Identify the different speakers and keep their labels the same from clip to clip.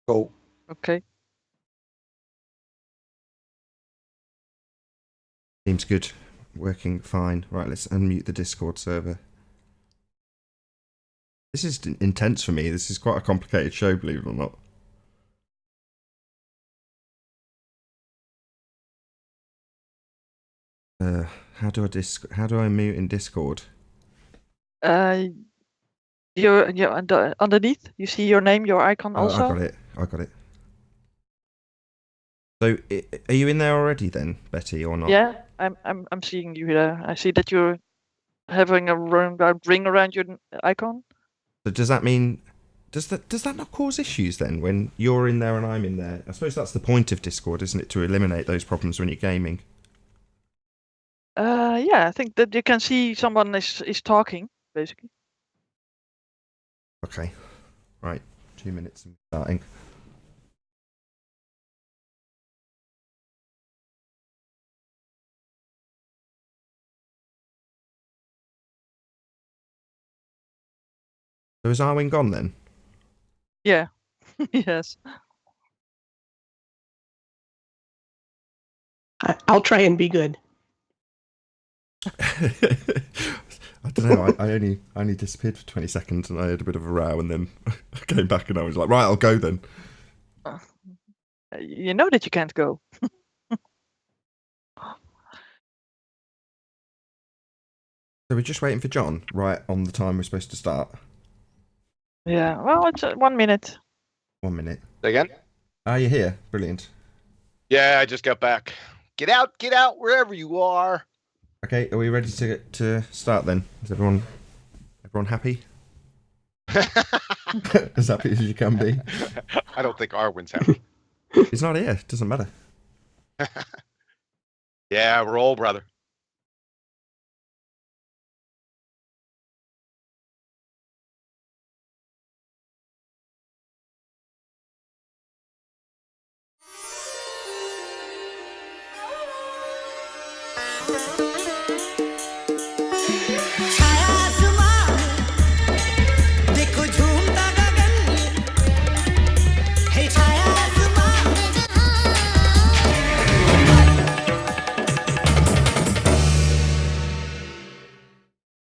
Speaker 1: Cool.
Speaker 2: Okay.
Speaker 3: Seems good. Working fine. Right, let's unmute the Discord server. This is intense for me. This is quite a complicated show, believe it or not. How do I mute in Discord?
Speaker 2: You're underneath. You see your name, your icon also.
Speaker 3: I got it. So, are you in there already then, Betty, or not?
Speaker 2: Yeah, I'm seeing you there. I see that you're having a roundabout ring around your icon.
Speaker 3: So does that mean does that not cause issues then when you're in there and I'm in there? I suppose that's the point of Discord, isn't it, to eliminate those problems when you're gaming?
Speaker 2: Yeah, I think that you can see someone is talking basically.
Speaker 3: Okay, right. 2 minutes and starting. So is Arwin gone then?
Speaker 2: Yeah. Yes.
Speaker 4: I'll try and be good.
Speaker 3: I don't know. I only disappeared for 20 seconds and I had a bit of a row, and then I came back and I was like, right, I'll go then.
Speaker 2: You know that you can't go.
Speaker 3: So we're just waiting for John, right on the time we're supposed to start.
Speaker 2: Yeah. Well, it's 1 minute.
Speaker 3: 1 minute.
Speaker 1: Again?
Speaker 3: Are you here? Brilliant.
Speaker 1: Yeah, I just got back. Get out, wherever you are.
Speaker 3: Okay, are we ready to start then? Is everyone happy? As happy as you can be.
Speaker 1: I don't think Arwen's happy.
Speaker 3: He's not here. It doesn't matter.
Speaker 1: Yeah, roll, brother.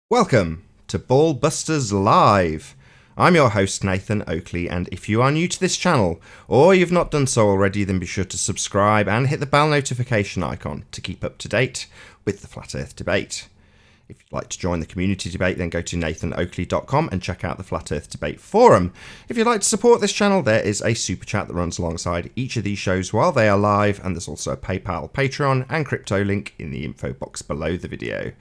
Speaker 3: Welcome to BALLBUSTERS Live. I'm your host Nathan Oakley, and if you are new to this channel, or you've not done so already, then be sure to subscribe and hit the bell notification icon to keep up to date with the Flat Earth debate. If you'd like to join the community debate, then go to nathanoakley.com and check out the Flat Earth Debate Forum. If you'd like to support this channel, there is a super chat that runs alongside each of these shows while they are live, and there's also a PayPal, Patreon, and crypto link in the info box below the video.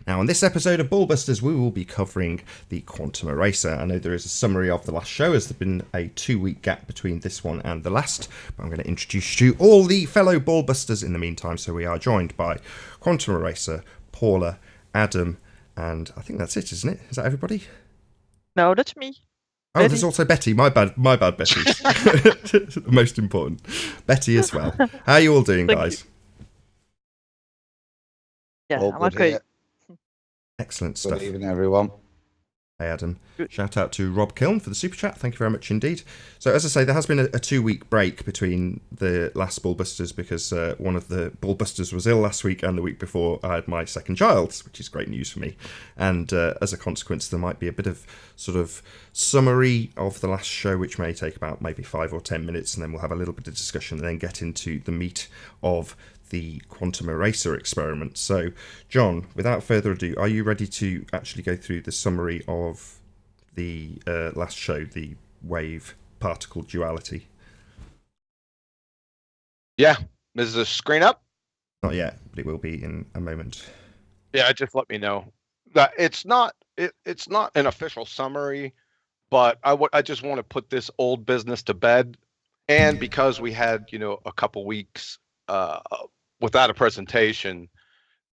Speaker 3: Now, on this episode of BALLBUSTERS, we will be covering the Quantum Eraser. I know there is a summary of the last show, as there's been a 2-week gap between this one and the last, but I'm going to introduce you to all the fellow BALLBUSTERS in the meantime. So we are joined by Quantum Eraser, Paula, Adam, and I think that's it, isn't it? Is that everybody?
Speaker 2: No, that's me.
Speaker 3: Oh,
Speaker 2: Betty.
Speaker 3: there's also Betty. My bad, Betty. Most important. Betty as well. How are you all doing, guys?
Speaker 2: Yeah,
Speaker 1: All
Speaker 2: I'm
Speaker 1: good
Speaker 2: okay.
Speaker 1: here.
Speaker 3: Excellent
Speaker 1: Good
Speaker 3: stuff.
Speaker 1: evening, everyone.
Speaker 3: Hey, Adam.
Speaker 2: Good.
Speaker 3: Shout out to Rob Kiln for the super chat. Thank you very much indeed. So, as I say, there has been a 2-week break between the last BALLBUSTERS because one of the BALLBUSTERS was ill last week, and the week before I had my second child, which is great news for me. And as a consequence, there might be a bit of sort of summary of the last show, which may take about maybe 5 or 10 minutes, and then we'll have a little bit of discussion and then get into the meat of the Quantum Eraser experiment. So, John, without further ado, are you ready to actually go through the summary of the last show, the wave particle duality?
Speaker 1: Yeah, is the screen up?
Speaker 3: Not yet, but it will be in a moment.
Speaker 1: Yeah, just let me know. That it's not an official summary, but I just want to put this old business to bed. And because we had, a couple weeks without a presentation,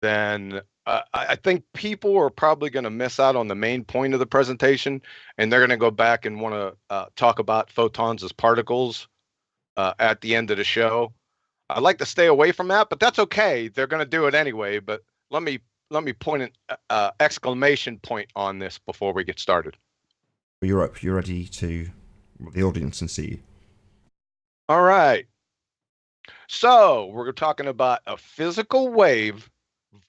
Speaker 1: then I think people are probably going to miss out on the main point of the presentation, and they're going to go back and want to talk about photons as particles at the end of the show. I'd like to stay away from that, but that's okay. They're going to do it anyway. But let me point an exclamation point on this before we get started.
Speaker 3: You're up. You're ready to the audience and see you.
Speaker 1: All right. So we're talking about a physical wave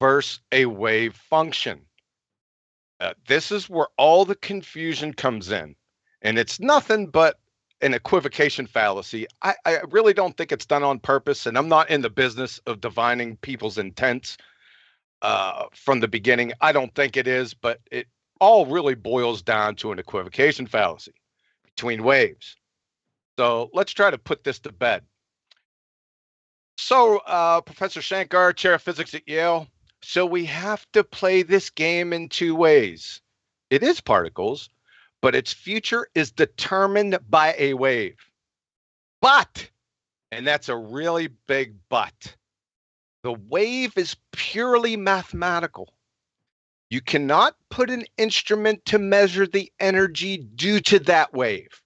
Speaker 1: versus a wave function. This is where all the confusion comes in. And it's nothing but an equivocation fallacy. I really don't think it's done on purpose. And I'm not in the business of divining people's intents from the beginning. I don't think it is, but it all really boils down to an equivocation fallacy between waves. So let's try to put this to bed. So, Professor Shankar, chair of physics at Yale. So we have to play this game in two ways. It is particles, but its future is determined by a wave. But, and that's a really big but, the wave is purely mathematical. You cannot put an instrument to measure the energy due to that wave.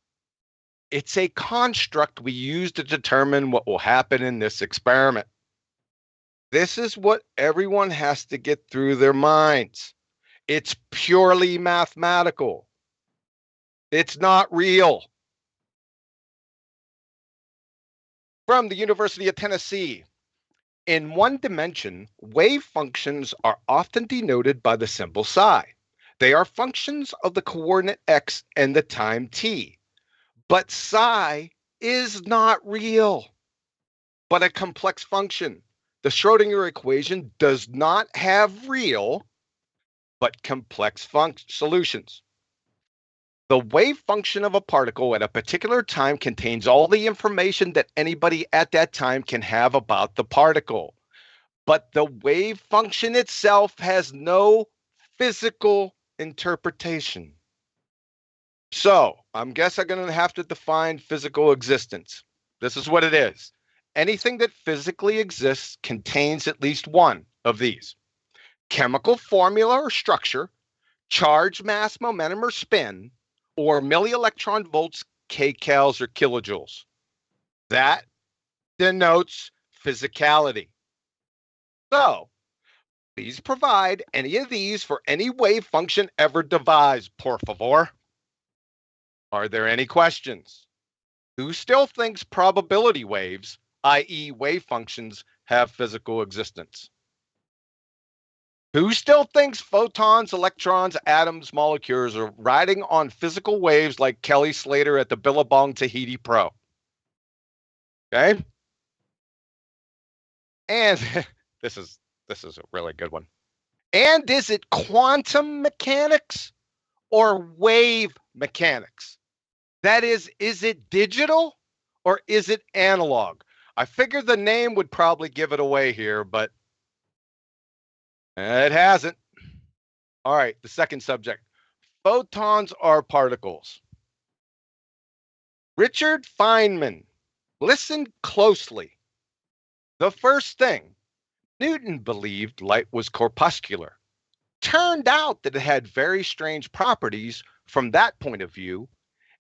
Speaker 1: It's a construct we use to determine what will happen in this experiment. This is what everyone has to get through their minds. It's purely mathematical. It's not real. From the University of Tennessee, in one dimension, wave functions are often denoted by the symbol psi. They are functions of the coordinate x and the time t. But psi is not real, but a complex function. The Schrodinger equation does not have real, but complex solutions. The wave function of a particle at a particular time contains all the information that anybody at that time can have about the particle. But the wave function itself has no physical interpretation. So I guess I'm going to have to define physical existence. This is what it is. Anything that physically exists contains at least one of these: chemical formula or structure, charge, mass, momentum, or spin, or milli-electron volts, kcals, or kilojoules. That denotes physicality. So please provide any of these for any wave function ever devised, por favor. Are there any questions? Who still thinks probability waves, i.e. wave functions, have physical existence? Who still thinks photons, electrons, atoms, molecules are riding on physical waves like Kelly Slater at the Billabong Tahiti Pro? Okay. And this is a really good one. And is it quantum mechanics or wave mechanics? That is it digital or is it analog? I figured the name would probably give it away here, but it hasn't. All right, the second subject. Photons are particles. Richard Feynman, listen closely. The first thing, Newton believed light was corpuscular. Turned out that it had very strange properties from that point of view,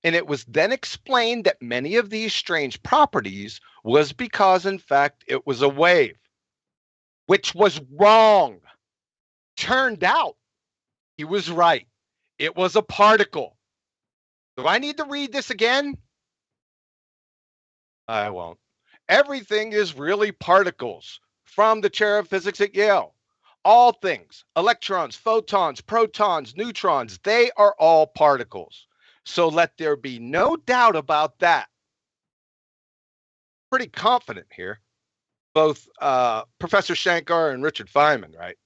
Speaker 1: and it was then explained that many of these strange properties was because, in fact, it was a wave, which was wrong. Turned out he was right. It was a particle. Do I need to read this again? I won't. Everything is really particles. From the chair of physics at Yale. All things, electrons, photons, protons, neutrons, they are all particles. So let there be no doubt about that. Pretty confident here. Both Professor Shankar and Richard Feynman, right?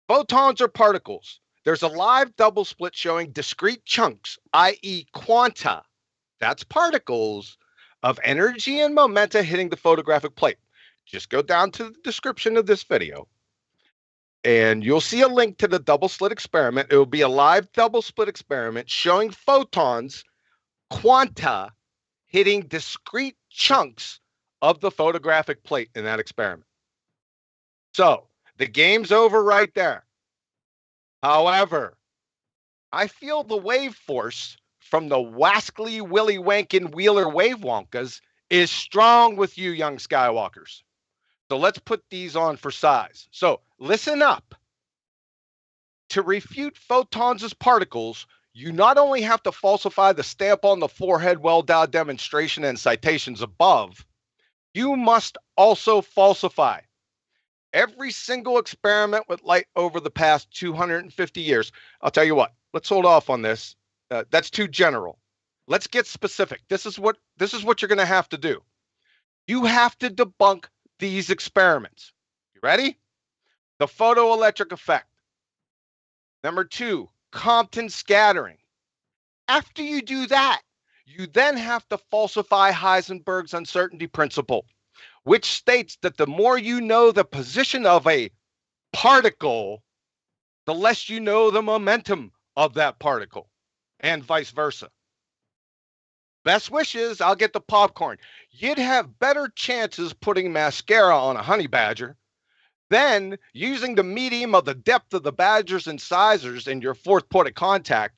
Speaker 1: Photons are particles. There's a live double split showing discrete chunks, i.e. quanta, that's particles, of energy and momenta hitting the photographic plate. Just go down to the description of this video and you'll see a link to the double slit experiment. It will be a live double split experiment showing photons, quanta, hitting discrete chunks of the photographic plate in that experiment. So the game's over right there. However, I feel the wave force from the Wascally Willy Wankin Wheeler wave wonkas is strong with you young Skywalkers. So let's put these on for size. So listen up. To refute photons as particles, you not only have to falsify the stamp on the forehead, well-endowed demonstration and citations above, you must also falsify every single experiment with light over the past 250 years. I'll tell you what, let's hold off on this. That's too general. Let's get specific. This is what you're going to have to do. You have to debunk these experiments. You ready? The photoelectric effect. Number 2, Compton scattering. After you do that, you then have to falsify Heisenberg's uncertainty principle, which states that the more you know the position of a particle, the less you know the momentum of that particle, and vice versa. Best wishes, I'll get the popcorn. You'd have better chances putting mascara on a honey badger than using the medium of the depth of the badger's incisors in your fourth point of contact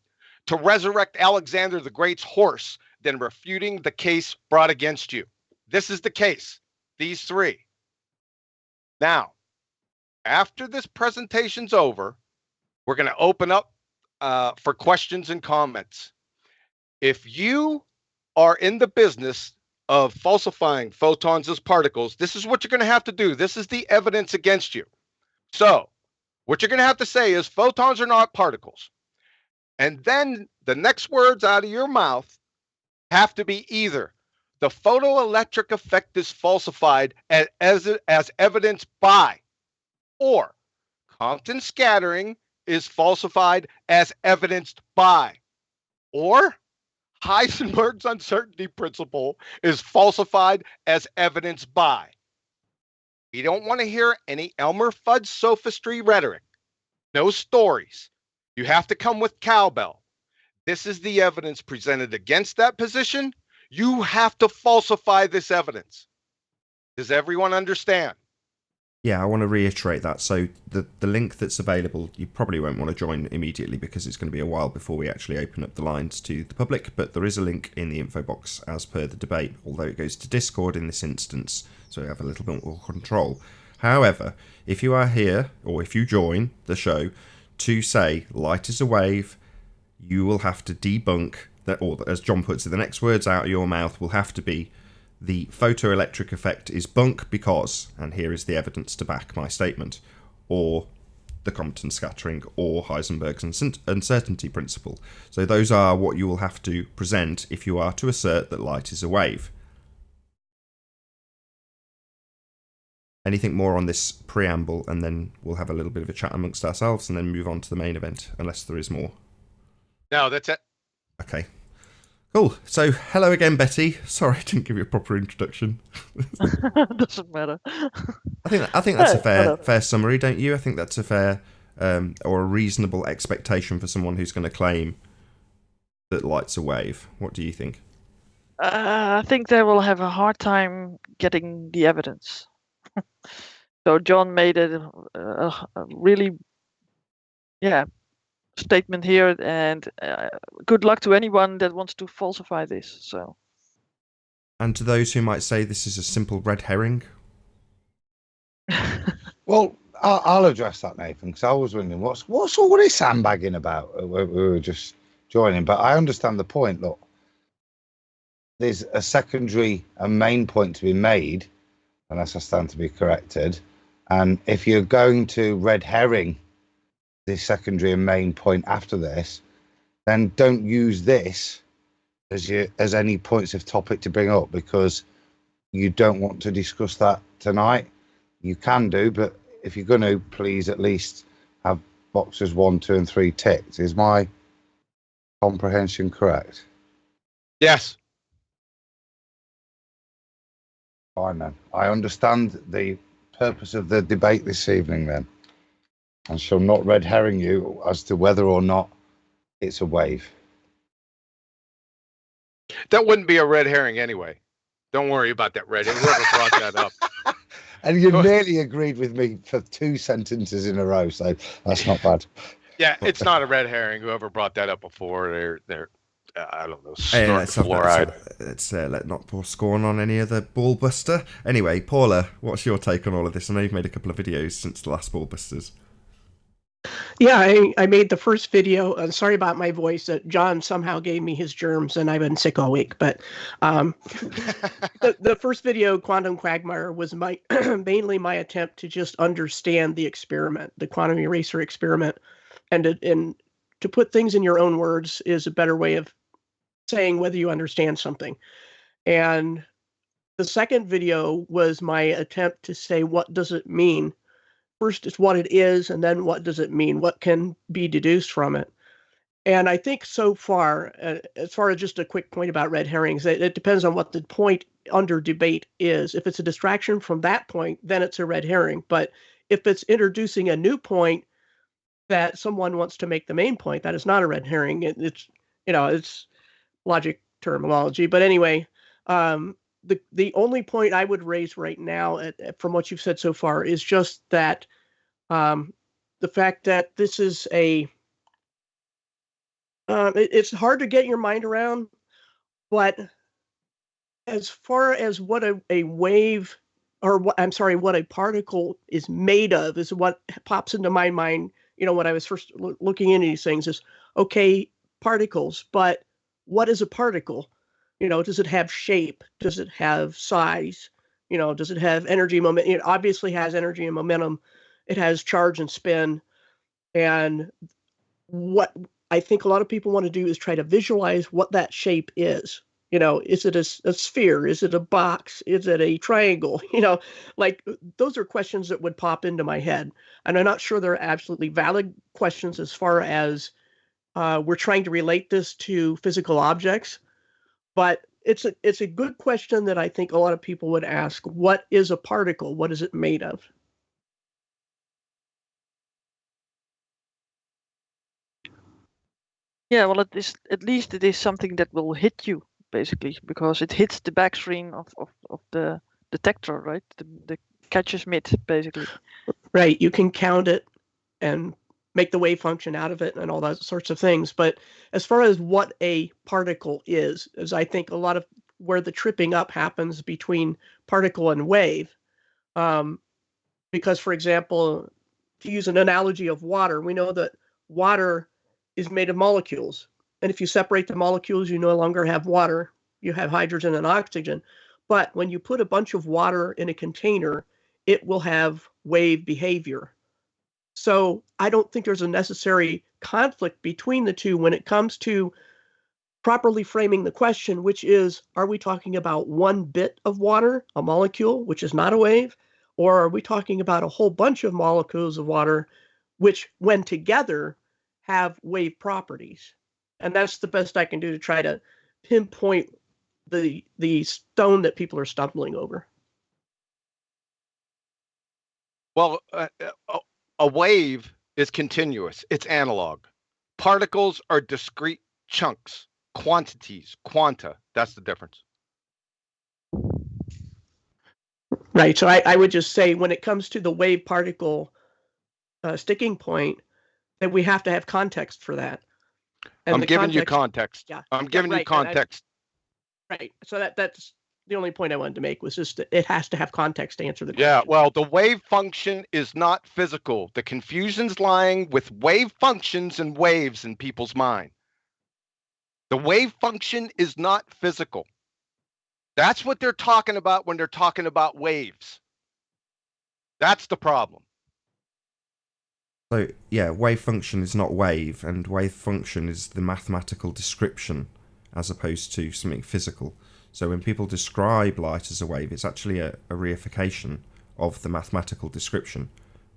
Speaker 1: to resurrect Alexander the Great's horse than refuting the case brought against you. This is the case. These 3. Now, after this presentation's over, we're going to open up for questions and comments. If you are in the business of falsifying photons as particles, this is what you're going to have to do. This is the evidence against you. So what you're going to have to say is photons are not particles. And then the next words out of your mouth have to be either the photoelectric effect is falsified as evidenced by, or Compton scattering is falsified as evidenced by, or Heisenberg's uncertainty principle is falsified as evidenced by. We don't want to hear any Elmer Fudd sophistry rhetoric. No stories. You have to come with cowbell. This is the evidence presented against that position. You have to falsify this evidence. Does everyone understand?
Speaker 3: Yeah, I want to reiterate that. So the link that's available, you probably won't want to join immediately because it's going to be a while before we actually open up the lines to the public, but there is a link in the info box as per the debate, although it goes to Discord in this instance, so we have a little bit more control. However, if you are here, or if you join the show, to say light is a wave, you will have to debunk that, or as John puts it, the next words out of your mouth will have to be the photoelectric effect is bunk because, and here is the evidence to back my statement, or the Compton scattering, or Heisenberg's uncertainty principle. So those are what you will have to present if you are to assert that light is a wave. Anything more on this preamble, and then we'll have a little bit of a chat amongst ourselves and then move on to the main event, unless there is more.
Speaker 1: No, that's it.
Speaker 3: Okay. Cool. So, hello again, Betty. Sorry I didn't give you a proper introduction.
Speaker 2: Doesn't matter.
Speaker 3: I think that's a fair summary, don't you? I think that's a fair or a reasonable expectation for someone who's going to claim that light's a wave. What do you think?
Speaker 2: I think they will have a hard time getting the evidence. So John made a really, statement here, and good luck to anyone that wants to falsify this. So,
Speaker 3: and to those who might say this is a simple red herring.
Speaker 4: Well, I'll address that, Nathan, because I was wondering what's all this sandbagging about. We were just joining, but I understand the point. Look, there's a secondary and main point to be made, unless I stand to be corrected. And if you're going to red herring the secondary and main point after this, then don't use this as any points of topic to bring up, because you don't want to discuss that tonight. You can do, but if you're going to, please at least have boxes 1, 2, and 3 ticked. Is my comprehension correct?
Speaker 1: Yes.
Speaker 4: Fine then. I understand the purpose of the debate this evening then, and shall not red herring you as to whether or not it's a wave.
Speaker 1: That wouldn't be a red herring anyway. Don't worry about that red herring. Whoever brought that up.
Speaker 4: And you nearly agreed with me for 2 sentences in a row, so that's not bad.
Speaker 1: Yeah, it's not a red herring. Whoever brought that up before, they're I don't know,
Speaker 3: Hey,
Speaker 1: fluoride.
Speaker 3: Let's not pour scorn on any other ballbuster. Anyway, Paula, what's your take on all of this? I know you've made a couple of videos since the last Ballbusters.
Speaker 5: Yeah, I made the first video. Sorry about my voice. John somehow gave me his germs, and I've been sick all week. But the first video, Quantum Quagmire, was my mainly my attempt to just understand the experiment, the quantum eraser experiment, and to put things in your own words is a better way of saying whether you understand something. And the second video was my attempt to say, what does it mean? First is what it is, and then what does it mean? What can be deduced from it? And I think so far, as far as just a quick point about red herrings, it depends on what the point under debate is. If it's a distraction from that point, then it's a red herring. But if it's introducing a new point that someone wants to make the main point, that is not a red herring. It's it's logic terminology. But anyway, the only point I would raise right now, from what you've said so far, is just that the fact that this is it's hard to get your mind around, but as far as what a wave, or what a particle is made of, is what pops into my mind. When I was first looking into these things, is okay, particles, but what is a particle? Does it have shape? Does it have size? Does it have energy, moment? It obviously has energy and momentum. It has charge and spin. And what I think a lot of people want to do is try to visualize what that shape is. Is it a sphere? Is it a box? Is it a triangle? Like those are questions that would pop into my head. And I'm not sure they're absolutely valid questions as far as we're trying to relate this to physical objects. But it's a good question that I think a lot of people would ask. What is a particle? What is it made of?
Speaker 2: Yeah, well, at least it is something that will hit you, basically, because it hits the back screen of the detector, right? The catcher's mitt, basically.
Speaker 5: Right. You can count it and make the wave function out of it and all those sorts of things. But as far as what a particle is I think a lot of where the tripping up happens between particle and wave. Because, for example, to use an analogy of water, we know that water is made of molecules. And if you separate the molecules, you no longer have water. You have hydrogen and oxygen. But when you put a bunch of water in a container, it will have wave behavior. So I don't think there's a necessary conflict between the two when it comes to properly framing the question, which is, are we talking about one bit of water, a molecule, which is not a wave? Or are we talking about a whole bunch of molecules of water, which when together have wave properties? And that's the best I can do to try to pinpoint the stone that people are stumbling over.
Speaker 1: Well, a wave is continuous. It's analog. Particles are discrete chunks, quantities, quanta. That's the difference.
Speaker 5: Right. So I would just say when it comes to the wave particle sticking point, that we have to have context for that. And
Speaker 1: I'm giving you context.
Speaker 5: Yeah.
Speaker 1: I'm giving you context.
Speaker 5: Right. So that's the only point I wanted to make, was just that it has to have context to answer the question.
Speaker 1: Yeah, well, the wave function is not physical. The confusion's lying with wave functions and waves in people's mind. The wave function is not physical. That's what they're talking about when they're talking about waves. That's the problem.
Speaker 3: So, yeah, wave function is not wave, and wave function is the mathematical description as opposed to something physical. So when people describe light as a wave, it's actually a reification of the mathematical description.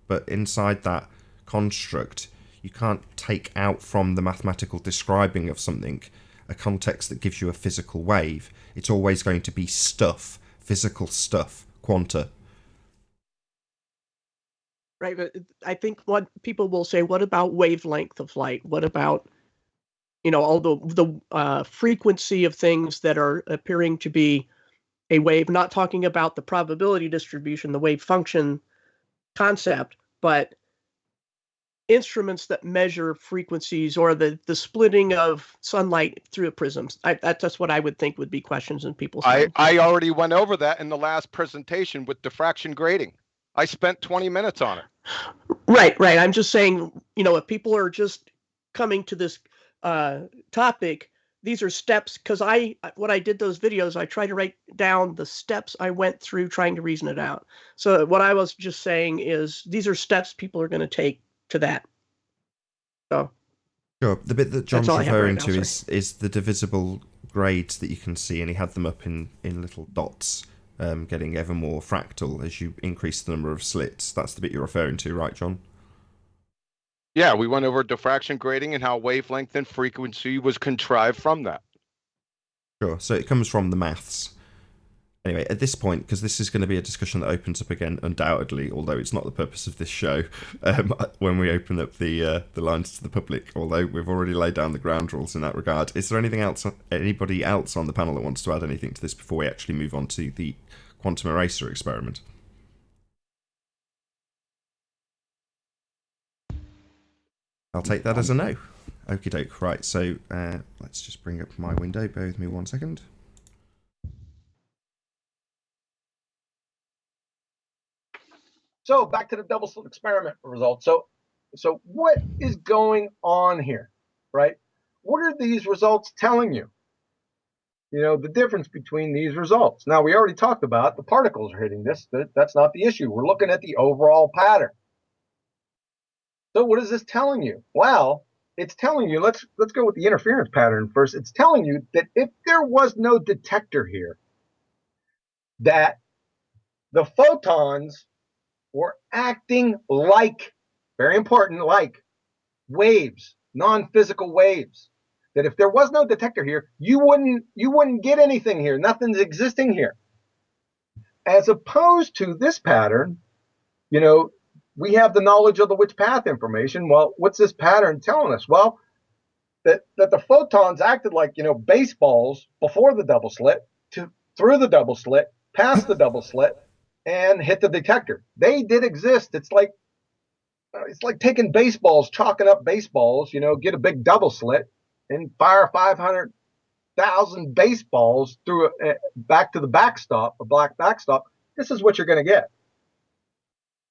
Speaker 3: But inside that construct, you can't take out from the mathematical describing of something a context that gives you a physical wave. It's always going to be stuff, physical stuff, quanta.
Speaker 5: Right, but I think what people will say, what about wavelength of light? What about, all the frequency of things that are appearing to be a wave? Not talking about the probability distribution, the wave function concept, but instruments that measure frequencies, or the splitting of sunlight through prisms. That's what I would think would be questions in people's minds.
Speaker 1: I already went over that in the last presentation with diffraction grating. I spent 20 minutes on it.
Speaker 5: Right. I'm just saying, if people are just coming to this topic, these are steps, because when I did those videos, I tried to write down the steps I went through trying to reason it out. So what I was just saying is these are steps people are going to take to that. So
Speaker 3: Sure. The bit that
Speaker 5: that's
Speaker 3: John's
Speaker 5: all I have right
Speaker 3: referring
Speaker 5: now.
Speaker 3: to
Speaker 5: Sorry.
Speaker 3: is the divisible grades that you can see, and he had them up in little dots, getting ever more fractal as you increase the number of slits. That's the bit you're referring to, right, John?
Speaker 1: Yeah, we went over diffraction grading and how wavelength and frequency was contrived from that.
Speaker 3: Sure. So it comes from the maths. Anyway, at this point, because this is going to be a discussion that opens up again, undoubtedly, although it's not the purpose of this show, when we open up the lines to the public, although we've already laid down the ground rules in that regard. Is there anybody else on the panel that wants to add anything to this before we actually move on to the quantum eraser experiment? I'll take that as a no. Okie doke. Right, so let's just bring up my window. Bear with me 1 second.
Speaker 6: So back to the double slit experiment results. So what is going on here, right? What are these results telling you? You know, the difference between these results. Now, we already talked about the particles are hitting this. That's not the issue. We're looking at the overall pattern. So what is this telling you? Well, it's telling you, let's go with the interference pattern first. It's telling you that if there was no detector here, that the photons were acting like, very important, like waves, non-physical waves. That if there was no detector here, you wouldn't get anything here. Nothing's existing here. As opposed to this pattern, you know, we have the knowledge of the which path information. Well, what's this pattern telling us? Well, that the photons acted like, you know, baseballs before the double slit, through the double slit, past the double slit, and hit the detector. They did exist. It's like taking baseballs, chalking up baseballs, you know, get a big double slit and fire 500,000 baseballs through back to the backstop, a black backstop. This is what you're going to get.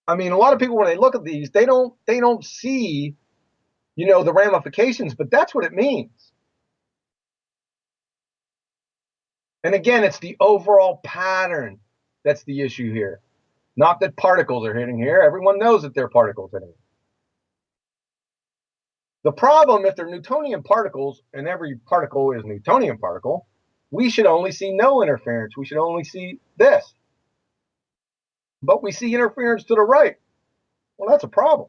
Speaker 6: I mean, a lot of people, when they look at these, they don't see, you know, the ramifications, but that's what it means. And again, it's the overall pattern that's the issue here. Not that particles are hitting here. Everyone knows that they're particles hitting. The problem, if they're Newtonian particles, and every particle is a Newtonian particle, we should only see no interference. We should only see this. But we see interference to the right. Well, that's a problem.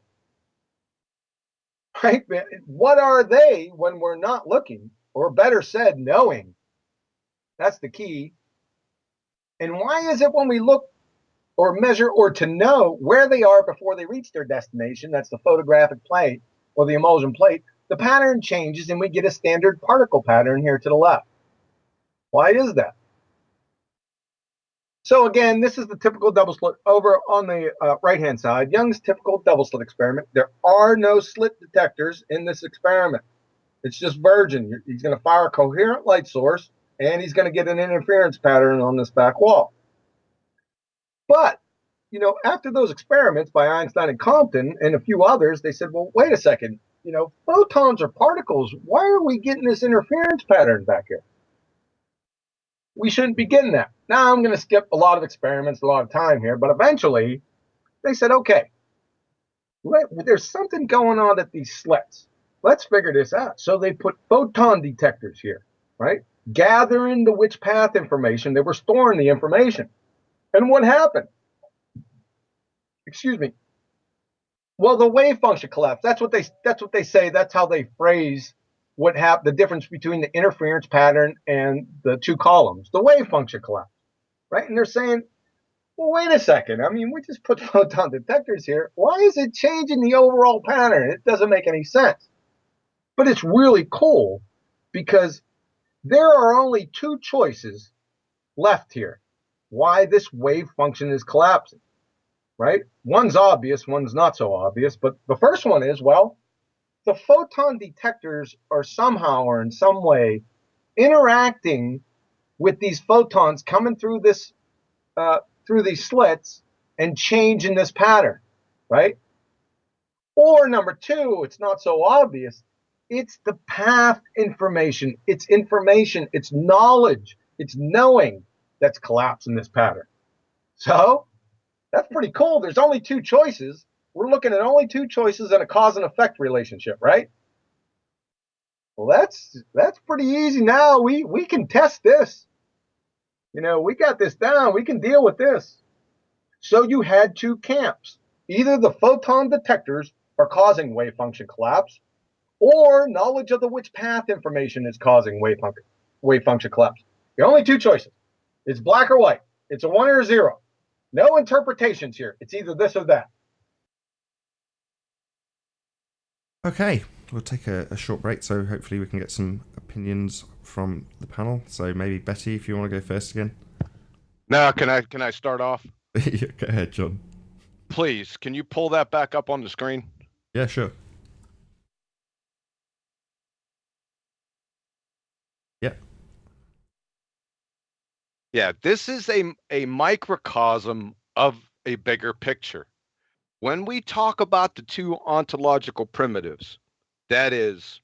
Speaker 6: Right? What are they when we're not looking? Or better said, knowing. That's the key. And why is it when we look or measure or to know where they are before they reach their destination, that's the photographic plate or the emulsion plate, the pattern changes and we get a standard particle pattern here to the left? Why is that? So again, this is the typical double slit over on the right-hand side. Young's typical double slit experiment. There are no slit detectors in this experiment. It's just virgin. He's going to fire a coherent light source, and he's going to get an interference pattern on this back wall. But, you know, after those experiments by Einstein and Compton and a few others, they said, well, wait a second. You know, photons are particles. Why are we getting this interference pattern back here? We shouldn't be getting that. Now, I'm going to skip a lot of experiments, a lot of time here, but eventually they said, okay, there's something going on at these slits. Let's figure this out. So they put photon detectors here, right? Gathering the which path information. They were storing the information. And what happened? Excuse me. Well, the wave function collapsed. That's what they say. That's how they phrase what happened, the difference between the interference pattern and the two columns. The wave function collapsed, right? And they're saying, well, wait a second. I mean, we just put photon detectors here. Why is it changing the overall pattern? It doesn't make any sense. But it's really cool because there are only two choices left here. Why this wave function is collapsing, right? One's obvious, one's not so obvious. But the first one is, well, the photon detectors are somehow or in some way interacting with these photons coming through this through these slits and changing this pattern, right? Or number two, it's not so obvious. It's the path information. It's information. It's knowledge. It's knowing that's collapsing this pattern. So that's pretty cool. There's only two choices. We're looking at only two choices and a cause and effect relationship, right? Well, that's pretty easy now. We can test this. We got this down. We can deal with this. So you had two camps. Either the photon detectors are causing wave function collapse, or knowledge of the which path information is causing wave function collapse. The only two choices. It's black or white. It's a 1 or a 0. No interpretations here. It's either this or that.
Speaker 3: Okay, we'll take a short break, so hopefully we can get some opinions from the panel. So maybe Betty, if you want to go first again.
Speaker 1: Now, can I start off?
Speaker 3: Yeah, go ahead, John.
Speaker 1: Please, can you pull that back up on the screen?
Speaker 3: Yeah, sure. Yeah.
Speaker 1: Yeah, this is a microcosm of a bigger picture. When we talk about the two ontological primitives, that is,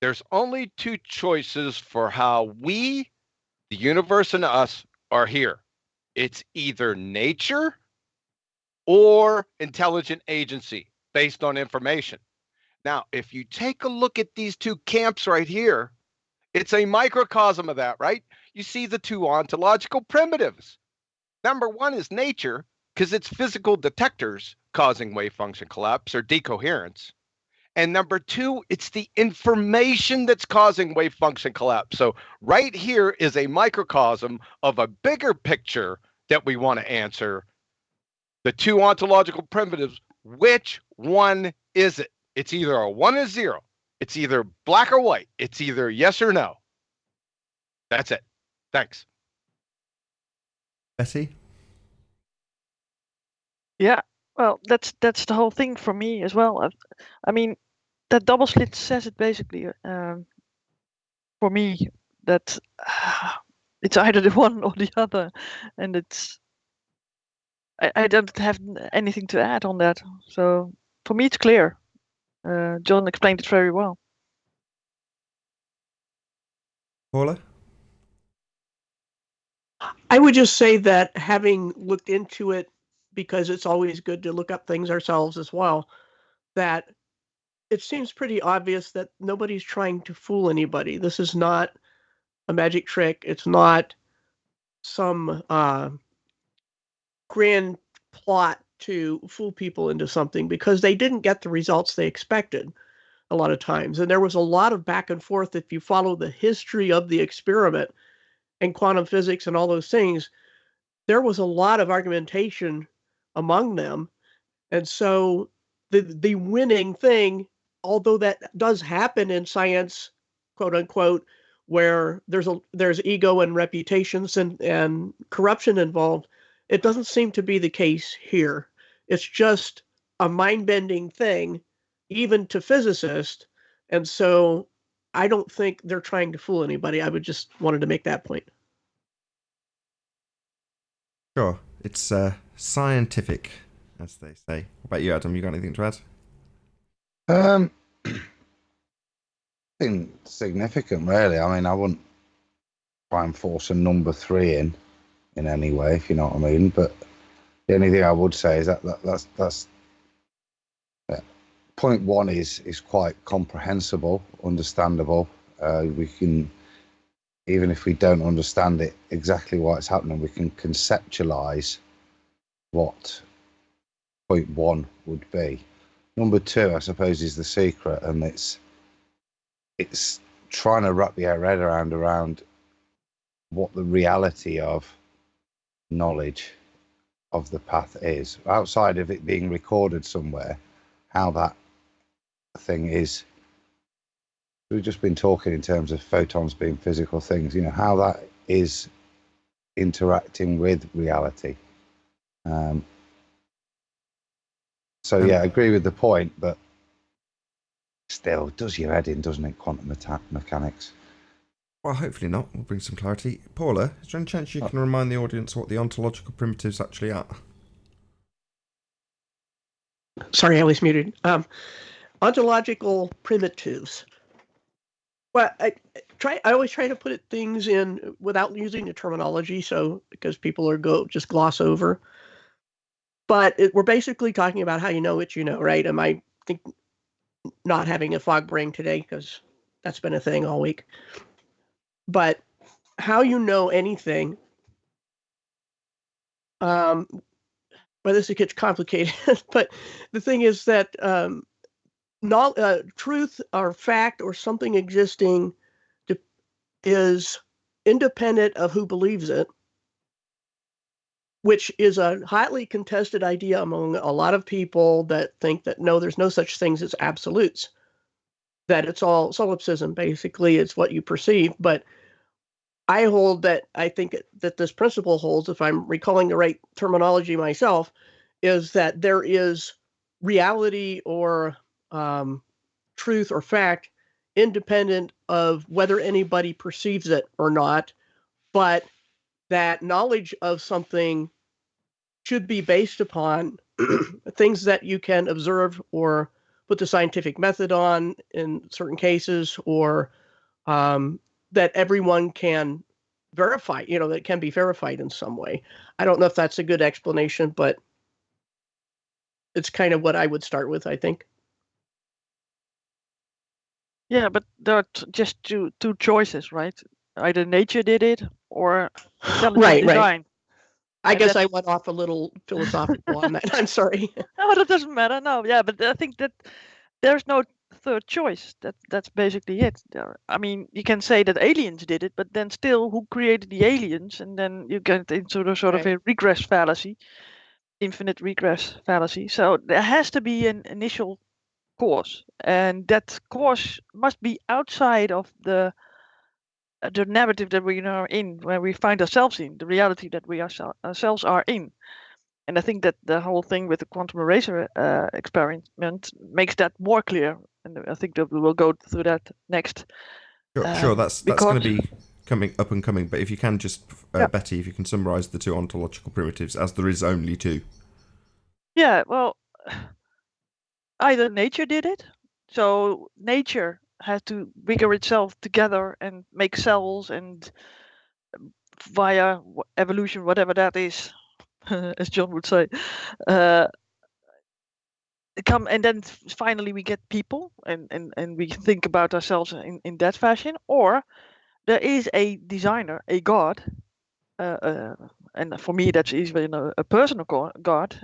Speaker 1: there's only two choices for how we, the universe and us, are here. It's either nature or intelligent agency based on information. Now, if you take a look at these two camps right here, it's a microcosm of that, right? You see the two ontological primitives. Number one is nature, because it's physical detectors causing wave function collapse or decoherence. And number two, it's the information that's causing wave function collapse. So right here is a microcosm of a bigger picture that we want to answer. The two ontological primitives, which one is it? It's either a 1 or 0. It's either black or white. It's either yes or no. That's it. Thanks.
Speaker 3: Betty?
Speaker 2: Yeah, well, that's the whole thing for me as well. I mean, that double slit says it basically. For me, that it's either the one or the other, and I don't have anything to add on that. So for me, it's clear. John explained it very well.
Speaker 3: Paula?
Speaker 5: I would just say that having looked into it, because it's always good to look up things ourselves as well, that it seems pretty obvious that nobody's trying to fool anybody. This is not a magic trick. It's not some grand plot to fool people into something, because they didn't get the results they expected a lot of times. And there was a lot of back and forth. If you follow the history of the experiment and quantum physics and all those things, there was a lot of argumentation among them. And so the winning thing, although that does happen in science, quote unquote, where there's ego and reputations and corruption involved, it doesn't seem to be the case here. It's just a mind-bending thing, even to physicists. And so I don't think they're trying to fool anybody. I would just wanted to make that point.
Speaker 3: Sure. It's scientific, as they say. What about you, Adam? You got anything to add?
Speaker 4: Nothing significant, really. I mean, I wouldn't try and force a number 3 in any way, if you know what I mean. But the only thing I would say is that's point 1 is quite comprehensible, understandable. We can, even if we don't understand it exactly why it's happening, we can conceptualize what point 1 would be. Number 2, I suppose, is the secret, and it's trying to wrap your head around what the reality of knowledge of the path is, outside of it being recorded somewhere, how that thing is. We've just been talking in terms of photons being physical things, how that is interacting with reality. So yeah, I agree with the point, but still, it does your head in, doesn't it, quantum mechanics?
Speaker 3: Well, hopefully not. We'll bring some clarity. Paula, is there any chance you can remind the audience what the ontological primitives actually are?
Speaker 5: Sorry, I was muted. Ontological primitives. Well, I always try to put things in without using the terminology, so because people are just gloss over. But we're basically talking about how you know what you know, right? Am I think not having a fog brain today because that's been a thing all week. But how you know anything, well, this gets complicated. But the thing is that truth or fact or something existing is independent of who believes it, which is a highly contested idea among a lot of people that think that no, there's no such things as absolutes, that it's all solipsism, basically. It's what you perceive. But I hold that I think that this principle holds, if I'm recalling the right terminology myself, is that there is reality or truth or fact independent of whether anybody perceives it or not, but that knowledge of something should be based upon things that you can observe or put the scientific method on in certain cases, or that everyone can verify, that can be verified in some way. I don't know if that's a good explanation, but it's kind of what I would start with, I think.
Speaker 2: Yeah, but there are just two choices, right? Either nature did it or intelligent
Speaker 5: Right.
Speaker 2: design.
Speaker 5: I
Speaker 2: And
Speaker 5: guess I went off a little philosophical on that. I'm sorry.
Speaker 2: No, that doesn't matter. No, yeah, but I think that there's no third choice. That's basically it. I mean, you can say that aliens did it, but then still, who created the aliens? And then you get into the sort of a regress fallacy, infinite regress fallacy. So there has to be an initial cause, and that cause must be outside of the narrative that we are in, where we find ourselves in, the reality that we ourselves are in. And I think that the whole thing with the quantum eraser experiment makes that more clear. And I think that we will go through that next.
Speaker 3: Sure, that's going to be coming up and coming. But if you can just, Betty, if you can summarise the two ontological primitives, as there is only two.
Speaker 2: Yeah, well, either nature did it. So nature has to wiggle itself together and make cells, and via evolution, whatever that is, as John would say, come, and then finally we get people, and we think about ourselves in that fashion. Or there is a designer, a god, and for me that's even a personal god,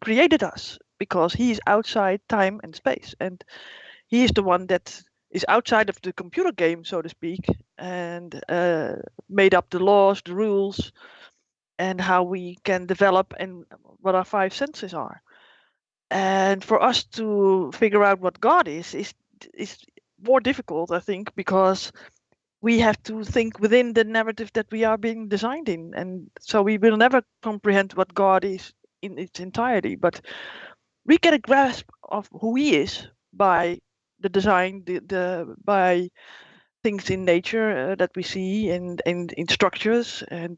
Speaker 2: created us, because he is outside time and space, and he is the one that is outside of the computer game, so to speak, and made up the laws, the rules, and how we can develop, and what our five senses are. And for us to figure out what God is more difficult, I think, because we have to think within the narrative that we are being designed in, and so we will never comprehend what God is in its entirety. But we get a grasp of who He is by the design, by things in nature that we see, and in structures, and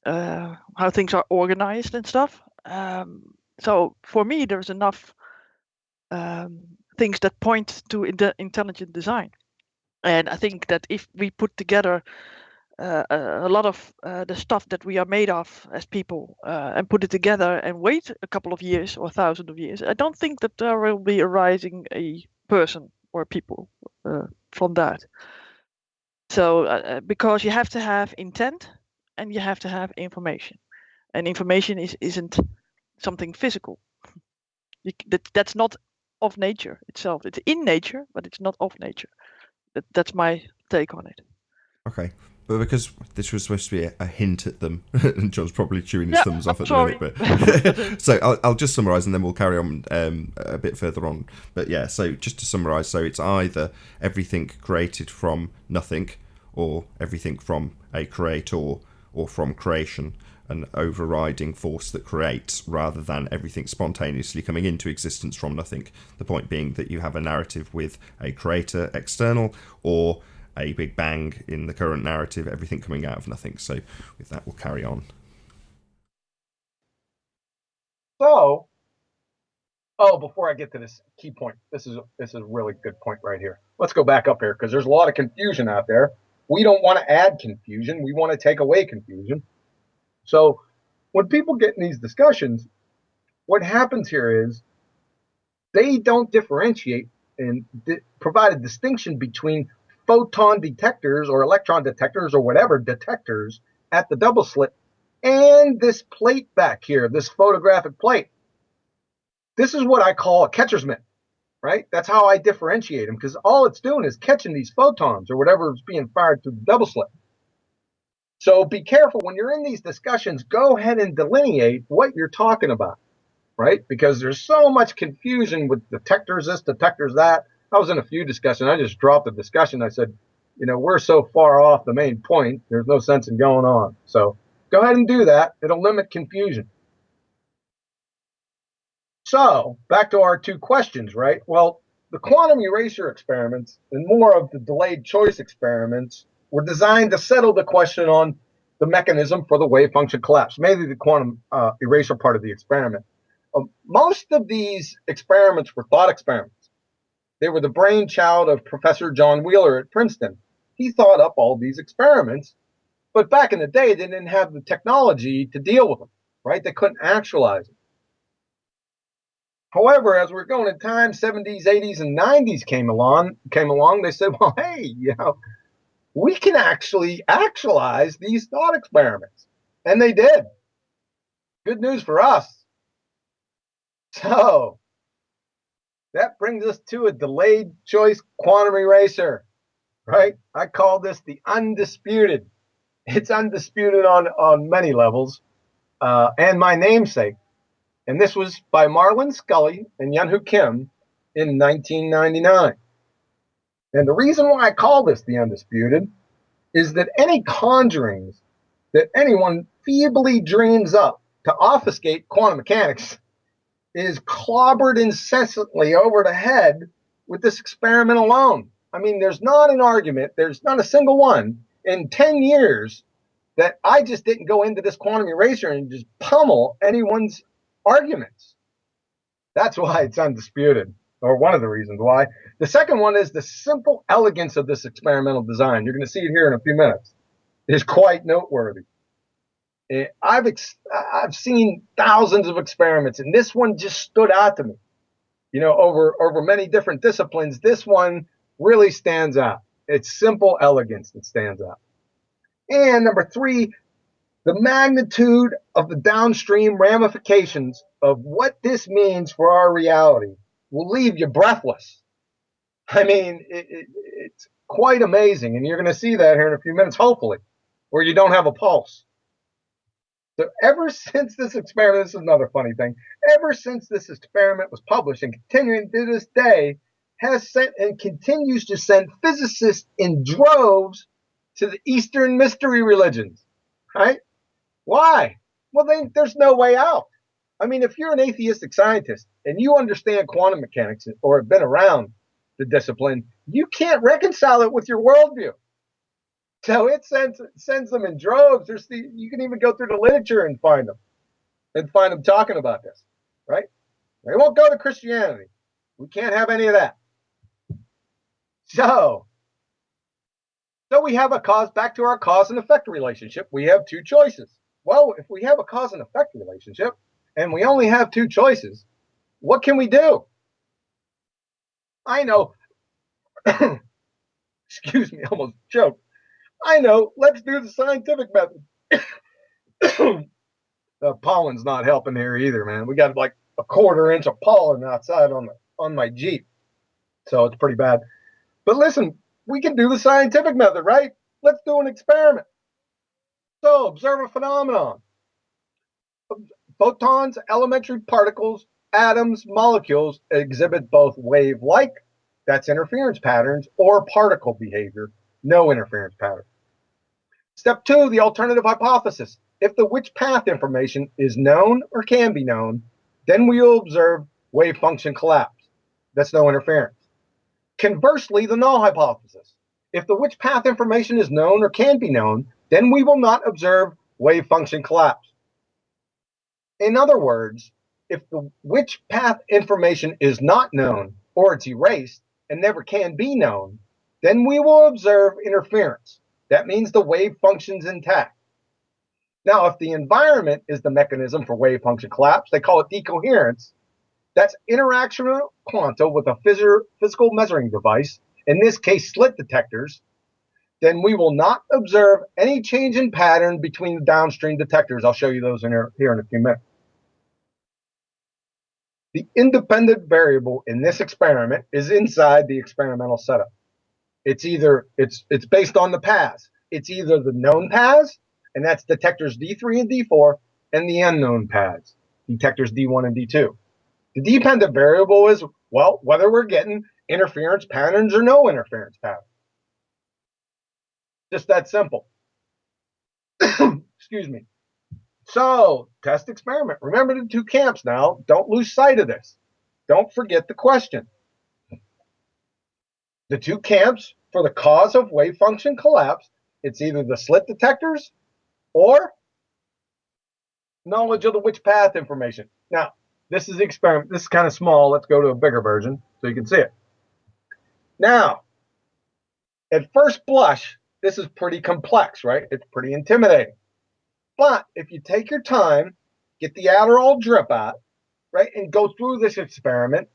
Speaker 2: how things are organized and stuff. So for me, there's enough things that point to intelligent design. And I think that if we put together a lot of the stuff that we are made of as people, and put it together and wait a couple of years or thousands of years, I don't think that there will be arising a person or people from that. So because you have to have intent and you have to have information, and information isn't something physical. That's not of nature itself. It's in nature, but it's not of nature. That's my take on it.
Speaker 3: Okay, but because this was supposed to be a hint at them, and John's probably chewing his thumbs off at the minute, but so I'll just summarise and then we'll carry on a bit further on. But yeah, so just to summarise, so it's either everything created from nothing, or everything from a creator, or from creation, an overriding force that creates, rather than everything spontaneously coming into existence from nothing. The point being that you have a narrative with a creator external, or a big bang in the current narrative, everything coming out of nothing. So with that, we'll carry on.
Speaker 6: So Oh, before I get to this key point, this is a really good point right here. Let's go back up here because there's a lot of confusion out there. We don't want to add confusion. We want to take away confusion. So when people get in these discussions, what happens here is they don't differentiate and provide a distinction between photon detectors or electron detectors or whatever detectors at the double slit and this plate back here, this photographic plate. This is what I call a catcher's mitt, right? That's how I differentiate them because all it's doing is catching these photons or whatever is being fired through the double slit. So be careful when you're in these discussions, go ahead and delineate what you're talking about, right? Because there's so much confusion with detectors this, detectors that. I was in a few discussions. I just dropped the discussion. I said, we're so far off the main point, there's no sense in going on. So go ahead and do that. It'll limit confusion. So back to our two questions, right? Well, the quantum eraser experiments and more of the delayed choice experiments were designed to settle the question on the mechanism for the wave function collapse, mainly the quantum eraser part of the experiment. Most of these experiments were thought experiments. They were the brainchild of Professor John Wheeler at Princeton. He thought up all these experiments, but back in the day, they didn't have the technology to deal with them, right? They couldn't actualize them. However, as we're going in time, 70s, 80s, and 90s came along, they said, well, hey, we can actually actualize these thought experiments. And they did. Good news for us. So that brings us to a delayed choice quantum eraser, right? I call this the undisputed. It's undisputed on many levels. And my namesake. And this was by Marlon Scully and Yunhoo Kim in 1999. And the reason why I call this the undisputed is that any conjurings that anyone feebly dreams up to obfuscate quantum mechanics is clobbered incessantly over the head with this experiment alone. I mean, there's not an argument, there's not a single one in 10 years that I just didn't go into this quantum eraser and just pummel anyone's arguments. That's why it's undisputed, or one of the reasons why. The second one is the simple elegance of this experimental design. You're going to see it here in a few minutes. It is quite noteworthy. I've seen thousands of experiments, and this one just stood out to me. Over many different disciplines, this one really stands out. It's simple elegance that stands out. And number three, the magnitude of the downstream ramifications of what this means for our reality will leave you breathless. I mean, it's quite amazing, and you're going to see that here in a few minutes, hopefully, where you don't have a pulse. So ever since this experiment, this is another funny thing, ever since this experiment was published and continuing to this day, has sent and continues to send physicists in droves to the Eastern mystery religions, right? Why? Well, there's no way out. I mean, if you're an atheistic scientist and you understand quantum mechanics or have been around the discipline, you can't reconcile it with your worldview. So it sends them in droves. You can even go through the literature and find them talking about this, right? They won't go to Christianity. We can't have any of that. So we have back to our cause and effect relationship. We have two choices. Well, if we have a cause and effect relationship and we only have two choices, what can we do? I know, excuse me, almost choked. I know, let's do the scientific method. The pollen's not helping here either, man. We got like a 1/4 inch of pollen outside on my Jeep. So it's pretty bad. But listen, we can do the scientific method, right? Let's do an experiment. So observe a phenomenon. Photons, elementary particles, atoms, molecules exhibit both wave-like, that's interference patterns, or particle behavior, no interference pattern. Step 2, the alternative hypothesis. If the which path information is known or can be known, then we will observe wave function collapse. That's no interference. Conversely, the null hypothesis. If the which path information is known or can be known, then we will not observe wave function collapse. In other words, if the which path information is not known or it's erased and never can be known, then we will observe interference. That means the wave function's intact. Now, if the environment is the mechanism for wave function collapse, they call it decoherence. That's interactional quanta with a physical measuring device, in this case slit detectors. Then we will not observe any change in pattern between the downstream detectors. I'll show you those here in a few minutes. The independent variable in this experiment is inside the experimental setup. It's based on the paths. It's either the known paths, and that's detectors D3 and D4, and the unknown paths, detectors D1 and D2. The dependent variable is, well, whether we're getting interference patterns or no interference patterns. Just that simple. Excuse me. So, test experiment. Remember the two camps now. Don't lose sight of this. Don't forget the question. The two camps for the cause of wave function collapse, it's either the slit detectors or knowledge of the which path information. Now, this is the experiment. This is kind of small. Let's go to a bigger version so you can see it. Now, at first blush, this is pretty complex, right? It's pretty intimidating. But if you take your time, get the Adderall drip out, right, and go through this experiment,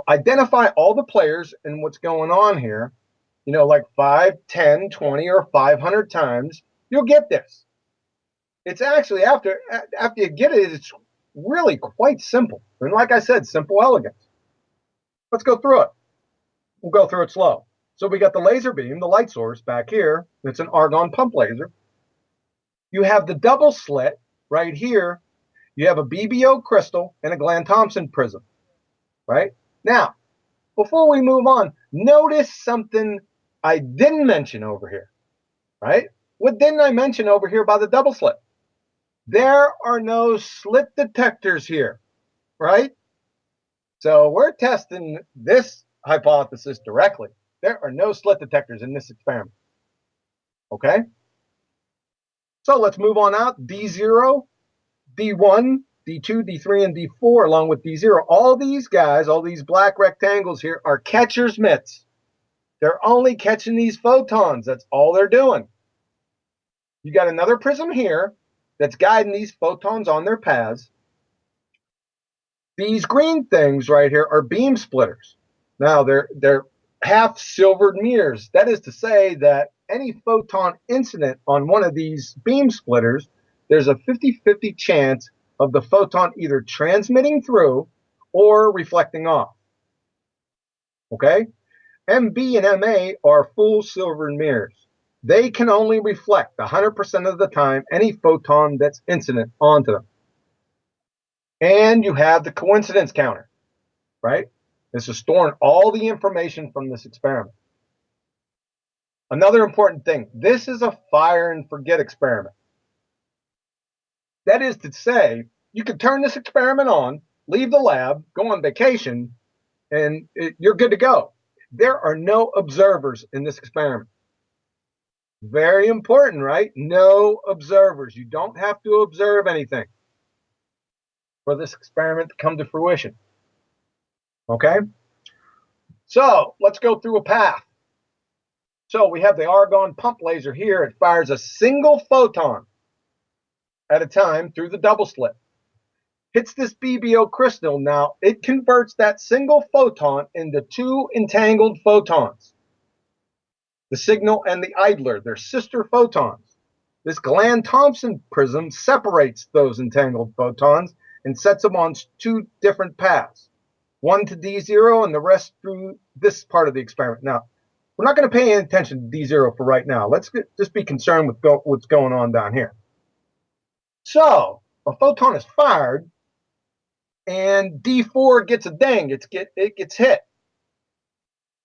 Speaker 6: identify all the players and what's going on here, like 5, 10, 20, or 500 times, you'll get this. It's actually, after you get it, it's really quite simple. And like I said, simple elegance. Let's go through it. We'll go through it slow. So we got the laser beam, the light source back here. It's an argon pump laser. You have the double slit right here. You have a BBO crystal and a Glan-Thompson prism, right? Now, before we move on, notice something I didn't mention over here, right? What didn't I mention over here by the double slit? There are no slit detectors here, right? So we're testing this hypothesis directly. There are no slit detectors in this experiment, okay? So let's move on out. D0, D1, D2, D3, and D4, along with D0. All these guys, all these black rectangles here, are catcher's mitts. They're only catching these photons. That's all they're doing. You got another prism here that's guiding these photons on their paths. These green things right here are beam splitters. Now, they're half silvered mirrors. That is to say that any photon incident on one of these beam splitters, there's a 50-50 chance of the photon either transmitting through or reflecting off. Okay? MB and MA are full silver mirrors. They can only reflect 100% of the time any photon that's incident onto them. And you have the coincidence counter, right? This is storing all the information from this experiment. Another important thing, this is a fire and forget experiment. That is to say, you could turn this experiment on, leave the lab, go on vacation, and you're good to go. There are no observers in this experiment. Very important, right? No observers. You don't have to observe anything for this experiment to come to fruition. Okay? So let's go through a path. So we have the argon pump laser here. It fires a single photon at a time through the double slit. Hits this BBO crystal. Now, it converts that single photon into two entangled photons. The signal and the idler, they're sister photons. This Glan-Thompson prism separates those entangled photons and sets them on two different paths. One to D0 and the rest through this part of the experiment. Now, we're not going to pay any attention to D0 for right now. Let's just be concerned with what's going on down here. So, a photon is fired, and D4 gets a ding. It gets hit.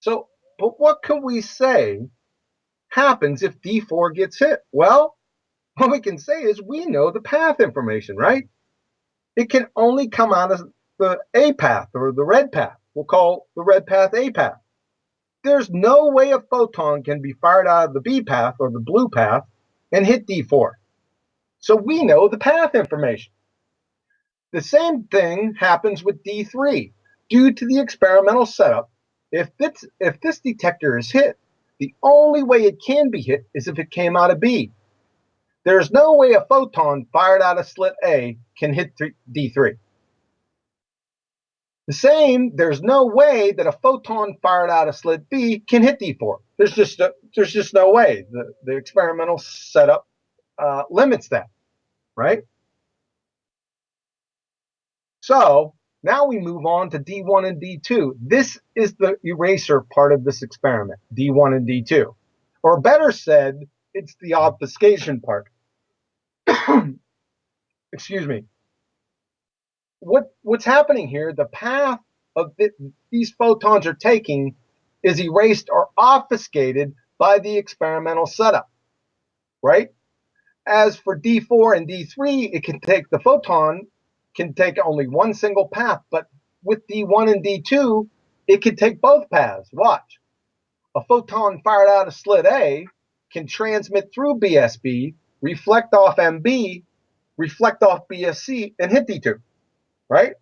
Speaker 6: So, but what can we say happens if D4 gets hit? Well, what we can say is we know the path information, right? It can only come out of the A path or the red path. We'll call the red path A path. There's no way a photon can be fired out of the B path or the blue path and hit D4. So we know the path information. The same thing happens with D3. Due to the experimental setup, if this detector is hit, the only way it can be hit is if it came out of B. There's no way a photon fired out of slit A can hit D3. The same, there's no way that a photon fired out of slit B can hit D4. There's just no way. The experimental setup limits that, right? So now we move on to D1 and D2. This is the eraser part of this experiment, D1 and D2. Or better said, it's the obfuscation part. Excuse me. What's happening here, the path of these photons are taking is erased or obfuscated by the experimental setup, right? As for D4 and D3, it can take the photon can take only one single path, but with D1 and D2, it can take both paths. Watch. A photon fired out of slit A can transmit through BSB, reflect off MB, reflect off BSC, and hit D2, right?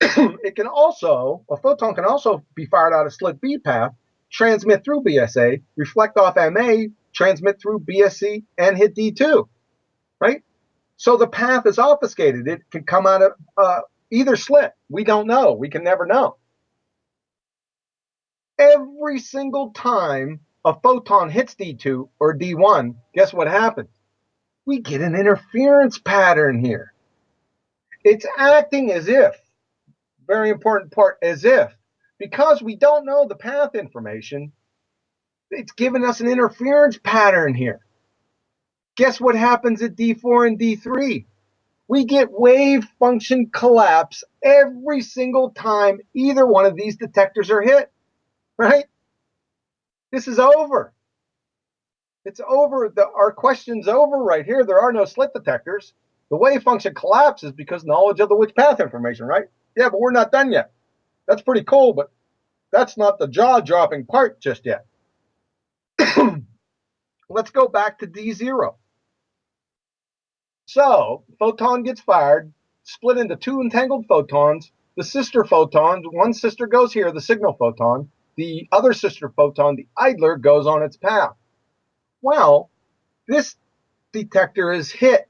Speaker 6: A photon can also be fired out of slit B path, transmit through BSA, reflect off MA, transmit through BSC, and hit D2, right? So the path is obfuscated. It can come out of either slit. We don't know. We can never know. Every single time a photon hits D2 or D1, guess what happens? We get an interference pattern here. It's acting as if, very important part, as if, because we don't know the path information, it's giving us an interference pattern here. Guess what happens at D4 and D3? We get wave function collapse every single time either one of these detectors are hit, right? This is over. It's over. Our question's over right here. There are no slit detectors. The wave function collapses because knowledge of the which path information, right? Yeah, but we're not done yet. That's pretty cool, but that's not the jaw-dropping part just yet. Let's go back to D0. So, photon gets fired, split into two entangled photons. The sister photons, one sister goes here, the signal photon. The other sister photon, the idler, goes on its path. Well, this detector is hit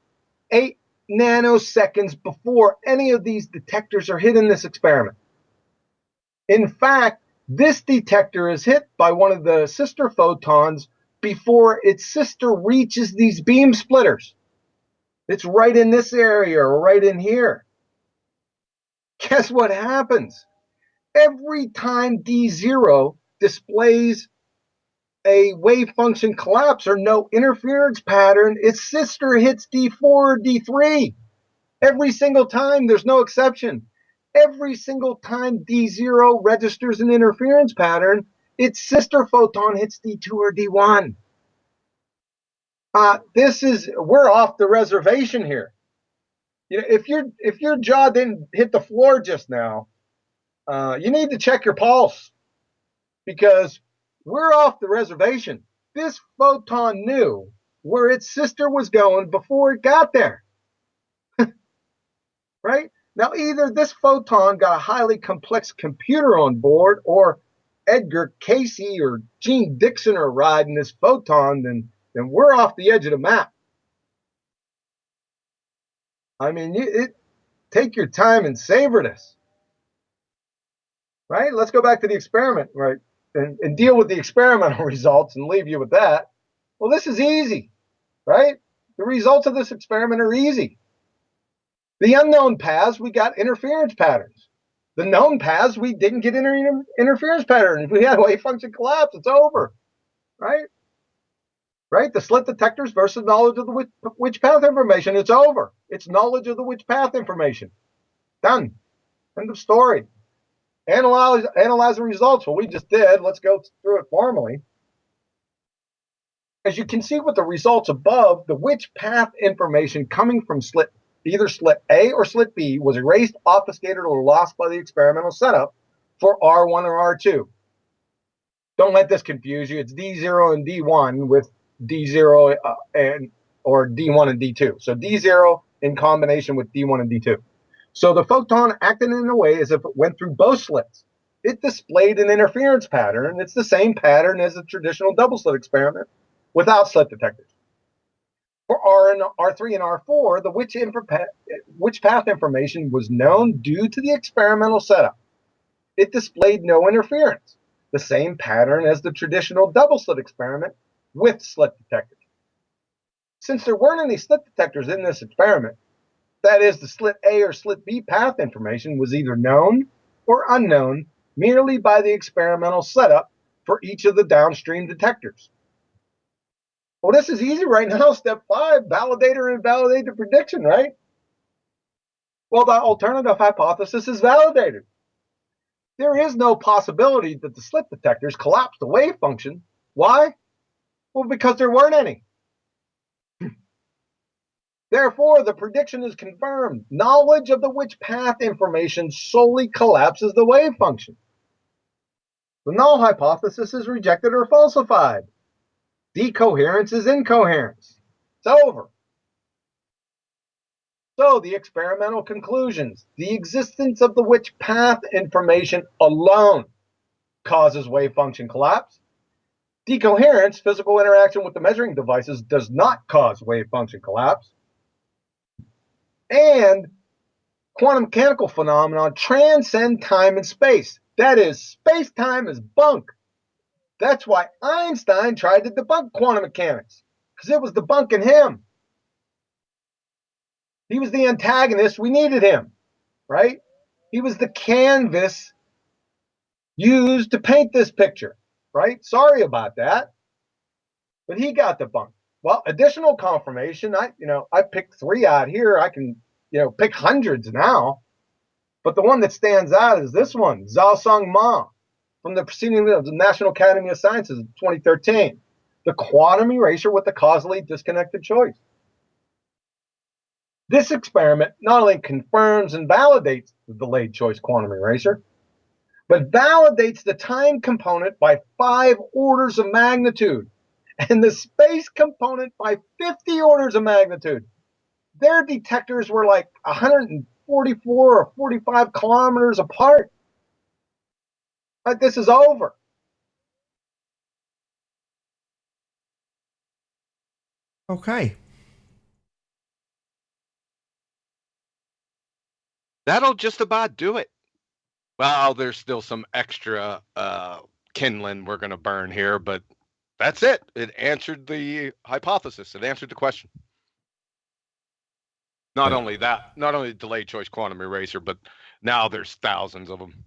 Speaker 6: 8 nanoseconds before any of these detectors are hit in this experiment. In fact, this detector is hit by one of the sister photons before its sister reaches these beam splitters. It's right in this area or right in here. Guess what happens? Every time D0 displays a wave function collapse or no interference pattern, its sister hits D4 or D3. Every single time, there's no exception. Every single time D0 registers an interference pattern, its sister photon hits D2 or D1. We're off the reservation here. You know, if your jaw didn't hit the floor just now, you need to check your pulse, because we're off the reservation. This photon knew where its sister was going before it got there. Right? Now, either this photon got a highly complex computer on board, or Edgar Casey or Gene Dixon are riding this photon, then we're off the edge of the map. I mean, take your time and savor this. Right? Let's go back to the experiment, right? And deal with the experimental results and leave you with that. Well, this is easy, right? The results of this experiment are easy. The unknown paths, we got interference patterns. The known paths, we didn't get interference patterns. We had a wave function collapse. It's over, right? Right? The slit detectors versus knowledge of the which path information. It's over. It's knowledge of the which path information. Done. End of story. Analyze the results. Well, we just did. Let's go through it formally. As you can see with the results above, the which path information coming from either slit A or slit B was erased, obfuscated, or lost by the experimental setup for R1 or R2. Don't let this confuse you. It's D0 and D1 with D0 or D1 and D2. So D0 in combination with D1 and D2. So the photon acted in a way as if it went through both slits. It displayed an interference pattern, and it's the same pattern as a traditional double-slit experiment without slit detectors. For R3 and R4, the witch path information was known due to the experimental setup. It displayed no interference, the same pattern as the traditional double-slit experiment with slit detectors. Since there weren't any slit detectors in this experiment, that is, the slit A or slit B path information was either known or unknown merely by the experimental setup for each of the downstream detectors. Well, this is easy right now. Step 5, validate or invalidate the prediction, right? Well, the alternative hypothesis is validated. There is no possibility that the slit detectors collapsed the wave function. Why? Well, because there weren't any. Therefore, the prediction is confirmed. Knowledge of the witch path information solely collapses the wave function. The null hypothesis is rejected or falsified. Decoherence is incoherence. It's over. So the experimental conclusions. The existence of the witch path information alone causes wave function collapse. Decoherence, physical interaction with the measuring devices, does not cause wave function collapse. And quantum mechanical phenomena transcend time and space. That is, space-time is bunk. That's why Einstein tried to debunk quantum mechanics, because it was debunking him. He was the antagonist. We needed him, right? He was the canvas used to paint this picture, right? Sorry about that, but he got debunked. Well, additional confirmation. I picked 3 out here. I can, pick hundreds now, but the one that stands out is this one, Zhao Sung Ma, from the Proceedings of the National Academy of Sciences, 2013. The quantum erasure with the causally disconnected choice. This experiment not only confirms and validates the delayed choice quantum erasure, but validates the time component by 5 orders of magnitude and the space component by 50 orders of magnitude. Their detectors were like 144 or 45 kilometers apart. But this is over.
Speaker 3: Okay.
Speaker 1: That'll just about do it. Well, there's still some extra kindling we're going to burn here, but that's it. It answered the hypothesis. It answered the question. Not only delayed choice quantum eraser, but now there's thousands of them.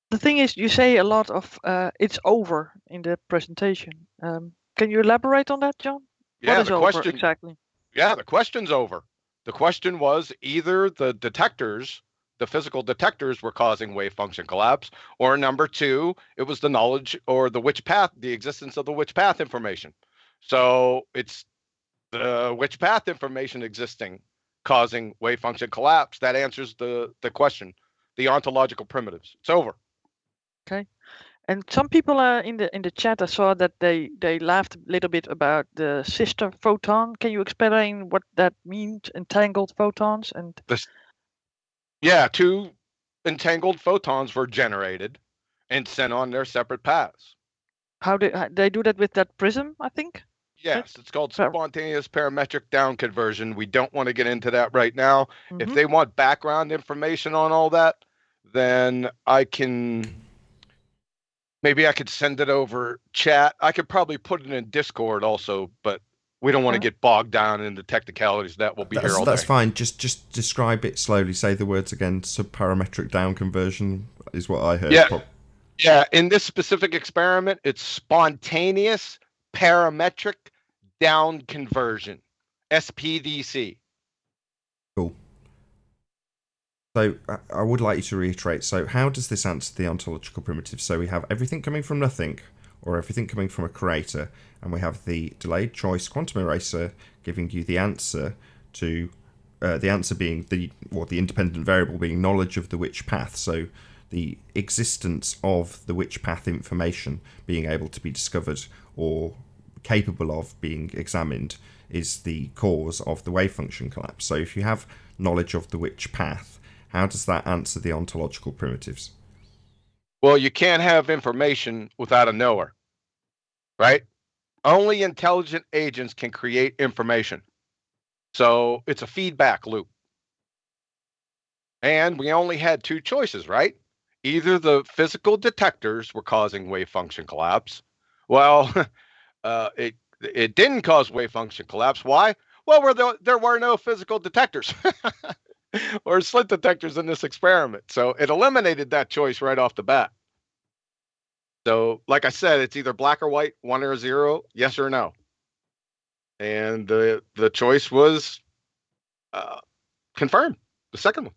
Speaker 2: The thing is, you say a lot of it's over in the presentation. Can you elaborate on that, John?
Speaker 1: Yeah,
Speaker 2: what is
Speaker 1: the
Speaker 2: over
Speaker 1: question
Speaker 2: exactly?
Speaker 1: Yeah, the question's over. The question was either the detectors, the physical detectors, were causing wave function collapse, or number 2, it was the knowledge or the witch path, the existence of the witch path information. So it's the witch path information existing causing wave function collapse. That answers the question. The ontological primitives. It's over.
Speaker 2: Okay. And some people in the chat, I saw that they laughed a little bit about the sister photon. Can you explain what that means? Entangled photons and
Speaker 1: Yeah, 2 entangled photons were generated and sent on their separate paths.
Speaker 2: how they do that with that prism, I think?
Speaker 1: Yes, it's called spontaneous parametric down conversion. We don't want to get into that right now.
Speaker 2: Mm-hmm.
Speaker 1: If they want background information on all that, then maybe I could send it over chat. I could probably put it in Discord also, but we don't want to get bogged down into technicalities. That will be here all day.
Speaker 3: That's fine. Just describe it slowly. Say the words again. Subparametric down conversion is what I heard.
Speaker 1: Yeah. In this specific experiment, it's spontaneous parametric down conversion, SPDC.
Speaker 3: Cool. So I would like you to reiterate. So how does this answer the ontological primitive? So we have everything coming from nothing, or everything coming from a creator, and we have the delayed choice quantum eraser giving you the answer to the answer being the independent variable being knowledge of the witch path. So the existence of the witch path information being able to be discovered or capable of being examined is the cause of the wave function collapse. So if you have knowledge of the which path, how does that answer the ontological primitives?
Speaker 1: Well, you can't have information without a knower, right? Only intelligent agents can create information. So it's a feedback loop. And we only had two choices, right? Either the physical detectors were causing wave function collapse. Well, it didn't cause wave function collapse. Why? Well, there were no physical detectors or slit detectors in this experiment. So it eliminated that choice right off the bat. So, like I said, it's either black or white, 1 or 0, yes or no. And the choice was confirmed, the second one.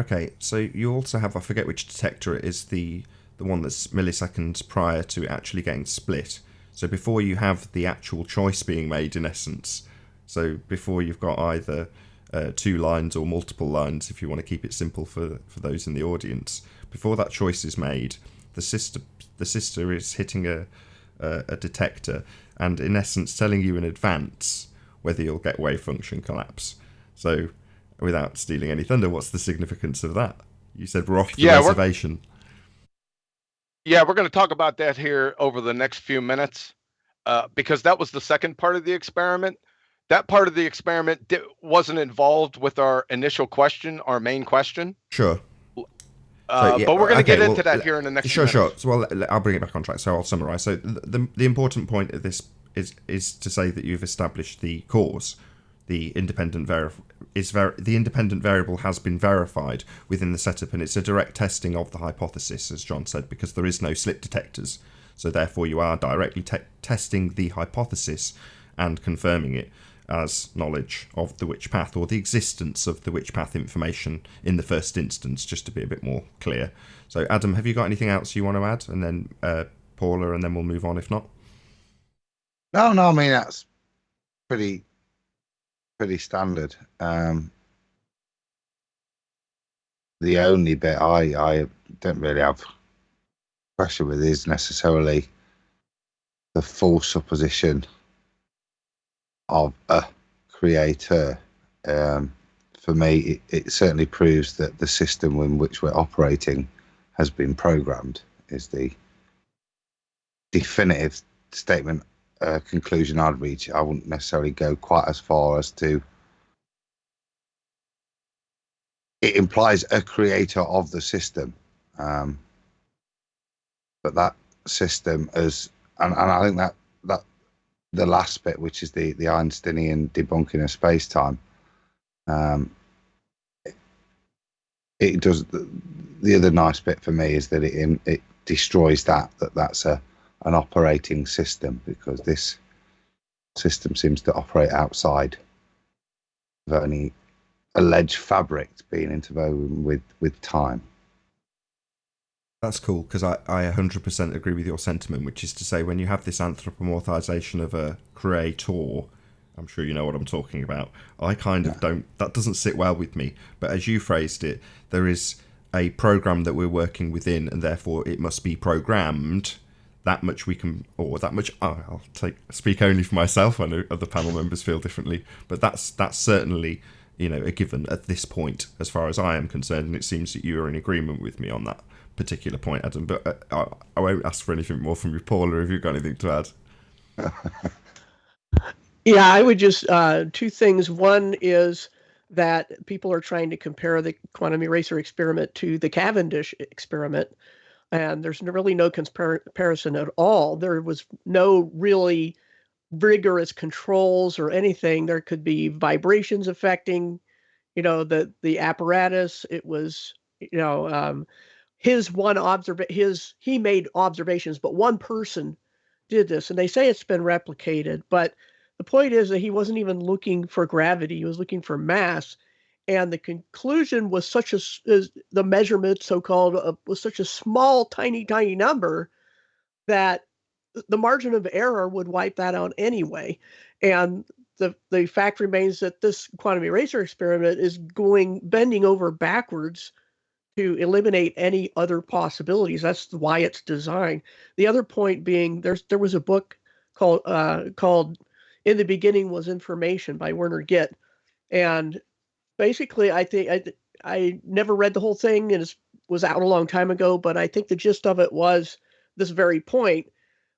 Speaker 3: Okay, so you also have, I forget which detector it is, the one that's milliseconds prior to actually getting split. So before you have the actual choice being made, in essence, so before you've got either 2 lines or multiple lines, if you want to keep it simple for those in the audience, before that choice is made, the sister is hitting a detector and in essence telling you in advance whether you'll get wave function collapse. So without stealing any thunder, what's the significance of that? You said we're off the reservation.
Speaker 1: We're going to talk about that here over the next few minutes because that was the second part of the experiment. That part of the experiment wasn't involved with our initial question, our main question.
Speaker 3: Sure.
Speaker 1: But we're going to get into that here in the next few minutes.
Speaker 3: Sure. So, I'll bring it back on track. So I'll summarise. So the important point of this is to say that you've established the cause. The independent variable has been verified within the setup, and it's a direct testing of the hypothesis, as John said, because there is no slit detectors. So therefore, you are directly testing the hypothesis and confirming it as knowledge of the which path, or the existence of the which path information in the first instance, just to be a bit more clear. So Adam, have you got anything else you want to add? And then Paula, and then we'll move on if not.
Speaker 4: No, I mean, that's pretty standard. The only bit I don't really have pressure with is necessarily the full supposition of a creator. For me, it certainly proves that the system in which we're operating has been programmed, is the definitive statement, conclusion I'd reach. I wouldn't necessarily go quite as far as to it implies a creator of the system, but that system is, and I think that the last bit, which is the Einsteinian debunking of space-time, it does. The other nice bit for me is that it destroys that's an operating system, because this system seems to operate outside of any alleged fabric being interwoven with time.
Speaker 3: That's cool, because I 100% agree with your sentiment, which is to say, when you have this anthropomorphization of a creator, I'm sure you know what I'm talking about, I kind of don't, that doesn't sit well with me. But as you phrased it, there is a program that we're working within, and therefore it must be programmed. That much we can, or that much, I'll speak only for myself. I know other panel members feel differently, but that's certainly, a given at this point, as far as I am concerned, and it seems that you are in agreement with me on that particular point, Adam. But I won't ask for anything more from you, Paula, if you've got anything to add.
Speaker 5: Yeah, I would just, 2 things. One is that people are trying to compare the quantum eraser experiment to the Cavendish experiment, and there's really no comparison at all. There was no really rigorous controls or anything. There could be vibrations affecting, the apparatus. It was, he made observations, but one person did this, and they say it's been replicated. But the point is that he wasn't even looking for gravity; he was looking for mass. And the conclusion was the measurement, so-called, was such a small, tiny number that the margin of error would wipe that out anyway. And the fact remains that this quantum eraser experiment is bending over backwards to eliminate any other possibilities. That's why it's designed. The other point being, there was a book called "In the Beginning Was Information" by Werner Gitt, and basically, I think I never read the whole thing, and it was out a long time ago. But I think the gist of it was this very point,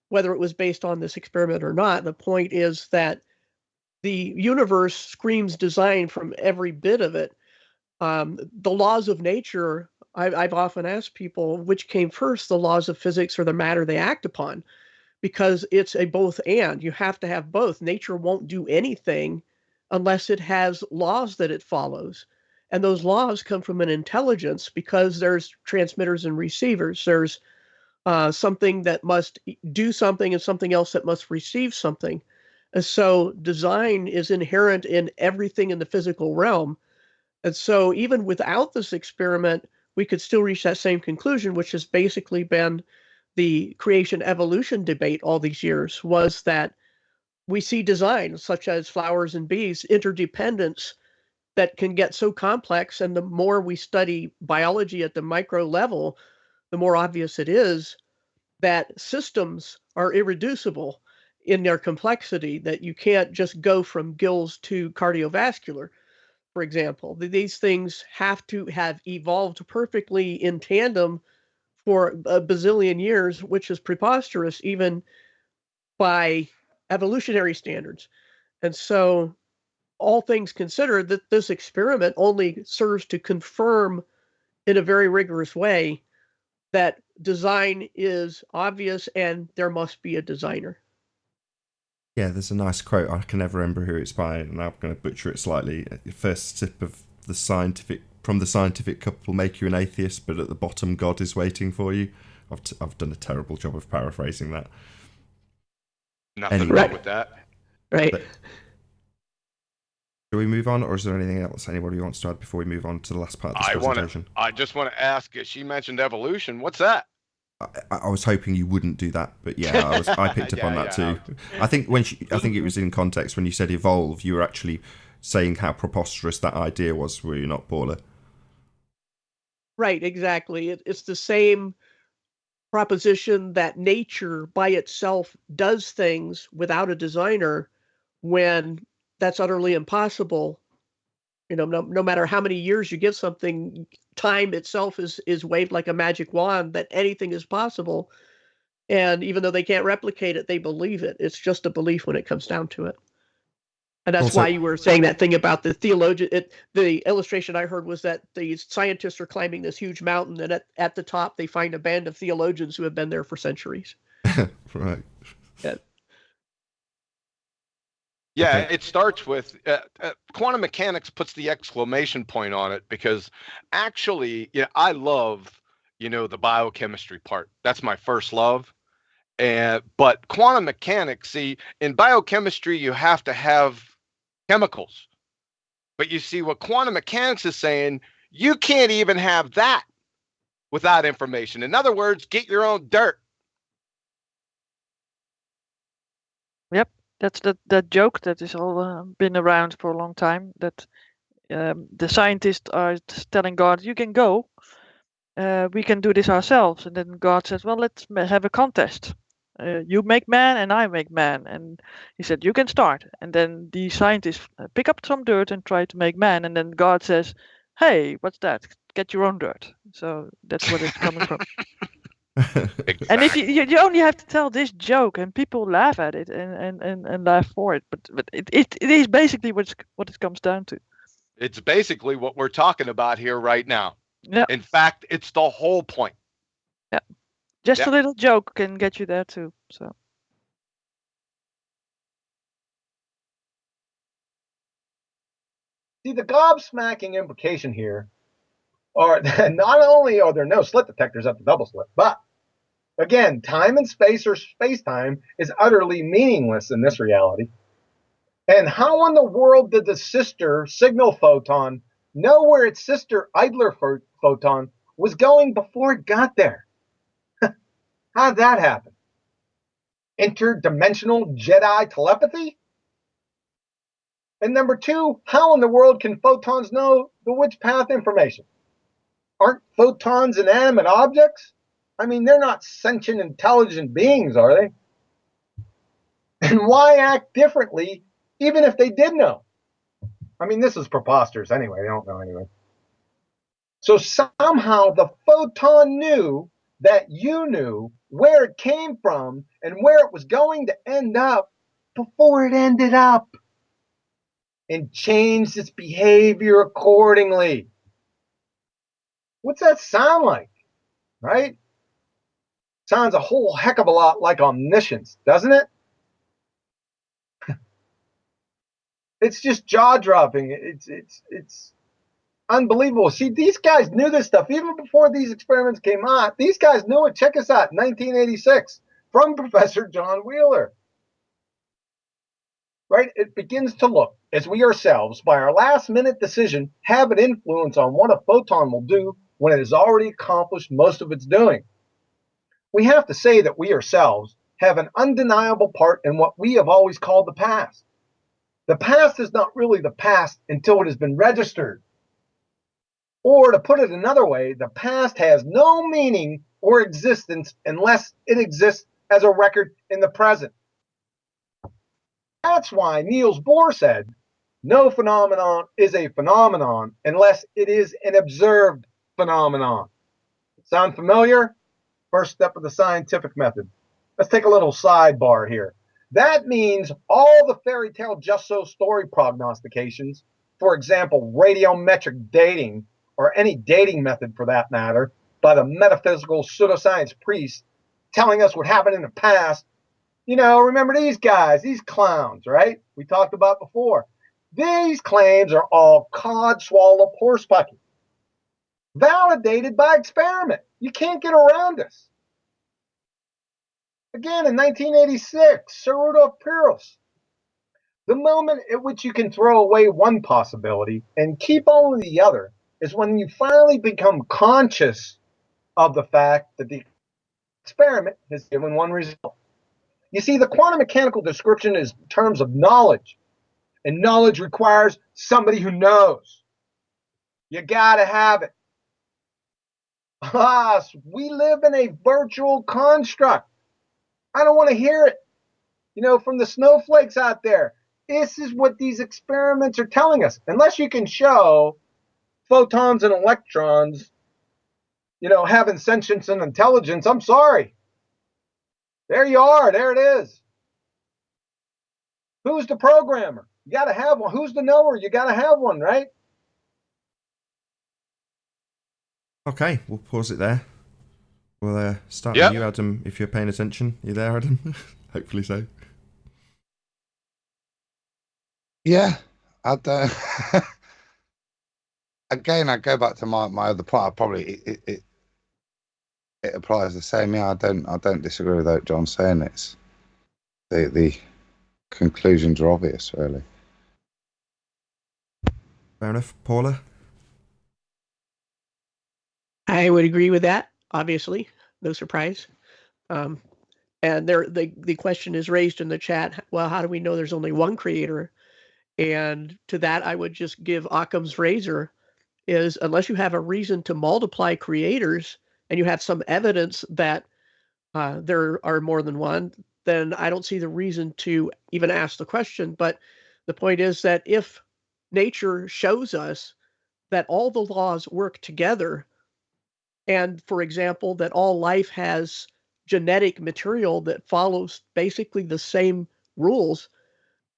Speaker 5: whether it was based on this experiment or not. The point is that the universe screams design from every bit of it. The laws of nature, I've often asked people which came first, the laws of physics or the matter they act upon, because it's a both and. You have to have both. Nature won't do anything unless it has laws that it follows. And those laws come from an intelligence, because there's transmitters and receivers. There's something that must do something and something else that must receive something. And so design is inherent in everything in the physical realm. And so even without this experiment, we could still reach that same conclusion, which has basically been the creation evolution debate all these years, was that we see design, such as flowers and bees, interdependence that can get so complex. And the more we study biology at the micro level, the more obvious it is that systems are irreducible in their complexity, that you can't just go from gills to cardiovascular, for example. These things have to have evolved perfectly in tandem for a bazillion years, which is preposterous even by evolutionary standards. And so, all things considered, that this experiment only serves to confirm in a very rigorous way that design is obvious and there must be a designer.
Speaker 3: Yeah, there's a nice quote. I can never remember who it's by, and I'm going to butcher it slightly. The first sip of the scientific cup will make you an atheist, but at the bottom, God is waiting for you. I've done a terrible job of paraphrasing that.
Speaker 1: Nothing
Speaker 3: Anyway.
Speaker 1: wrong with that.
Speaker 5: Right.
Speaker 3: But, do we move on, or is there anything else anybody wants to add before we move on to the last part of this presentation?
Speaker 1: I just want to ask. She mentioned evolution. What's that?
Speaker 3: I was hoping you wouldn't do that, but yeah, I picked up on that too. I think I think it was in context when you said evolve, you were actually saying how preposterous that idea was, were you not, Paula?
Speaker 5: Right, exactly. It's the same proposition that nature by itself does things without a designer, when that's utterly impossible. No matter how many years you give something, time itself is waved like a magic wand that anything is possible. And even though they can't replicate it, they believe it. It's just a belief when it comes down to it. And that's
Speaker 3: Also,
Speaker 5: why you were saying that thing about the theologian. The illustration I heard was that the scientists are climbing this huge mountain, and at the top they find a band of theologians who have been there for centuries.
Speaker 3: Right.
Speaker 1: Yeah,
Speaker 3: Okay.
Speaker 1: it starts with quantum mechanics puts the exclamation point on it, because actually, I love, the biochemistry part. That's my first love. But quantum mechanics, see, in biochemistry, you have to have chemicals. But you see, what quantum mechanics is saying, you can't even have that without information. In other words, get your own dirt.
Speaker 2: Yep, that's that joke that is all been around for a long time. That the scientists are telling God, "You can go. We can do this ourselves." And then God says, "Well, let's have a contest. You make man, and I make man." And he said, "You can start." And then the scientists pick up some dirt and try to make man. And then God says, "Hey, what's that? Get your own dirt." So that's what it's coming from.
Speaker 1: Exactly.
Speaker 2: And if you only have to tell this joke, and people laugh at it and laugh for it, but it is basically what it comes down to.
Speaker 1: It's basically what we're talking about here right now.
Speaker 2: Yeah.
Speaker 1: In fact, it's the whole point.
Speaker 2: Yeah. Just
Speaker 1: Yeah.
Speaker 2: a little joke can get you there too. So.
Speaker 6: See, the gobsmacking implication here are that not only are there no slit detectors at the double slit, but again, time and space, or space-time, is utterly meaningless in this reality. And how in the world did the sister signal photon know where its sister idler photon was going before it got there? How did that happen? Interdimensional Jedi telepathy? And number two, how in the world can photons know the Witch path information? Aren't photons inanimate objects? I mean, they're not sentient, intelligent beings, are they? And why act differently even if they did know? I mean, this is preposterous anyway. They don't know anyway. So somehow the photon knew that you knew where it came from and where it was going to end up before it ended up, and changed its behavior accordingly. What's that sound like, right? Sounds a whole heck of a lot like omniscience, doesn't it? It's just jaw-dropping. It's unbelievable. See, these guys knew this stuff even before these experiments came out. These guys knew it. Check us out, 1986, from Professor John Wheeler. Right? It begins to look as we ourselves, by our last-minute decision, have an influence on what a photon will do when it has already accomplished most of its doing. We have to say that we ourselves have an undeniable part in what we have always called the past. The past is not really the past until it has been registered. Or to put it another way, the past has no meaning or existence unless it exists as a record in the present. That's why Niels Bohr said, no phenomenon is a phenomenon unless it is an observed phenomenon. Sound familiar? First step of the scientific method. Let's take a little sidebar here. That means all the fairy tale just so story prognostications, for example, radiometric dating, or any dating method for that matter, by the metaphysical pseudoscience priests telling us what happened in the past. You know, remember these guys, these clowns, right? We talked about before. These claims are all cod-swallop horsepucky, validated by experiment. You can't get around this. Again, in 1986, Sir Rudolf Peierls. The moment at which you can throw away one possibility and keep only the other is when you finally become conscious of the fact that the experiment has given one result. You see, the quantum mechanical description is in terms of knowledge, and knowledge requires somebody who knows. You gotta have it. We live in a virtual construct. I don't want to hear it. You know, from the snowflakes out there. This is what these experiments are telling us. Unless you can show photons and electrons, you know, having sentience and intelligence, I'm sorry. There you are. There it is. Who's the programmer? You got to have one. Who's the knower? You got to have one, right?
Speaker 3: Okay, we'll pause it there. We'll start
Speaker 1: Yep.
Speaker 3: with you, Adam, if you're paying attention. You there, Adam? Hopefully so.
Speaker 4: Yeah, again, I go back to my other point. I probably it applies the same. Yeah, I don't disagree with that. John saying it's the conclusions are obvious, really.
Speaker 3: Fair enough. Paula?
Speaker 5: I would agree with that, obviously. No surprise. And the question is raised in the chat, well, how do we know there's only one creator? And to that, I would just give Occam's razor is unless you have a reason to multiply creators and you have some evidence that there are more than one, then I don't see the reason to even ask the question. But the point is that if nature shows us that all the laws work together, and for example, that all life has genetic material that follows basically the same rules,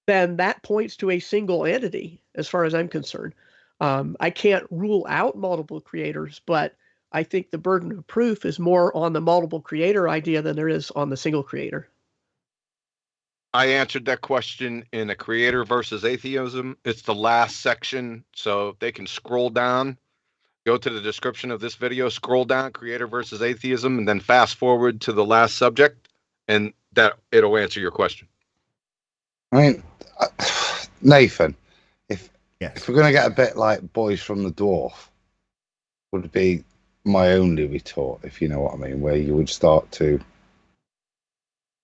Speaker 5: then that points to a single entity, as far as I'm concerned. I can't rule out multiple creators, but I think the burden of proof is more on the multiple creator idea than there is on the single creator.
Speaker 1: I answered that question in a creator versus atheism. It's the last section, so they can scroll down, go to the description of this video, scroll down, creator versus atheism, and then fast forward to the last subject, and that it'll answer your question.
Speaker 4: I mean, Nathan,
Speaker 3: Yes.
Speaker 4: if we're going to get a bit like Boys from the Dwarf, would be my only retort, if you know what I mean, where you would start to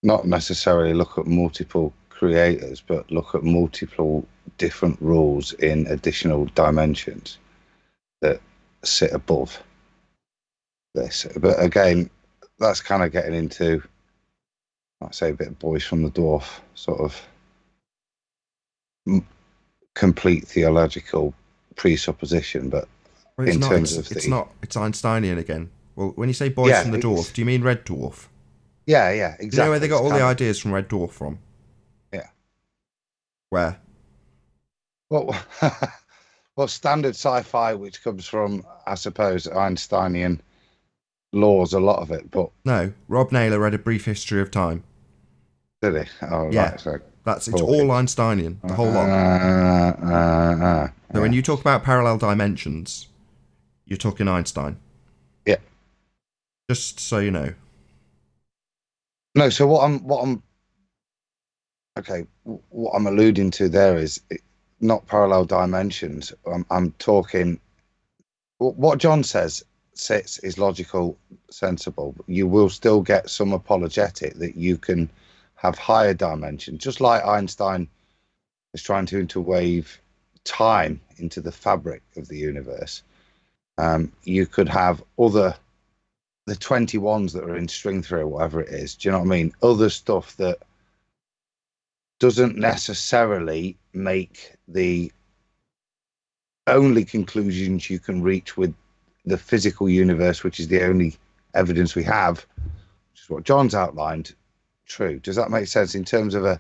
Speaker 4: not necessarily look at multiple creators, but look at multiple different rules in additional dimensions that sit above this. But again, that's kind of getting into, I'd say, a bit of boys from the dwarf sort of complete theological presupposition. But
Speaker 3: Well, it's
Speaker 4: in
Speaker 3: not.
Speaker 4: terms
Speaker 3: It's,
Speaker 4: of
Speaker 3: it's
Speaker 4: the
Speaker 3: not. It's Einsteinian again. Well, when you say boys from the dwarf, do you mean Red Dwarf?
Speaker 4: yeah, exactly.
Speaker 3: You know where they got
Speaker 4: It's
Speaker 3: all the
Speaker 4: kind of-
Speaker 3: ideas from Red Dwarf from?
Speaker 4: Yeah.
Speaker 3: Where?
Speaker 4: Well, well, standard sci-fi, which comes from, I suppose, Einsteinian laws, a lot of it. But
Speaker 3: No, Rob Naylor read A Brief History of Time.
Speaker 4: did he? Oh,
Speaker 3: Yeah.
Speaker 4: right. So,
Speaker 3: It's all Einsteinian, the whole lot. So when you talk about parallel dimensions, you're talking Einstein.
Speaker 4: Yeah.
Speaker 3: Just so you know.
Speaker 4: No, so what I'm alluding to there is not parallel dimensions. I'm talking what John says is logical, sensible. You will still get some apologetic that you can have higher dimensions, just like Einstein is trying to interweave time into the fabric of the universe. You could have the 21s that are in string theory or whatever it is. Do you know what I mean? Other stuff that doesn't necessarily make the only conclusions you can reach with the physical universe, which is the only evidence we have, which is what John's outlined, true. Does that make sense in terms of a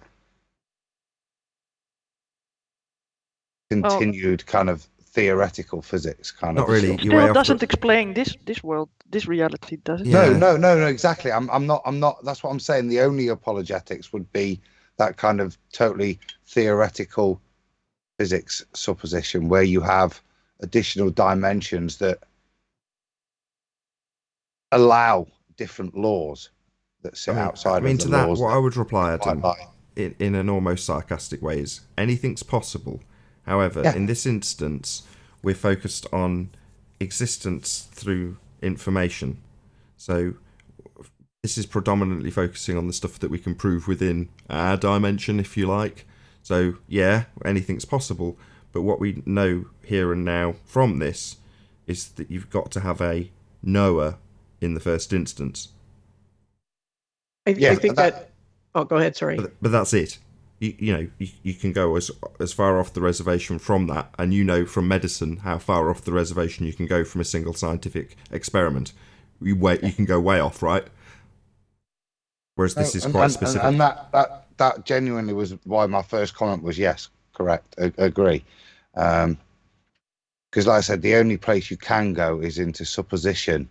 Speaker 4: continued kind of theoretical physics kind
Speaker 3: Not
Speaker 4: of
Speaker 3: really.
Speaker 4: stuff?
Speaker 3: You're way
Speaker 2: Still
Speaker 3: off
Speaker 2: doesn't explain this world, this reality, does it?
Speaker 3: Yeah.
Speaker 4: No, exactly. I'm not. That's what I'm saying. The only apologetics would be that kind of totally theoretical physics supposition where you have additional dimensions that allow different laws that sit outside of the
Speaker 3: to that,
Speaker 4: laws.
Speaker 3: what I would reply,
Speaker 4: quite
Speaker 3: Adam,
Speaker 4: like.
Speaker 3: in an almost sarcastic way, is anything's possible. However,
Speaker 4: Yeah.
Speaker 3: in this instance, we're focused on existence through information. So this is predominantly focusing on the stuff that we can prove within our dimension, if you like. So yeah, anything's possible. But what we know here and now from this is that you've got to have a knower in the first instance.
Speaker 5: I think that. Oh, go ahead. Sorry.
Speaker 3: But that's it. You can go as far off the reservation from that, and you know from medicine how far off the reservation you can go from a single scientific experiment. You can go way off, right? Whereas this is quite specific.
Speaker 4: And that genuinely was why my first comment was yes, correct, agree. Because like I said, the only place you can go is into supposition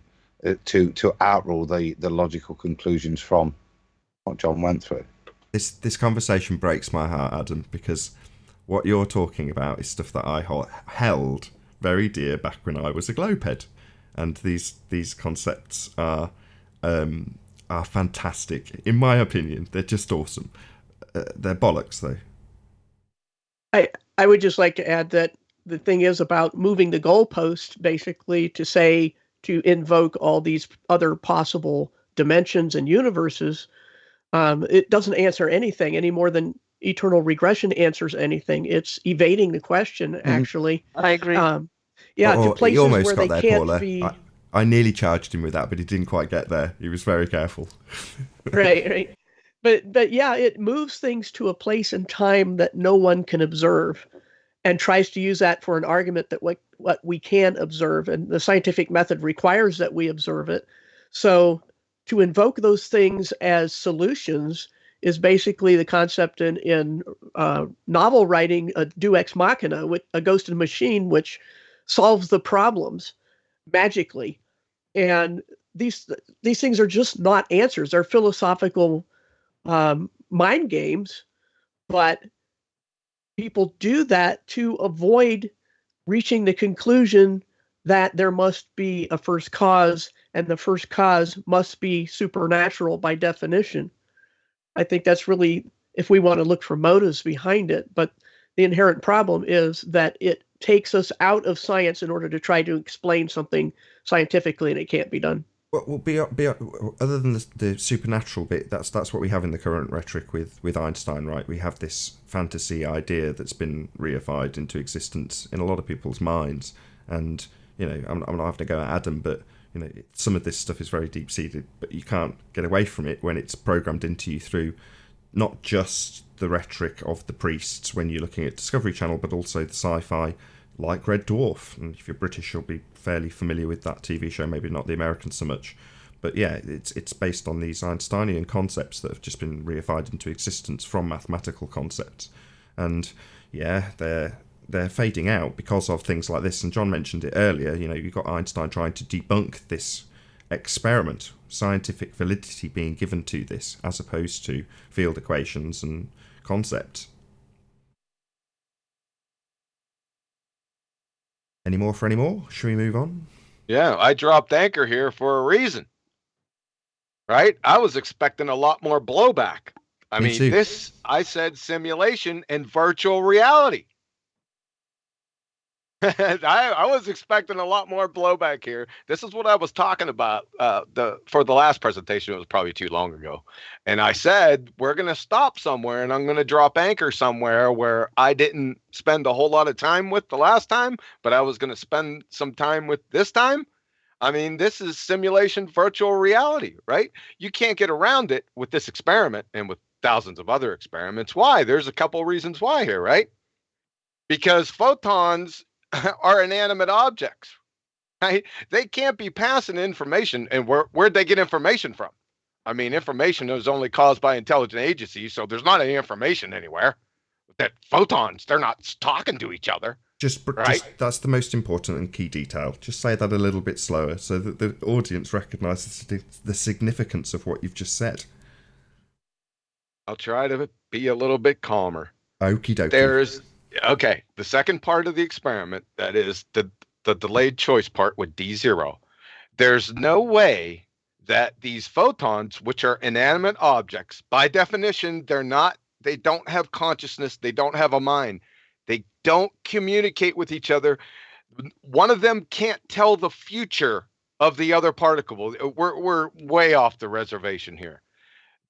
Speaker 4: to outrule the logical conclusions from what John went through.
Speaker 3: This conversation breaks my heart, Adam, because what you're talking about is stuff that I held very dear back when I was a glowhead, and these concepts are fantastic in my opinion. They're just awesome. They're bollocks though.
Speaker 5: I would just like to add that the thing is about moving the goalpost, basically, to invoke all these other possible dimensions and universes. It doesn't answer anything any more than eternal regression answers anything. It's evading the question, actually.
Speaker 2: I agree.
Speaker 5: To
Speaker 3: He
Speaker 5: places
Speaker 3: almost
Speaker 5: where
Speaker 3: got
Speaker 5: they
Speaker 3: there,
Speaker 5: can't
Speaker 3: Paula.
Speaker 5: be.
Speaker 3: I nearly charged him with that, but he didn't quite get there. He was very careful.
Speaker 5: Right. But yeah, it moves things to a place and time that no one can observe, and tries to use that for an argument that what we can observe, and the scientific method requires that we observe it. So to invoke those things as solutions is basically the concept in novel writing, a deus ex machina, a ghost in a machine, which solves the problems magically. And these things are just not answers. They're philosophical mind games, but people do that to avoid reaching the conclusion that there must be a first cause, and the first cause must be supernatural by definition. I think that's really, if we want to look for motives behind it, but the inherent problem is that it takes us out of science in order to try to explain something scientifically, and it can't be done.
Speaker 3: Well, other than the supernatural bit, that's what we have in the current rhetoric with Einstein, right? We have this fantasy idea that's been reified into existence in a lot of people's minds, and I'm not having to go at Adam, but You know, some of this stuff is very deep-seated, but you can't get away from it when it's programmed into you through not just the rhetoric of the priests when you're looking at Discovery Channel, but also the sci-fi like Red Dwarf. And if you're British, you'll be fairly familiar with that TV show, maybe not the Americans so much. But yeah, it's based on these Einsteinian concepts that have just been reified into existence from mathematical concepts. And yeah, they're fading out because of things like this. And John mentioned it earlier, you know, you've got Einstein trying to debunk this experiment, scientific validity being given to this, as opposed to field equations and concepts. Any more for any more? Should we move on?
Speaker 1: Yeah, I dropped anchor here for a reason. Right? I was expecting a lot more blowback. I
Speaker 3: Me
Speaker 1: mean,
Speaker 3: too.
Speaker 1: I said simulation and virtual reality. I was expecting a lot more blowback here. This is what I was talking about for the last presentation. It was probably too long ago. And I said, we're going to stop somewhere and I'm going to drop anchor somewhere where I didn't spend a whole lot of time with the last time, but I was going to spend some time with this time. I mean, this is simulation virtual reality, right? You can't get around it with this experiment and with thousands of other experiments. Why? There's a couple reasons why here, right? Because photons are inanimate objects, right? They can't be passing information. And where'd they get information from? I mean, information is only caused by intelligent agencies, so there's not any information anywhere. That photons, they're not talking to each other.
Speaker 3: Just
Speaker 1: right?
Speaker 3: That's the most important and key detail. Just say that a little bit slower so that the audience recognises the significance of what you've just said.
Speaker 1: I'll try to be a little bit calmer.
Speaker 3: Okie dokie.
Speaker 1: Okay, the second part of the experiment, that is the delayed choice part with D0. There's no way that these photons, which are inanimate objects, by definition, they don't have consciousness, they don't have a mind. They don't communicate with each other. One of them can't tell the future of the other particle. We're way off the reservation here.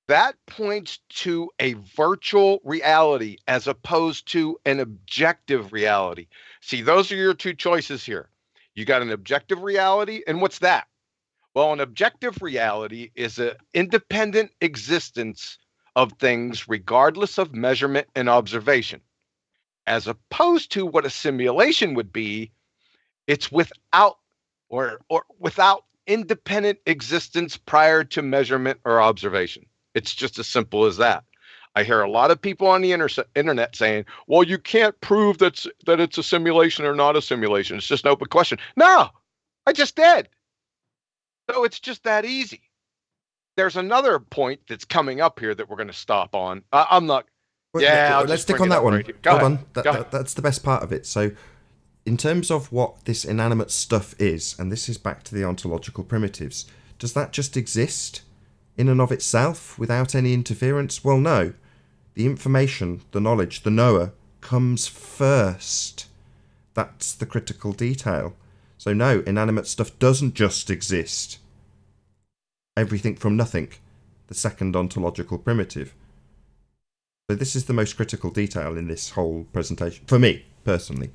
Speaker 1: That points to a virtual reality as opposed to an objective reality. See, those are your two choices here. You got an objective reality, and what's that? Well, an objective reality is an independent existence of things regardless of measurement and observation. As opposed to what a simulation would be, it's without or without independent existence prior to measurement or observation. It's just as simple as that. I hear a lot of people on the internet saying, well, you can't prove that it's a simulation or not a simulation. It's just an open question. No, I just did. So it's just that easy. There's another point that's coming up here that we're going to stop on. I'm not.
Speaker 3: Let's stick on that one.
Speaker 1: Right.
Speaker 3: Hold on. That's the best part of it. So, in terms of what this inanimate stuff is, and this is back to the ontological primitives, does that just exist in and of itself without any interference? Well, no. The information, the knowledge, the knower comes first. That's the critical detail. So no, inanimate stuff doesn't just exist. Everything from nothing. The second ontological primitive. So this is the most critical detail in this whole presentation, for me, personally.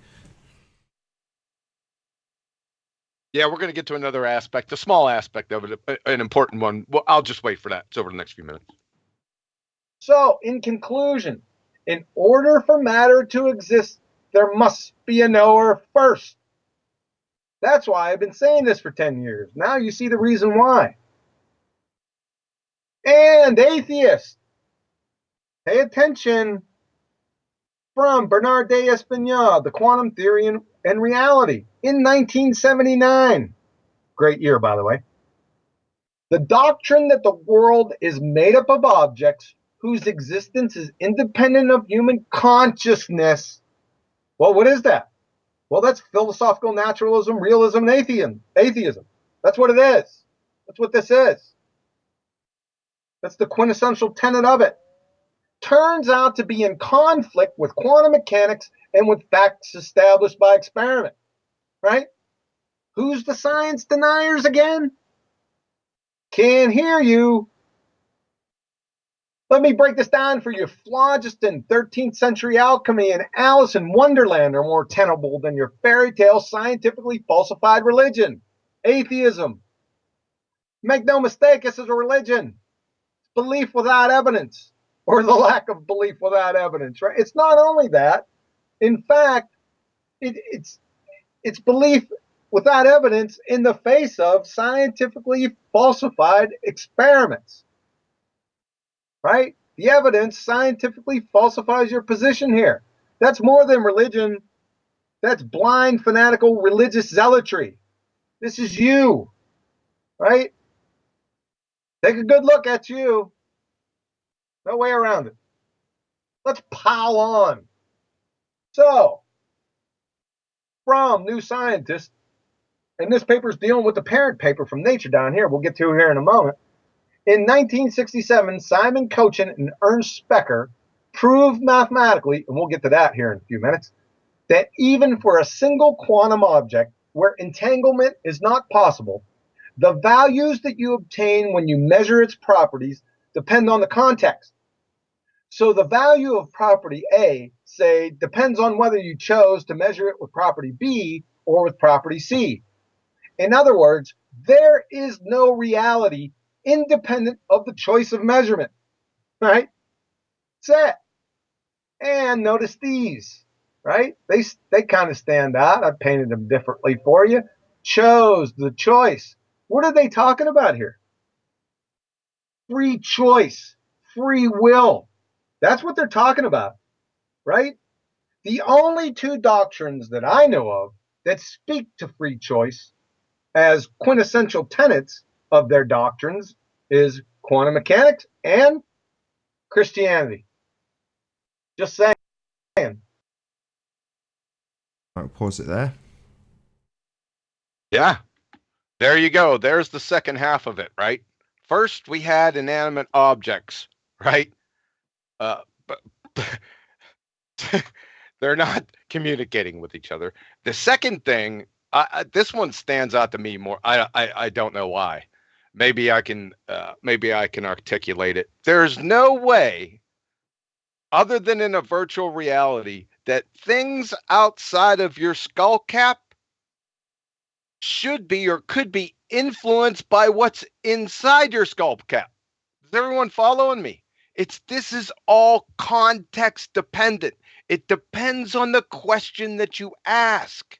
Speaker 1: Yeah, we're going to get to another aspect, a small aspect of it, an important one. Well, I'll just wait for that. It's over the next few minutes.
Speaker 6: So, in conclusion, in order for matter to exist, there must be a knower first. That's why I've been saying this for 10 years. Now you see the reason why. And atheists, pay attention. From Bernard de Espinal, The Quantum Theory and Reality, in 1979. Great year, by the way. The doctrine that the world is made up of objects whose existence is independent of human consciousness. Well, what is that? Well, that's philosophical naturalism, realism, and atheism. That's what it is. That's what this is. That's the quintessential tenet of it. Turns out to be in conflict with quantum mechanics and with facts established by experiment. Right? Who's the science deniers again? Can't hear you. Let me break this down for you. Phlogiston, 13th century alchemy, and Alice in Wonderland are more tenable than your fairy tale scientifically falsified religion. Atheism, Make no mistake, this is a religion. It's belief without evidence, or the lack of belief without evidence, right? It's not only that. In fact, it's belief without evidence in the face of scientifically falsified experiments, right? The evidence scientifically falsifies your position here. That's more than religion. That's blind, fanatical religious zealotry. This is you, right? Take a good look at you. No way around it. Let's pile on. So, from New Scientist, and this paper is dealing with the parent paper from Nature down here. We'll get to here in a moment. In 1967, Simon Cochin and Ernst Specker proved mathematically, and we'll get to that here in a few minutes, that even for a single quantum object where entanglement is not possible, the values that you obtain when you measure its properties depend on the context. So the value of property A, say, depends on whether you chose to measure it with property B or with property C. In other words, there is no reality independent of the choice of measurement, right? That's it. And notice these, right? They kind of stand out. I painted them differently for you. Chose, the choice. What are they talking about here? Free choice, free will. That's what they're talking about, right? The only two doctrines that I know of that speak to free choice as quintessential tenets of their doctrines is quantum mechanics and Christianity. Just saying.
Speaker 3: I'll pause it there.
Speaker 1: Yeah. There you go. There's the second half of it, right? First, we had inanimate objects, right? But they're not communicating with each other. The second thing, this one stands out to me more. I don't know why. Maybe I can articulate it. There's no way, other than in a virtual reality, that things outside of your skull cap should be or could be influenced by what's inside your skull cap. Is everyone following me? This is all context dependent. It depends on the question that you ask.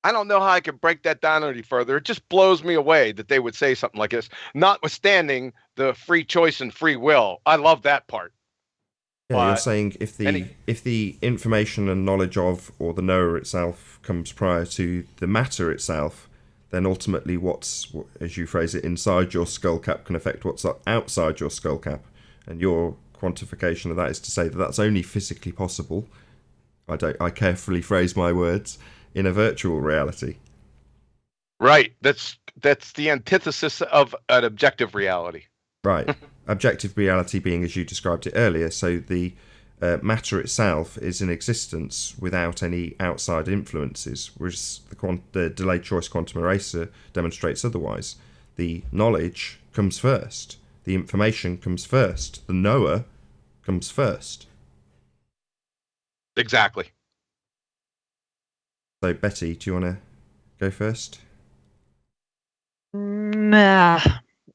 Speaker 1: I don't know how I could break that down any further. It just blows me away that they would say something like this, notwithstanding the free choice and free will. I love that part.
Speaker 3: Yeah, you're saying if the information and knowledge of, or the knower itself, comes prior to the matter itself, then ultimately what's, as you phrase it, inside your skull cap can affect what's outside your skull cap. And your quantification of that is to say that that's only physically possible, I carefully phrase my words, in a virtual reality.
Speaker 1: Right. That's the antithesis of an objective reality.
Speaker 3: Right. Objective reality being as you described it earlier, so the matter itself is in existence without any outside influences, whereas the delayed choice quantum eraser demonstrates otherwise. The knowledge comes first. The information comes first. The knower comes first.
Speaker 1: Exactly.
Speaker 3: So, Betty, do you want to go first?
Speaker 2: Nah.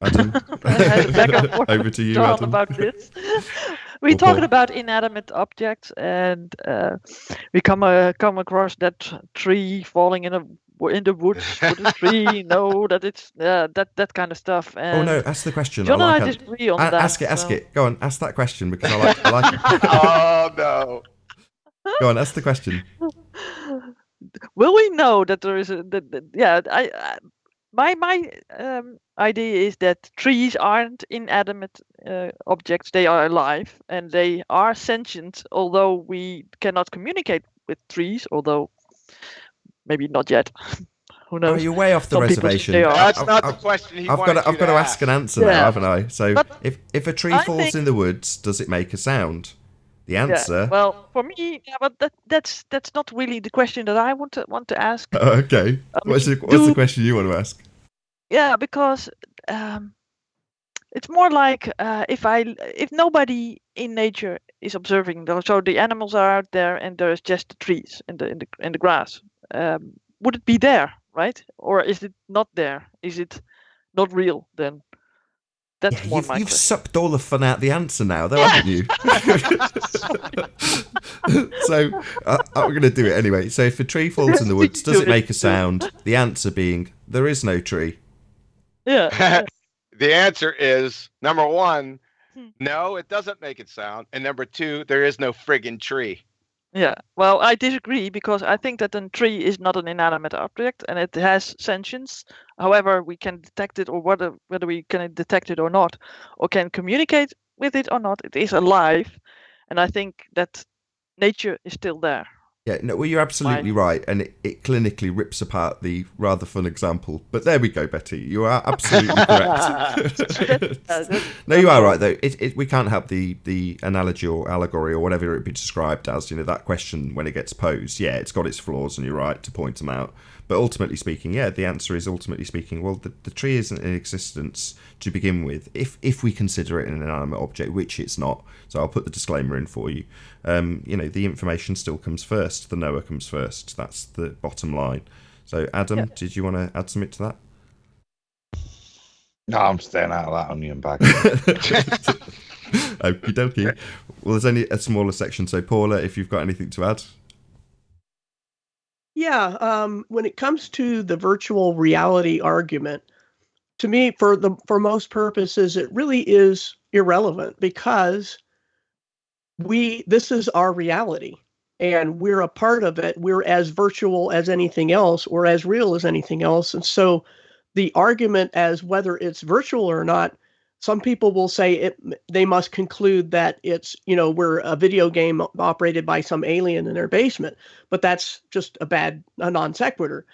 Speaker 3: Adam?
Speaker 2: I had a back and forth
Speaker 3: Over
Speaker 2: with
Speaker 3: to you,
Speaker 2: John
Speaker 3: Adam.
Speaker 2: about this. We're
Speaker 3: Or
Speaker 2: talking
Speaker 3: Paul.
Speaker 2: about inanimate objects, and we come across that tree falling in the woods with a tree. No, that it's that kind of stuff. And
Speaker 3: Oh no, ask the question.
Speaker 2: John
Speaker 3: I like
Speaker 2: and I disagree on that.
Speaker 3: Ask
Speaker 2: so-
Speaker 3: it. Go on, ask that question because I like it.
Speaker 1: Oh no.
Speaker 3: Go on, ask the question.
Speaker 2: Will we know that there is my idea is that trees aren't inanimate objects. They are alive and they are sentient, although we cannot communicate with trees, although maybe not yet. Who knows?
Speaker 3: Oh, you're way off the
Speaker 2: Some people think
Speaker 3: reservation.
Speaker 2: they are.
Speaker 1: That's not the question he wanted
Speaker 3: I've got to ask an answer now,
Speaker 2: Yeah.
Speaker 3: haven't I? So
Speaker 2: But
Speaker 3: if a tree
Speaker 2: I
Speaker 3: falls
Speaker 2: think-
Speaker 3: in the woods, does it make a sound? The answer.
Speaker 2: Yeah, well, for me, but that's not really the question that I want to ask.
Speaker 3: Okay. What's the question you want to ask?
Speaker 2: Yeah, because it's more like if nobody in nature is observing, so the animals are out there and there's just the trees in the grass. Would it be there, right? Or is it not there? Is it not real, then that's
Speaker 3: Yeah,
Speaker 2: more
Speaker 3: you've
Speaker 2: my question.
Speaker 3: sucked all the fun out of the answer now, though, haven't you? So I'm going to do it anyway. So if a tree falls in the woods, does it make a sound? The answer being there is no tree.
Speaker 2: Yeah.
Speaker 1: The answer is number one,
Speaker 2: Hmm.
Speaker 1: no, it doesn't make it sound, and number two, there is no friggin' tree.
Speaker 2: Yeah, well, I disagree because I think that a tree is not an inanimate object and it has sentience. However, we can detect it, or whether we can detect it or not, or can communicate with it or not, it is alive. And I think that nature is still there.
Speaker 3: Yeah, no, well, you're absolutely right, and it clinically rips apart the rather fun example. But there we go, Betty. You are absolutely correct. No, you are right though. We can't help the analogy or allegory or whatever it be described as. That question when it gets posed. Yeah, it's got its flaws, and you're right to point them out. But ultimately speaking, yeah, the answer is ultimately speaking. Well, the tree isn't in existence to begin with, if we consider it an inanimate object, which it's not. So I'll put the disclaimer in for you. The information still comes first. The knower comes first. That's the bottom line. So, Adam, Did you want to add something to that?
Speaker 4: No, I'm staying out of that onion bag.
Speaker 3: Okie dokie. Well, there's only a smaller section. So, Paula, if you've got anything to add.
Speaker 5: Yeah, when it comes to the virtual reality argument, to me, for most purposes, it really is irrelevant because this is our reality and we're a part of it. We're as virtual as anything else or as real as anything else. And so the argument as whether it's virtual or not, some people will say they must conclude that it's, we're a video game operated by some alien in their basement, but that's just a non sequitur.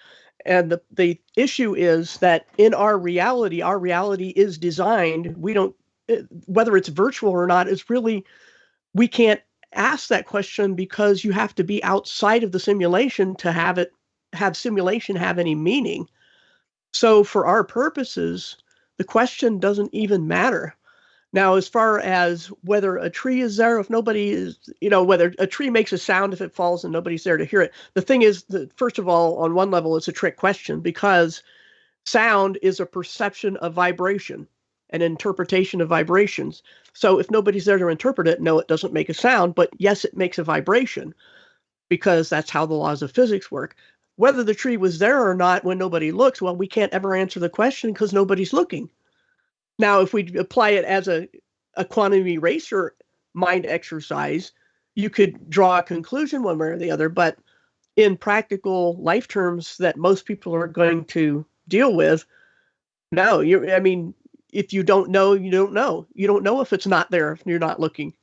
Speaker 5: And the issue is that in our reality is designed. Whether it's virtual or not is really, we can't ask that question because you have to be outside of the simulation to have simulation have any meaning. So for our purposes, the question doesn't even matter. Now, as far as whether a tree is there, if nobody is, whether a tree makes a sound if it falls and nobody's there to hear it. The thing is that, first of all, on one level, it's a trick question because sound is a perception of vibration, an interpretation of vibrations. So if nobody's there to interpret it, no, it doesn't make a sound, but yes, it makes a vibration because that's how the laws of physics work. Whether the tree was there or not when nobody looks, well, we can't ever answer the question because nobody's looking. Now, if we apply it as a quantum eraser mind exercise, you could draw a conclusion one way or the other, but in practical life terms that most people are going to deal with, no, if you don't know, you don't know. You don't know if it's not there if you're not looking.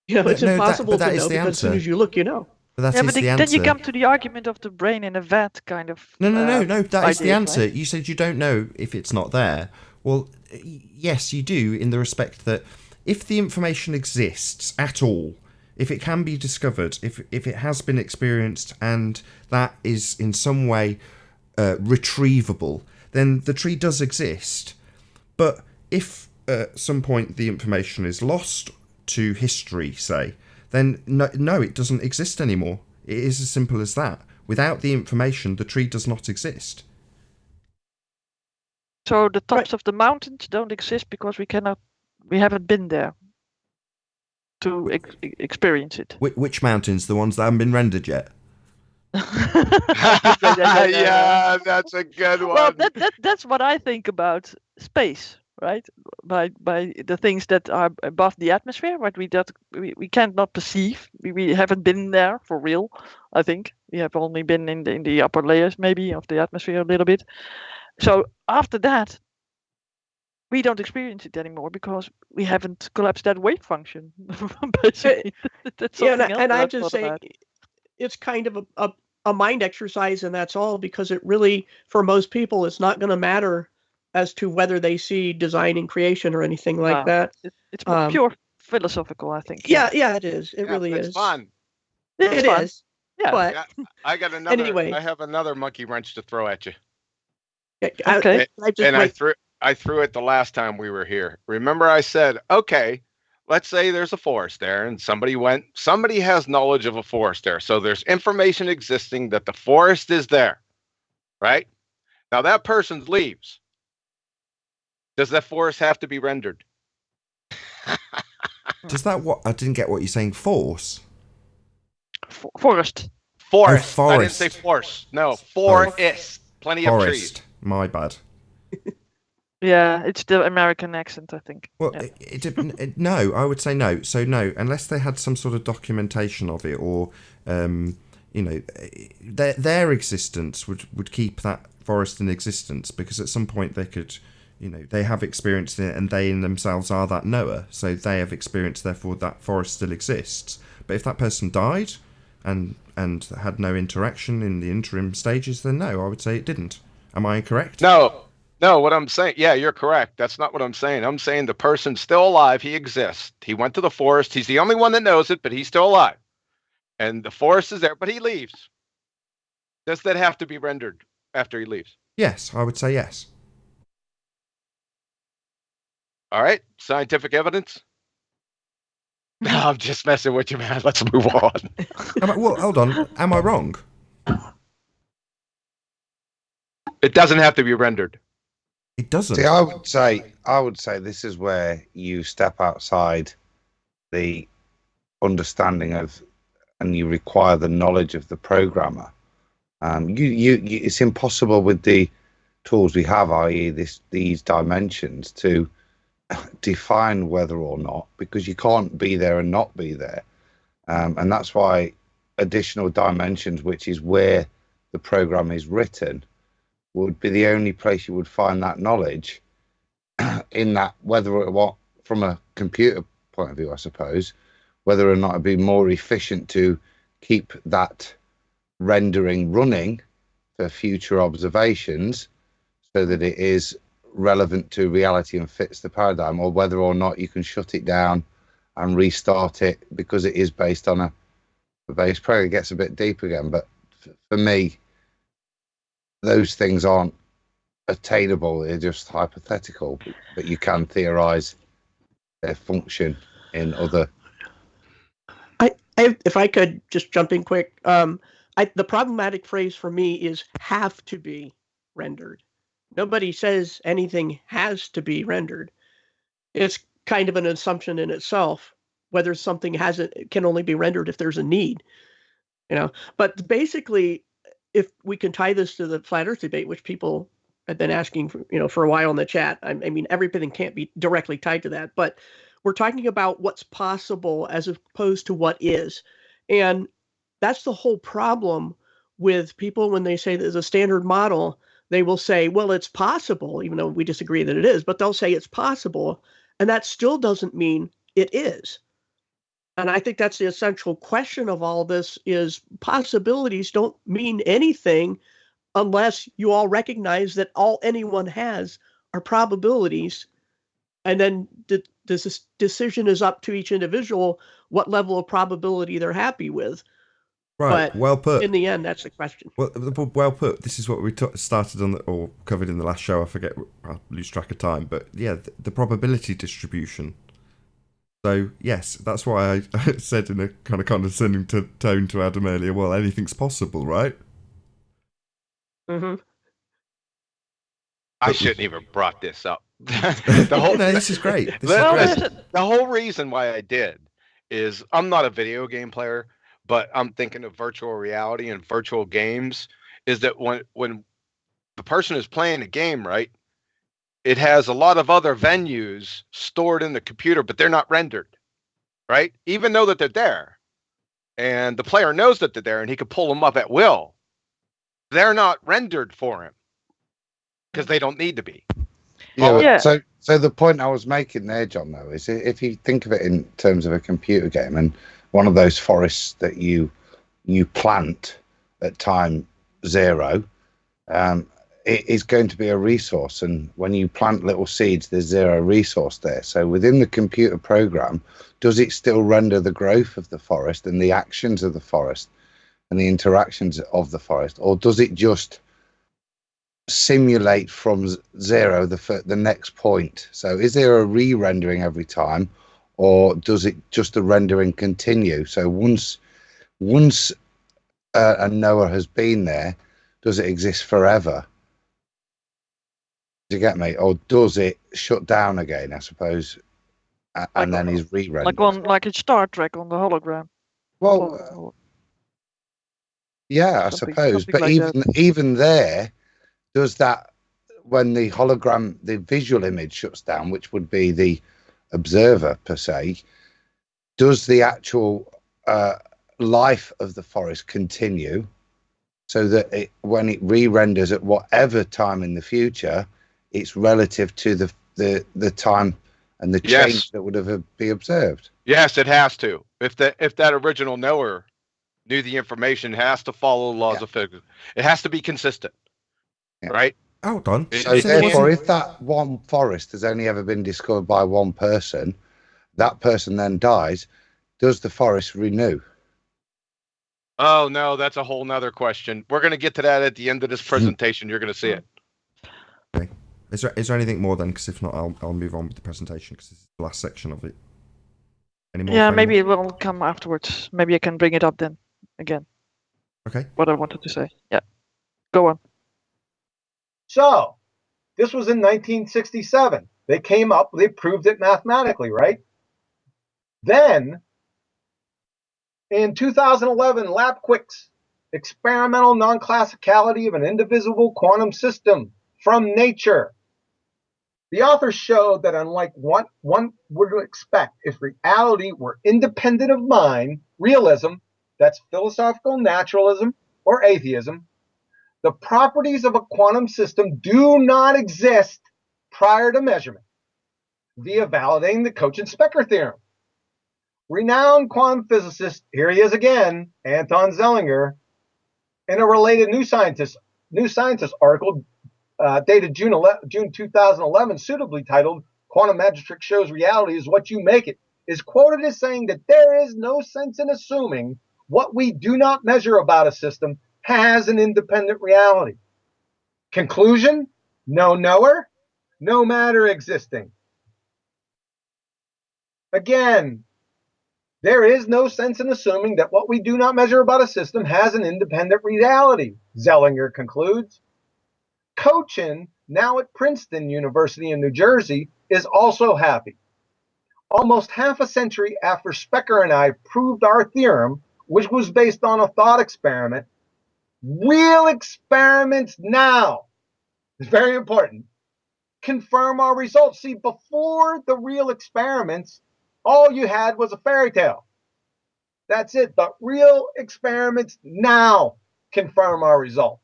Speaker 5: It's impossible to know because as soon as you look, you know.
Speaker 3: But
Speaker 2: but then you come to the argument of the brain in a vat kind of.
Speaker 3: No. That is the answer.
Speaker 2: Right?
Speaker 3: You said you don't know if it's not there. Well, yes, you do, in the respect that if the information exists at all, if it can be discovered, if it has been experienced, and that is in some way retrievable, then the tree does exist. But if at some point the information is lost to history, say, then no, it doesn't exist anymore. It is as simple as that. Without the information, the tree does not exist.
Speaker 2: So the tops of the mountains don't exist because we haven't been there to experience it.
Speaker 3: Which mountains? The ones that haven't been rendered yet?
Speaker 1: Yeah, that's a good one.
Speaker 2: Well, that's what I think about space, right? By the things that are above the atmosphere, what we cannot perceive. We haven't been there for real. I think we have only been in the upper layers, maybe, of the atmosphere a little bit. So after that, we don't experience it anymore because we haven't collapsed that wave function. Basically, that's something else.
Speaker 5: And I just say it's kind of a mind exercise, and that's all, because it really, for most people, it's not going to matter as to whether they see design and creation or anything like that.
Speaker 2: It's more pure philosophical, I think.
Speaker 5: Yeah, it is. It really is.
Speaker 1: It's fun.
Speaker 5: It is.
Speaker 2: Yeah.
Speaker 5: But
Speaker 1: I got another.
Speaker 5: Anyway.
Speaker 1: I have another monkey wrench to throw at you.
Speaker 2: Okay.
Speaker 1: I threw it the last time we were here. Remember, I said, okay, let's say there's a forest there, and somebody has knowledge of a forest there. So there's information existing that the forest is there, right? Now that person leaves. Does that forest have to be rendered?
Speaker 3: Does that what? I didn't get what you're saying. Force.
Speaker 2: Forest.
Speaker 1: Forest. I didn't
Speaker 3: forest.
Speaker 1: say force. No, forest. Plenty of trees.
Speaker 3: Forest. My bad.
Speaker 2: Yeah, it's the American accent, I think.
Speaker 3: Well,
Speaker 2: Yeah.
Speaker 3: no, I would say no. So no, unless they had some sort of documentation of it, or their existence would keep that forest in existence, because at some point they could, they have experienced it, and they in themselves are that knower, so they have experienced, therefore that forest still exists. But if that person died and had no interaction in the interim stages, then no, I would say it didn't. Am I correct?
Speaker 1: No, what I'm saying, yeah, you're correct. That's not what I'm saying. I'm saying the person's still alive. He exists. He went to the forest. He's the only one that knows it, but he's still alive. And the forest is there, but he leaves. Does that have to be rendered after he leaves?
Speaker 3: Yes, I would say yes.
Speaker 1: All right, scientific evidence? No, I'm just messing with you, man. Let's move on.
Speaker 3: Well, hold on. Am I wrong?
Speaker 1: It doesn't have to be rendered.
Speaker 3: It doesn't.
Speaker 4: See, I would say this is where you step outside the understanding of, and you require the knowledge of the programmer. It's impossible with the tools we have, i.e., these dimensions, to define whether or not, because you can't be there and not be there, and that's why additional dimensions, which is where the program is written, would be the only place you would find that knowledge. In that, whether or what, from a computer point of view, I suppose, whether or not it'd be more efficient to keep that rendering running for future observations so that it is relevant to reality and fits the paradigm, or whether or not you can shut it down and restart it because it is based on a base program. It gets a bit deep again, but for me, those things aren't attainable. They're just hypothetical, but you can theorize their function in other.
Speaker 5: If I could just jump in quick, the problematic phrase for me is have to be rendered. Nobody says anything has to be rendered. It's kind of an assumption in itself, whether something can only be rendered if there's a need, But basically, if we can tie this to the flat Earth debate, which people have been asking for a while in the chat, I mean, everything can't be directly tied to that, but we're talking about what's possible as opposed to what is. And that's the whole problem with people when they say there's a standard model. They will say, well, it's possible, even though we disagree that it is, but they'll say it's possible. And that still doesn't mean it is. And I think that's the essential question of all this is possibilities don't mean anything unless you all recognize that all anyone has are probabilities. And then this decision is up to each individual what level of probability they're happy with.
Speaker 3: Right,
Speaker 5: but
Speaker 3: well put.
Speaker 5: In the end, that's the question.
Speaker 3: Well put. This is what we started on or covered in the last show. I forget, I lose track of time. But yeah, the probability distribution. So yes, that's why I said in a kind of condescending tone to Adam earlier, well, anything's possible, right?
Speaker 5: Mm-hmm.
Speaker 1: I shouldn't even brought this up.
Speaker 3: No, this is great.
Speaker 1: The whole reason why I did is I'm not a video game player, but I'm thinking of virtual reality and virtual games. Is that when the person is playing a game, right? It has a lot of other venues stored in the computer, but they're not rendered, right? Even though that they're there, and the player knows that they're there, and he can pull them up at will. They're not rendered for him because they don't need to be.
Speaker 4: Yeah. So the point I was making there, John, though, is if you think of it in terms of a computer game, and one of those forests that you plant at time 0, it is going to be a resource, and when you plant little seeds, there's 0 resource there. So within the computer program, does it still render the growth of the forest and the actions of the forest and the interactions of the forest, or does it just simulate from 0 the next point? So is there a re-rendering every time, or does it just the rendering continue? So once a knower has been there, does it exist forever? Do you get me? Or does it shut down again, I suppose, and
Speaker 2: Like-
Speaker 4: then is re-rendered?
Speaker 2: like in Star Trek on the hologram.
Speaker 4: Well, yeah, I suppose.
Speaker 2: Something
Speaker 4: But
Speaker 2: like that.
Speaker 4: even there, does that, when the hologram, the visual image shuts down, which would be the observer per se, does the actual life of the forest continue, so that when it re-renders at whatever time in the future, it's relative to the time and the
Speaker 1: Yes.
Speaker 4: change that would have be observed?
Speaker 1: Yes, it has to. If that original knower knew the information, it has to follow laws of physics. It has to be consistent, right?
Speaker 3: Hold on.
Speaker 4: So
Speaker 3: You said it
Speaker 4: therefore,
Speaker 3: wasn't-
Speaker 4: if that one forest has only ever been discovered by one person, that person then dies, does the forest renew?
Speaker 1: Oh no, that's a whole nother question. We're gonna get to that at the end of this presentation. You're gonna see it.
Speaker 3: Okay. Is there anything more then? Because if not, I'll move on with the presentation because this is the last section of it. Any more?
Speaker 2: Yeah,
Speaker 3: for
Speaker 2: maybe
Speaker 3: anyone?
Speaker 2: it will come afterwards. Maybe I can bring it up then again.
Speaker 3: Okay.
Speaker 2: What I wanted to say. Yeah. Go on.
Speaker 6: So this was in 1967. They came up, they proved it mathematically, right? Then in 2011, LabQuick's experimental non-classicality of an indivisible quantum system from Nature. The authors showed that unlike what one would expect if reality were independent of mind, realism, that's philosophical naturalism or atheism, the properties of a quantum system do not exist prior to measurement via validating the Cauchy-Specker theorem. Renowned quantum physicist, here he is again, Anton Zellinger, in a related New Scientist article dated June 2011, suitably titled "Quantum Magic Shows Reality is What You Make It," is quoted as saying that there is no sense in assuming what we do not measure about a system has an independent reality. Conclusion: no knower, no matter existing. Again, there is no sense in assuming that what we do not measure about a system has an independent reality, Zellinger concludes. Cauchy, now at Princeton University in New Jersey, is also happy. Almost half a century after Specker and I proved our theorem, which was based on a thought experiment, real experiments now, it's very important, confirm our results. See, before the real experiments, all you had was a fairy tale. That's it. But real experiments now confirm our result.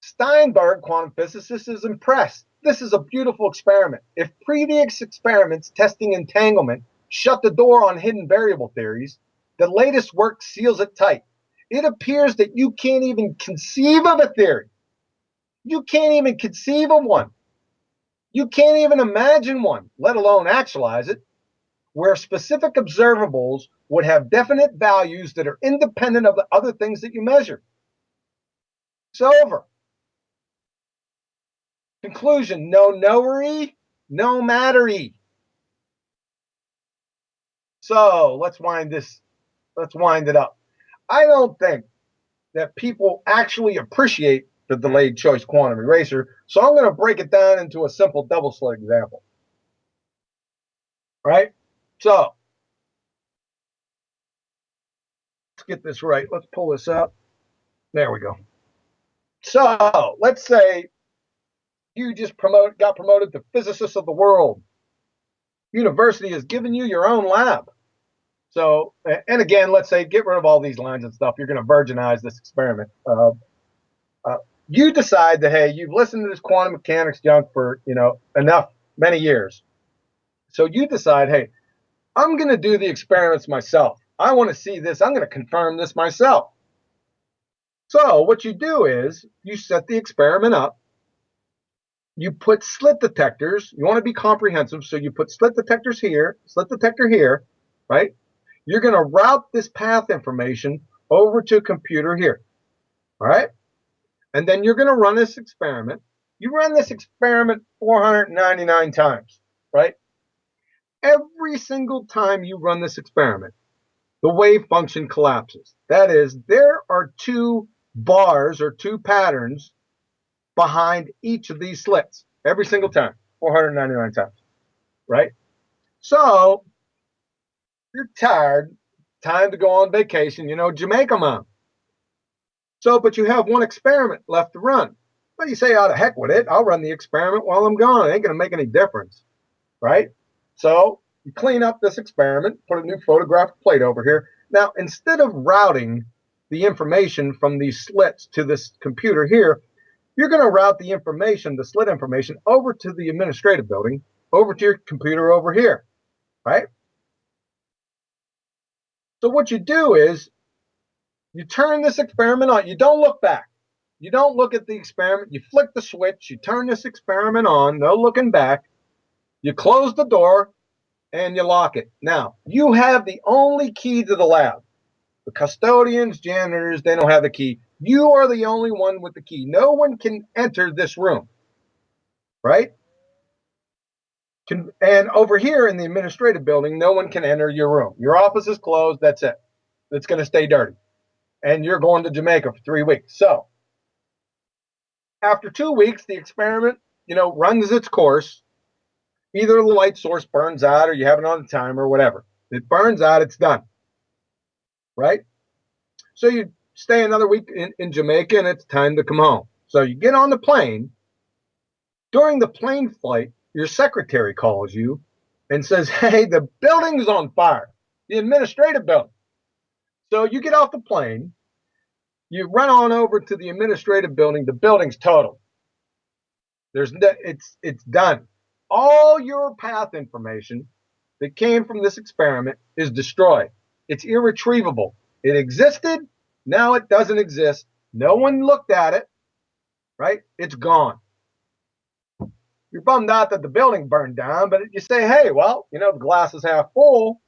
Speaker 6: Steinberg, quantum physicist, is impressed. This is a beautiful experiment. If previous experiments testing entanglement shut the door on hidden variable theories, the latest work seals it tight. It appears that you can't even conceive of a theory. You can't even conceive of one. You can't even imagine one, let alone actualize it, where specific observables would have definite values that are independent of the other things that you measure. It's over. Conclusion: no knowery, no mattery. So let's wind it up. I don't think that people actually appreciate the delayed choice quantum eraser, so I'm going to break it down into a simple double-slit example. Right? So let's get this right. Let's pull this up. There we go. So let's say you just got promoted to physicist of the world. University has given you your own lab. So, and again, let's say get rid of all these lines and stuff. You're going to virginize this experiment. You decide that, hey, you've listened to this quantum mechanics junk for, many years. So you decide, hey, I'm going to do the experiments myself. I want to see this. I'm going to confirm this myself. So what you do is you set the experiment up. You put slit detectors. You want to be comprehensive, so you put slit detectors here, slit detector here, right? You're going to route this path information over to a computer here, all right? And then you're going to run this experiment. You run this experiment 499 times, right? Every single time you run this experiment, the wave function collapses. That is, there are two bars or two patterns behind each of these slits every single time, 499 times, right? So you're tired, time to go on vacation, Jamaica mom. So, but you have one experiment left to run. Well, you say, oh, the heck with it. I'll run the experiment while I'm gone. It ain't going to make any difference, right? So you clean up this experiment, put a new photographic plate over here. Now, instead of routing the information from these slits to this computer here, you're going to route the information, the slit information, over to the administrative building, over to your computer over here, right? So what you do is you turn this experiment on. You don't look back. You don't look at the experiment. You flick the switch. You turn this experiment on. No looking back. You close the door and you lock it. Now, you have the only key to the lab. The custodians, janitors, they don't have the key. You are the only one with the key. No one can enter this room, right? And over here in the administrative building, no one can enter your room. Your office is closed. That's it. It's going to stay dirty. And you're going to Jamaica for 3 weeks. So after 2 weeks, the experiment, runs its course. Either the light source burns out or you have it on the timer or whatever. It burns out, it's done. Right? So you stay another week in Jamaica and it's time to come home. So you get on the plane. During the plane flight, your secretary calls you and says, hey, the building's on fire, the administrative building. So you get off the plane, you run on over to the administrative building, the building's total. It's done. All your path information that came from this experiment is destroyed. It's irretrievable. It existed, now it doesn't exist. No one looked at it, right? It's gone. You're bummed out that the building burned down, but you say, hey, well, the glass is half full.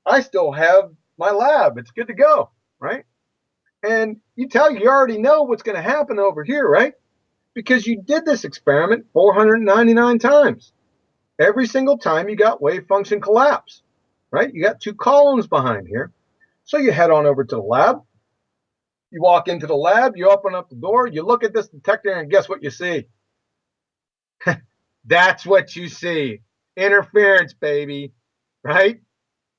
Speaker 6: I still have my lab. It's good to go, right? And you already know what's going to happen over here, right? Because you did this experiment 499 times. Every single time you got wave function collapse, right? You got 2 columns behind here. So you head on over to the lab. You walk into the lab, you open up the door, you look at this detector, and guess what you see? That's what you see. Interference, baby, right?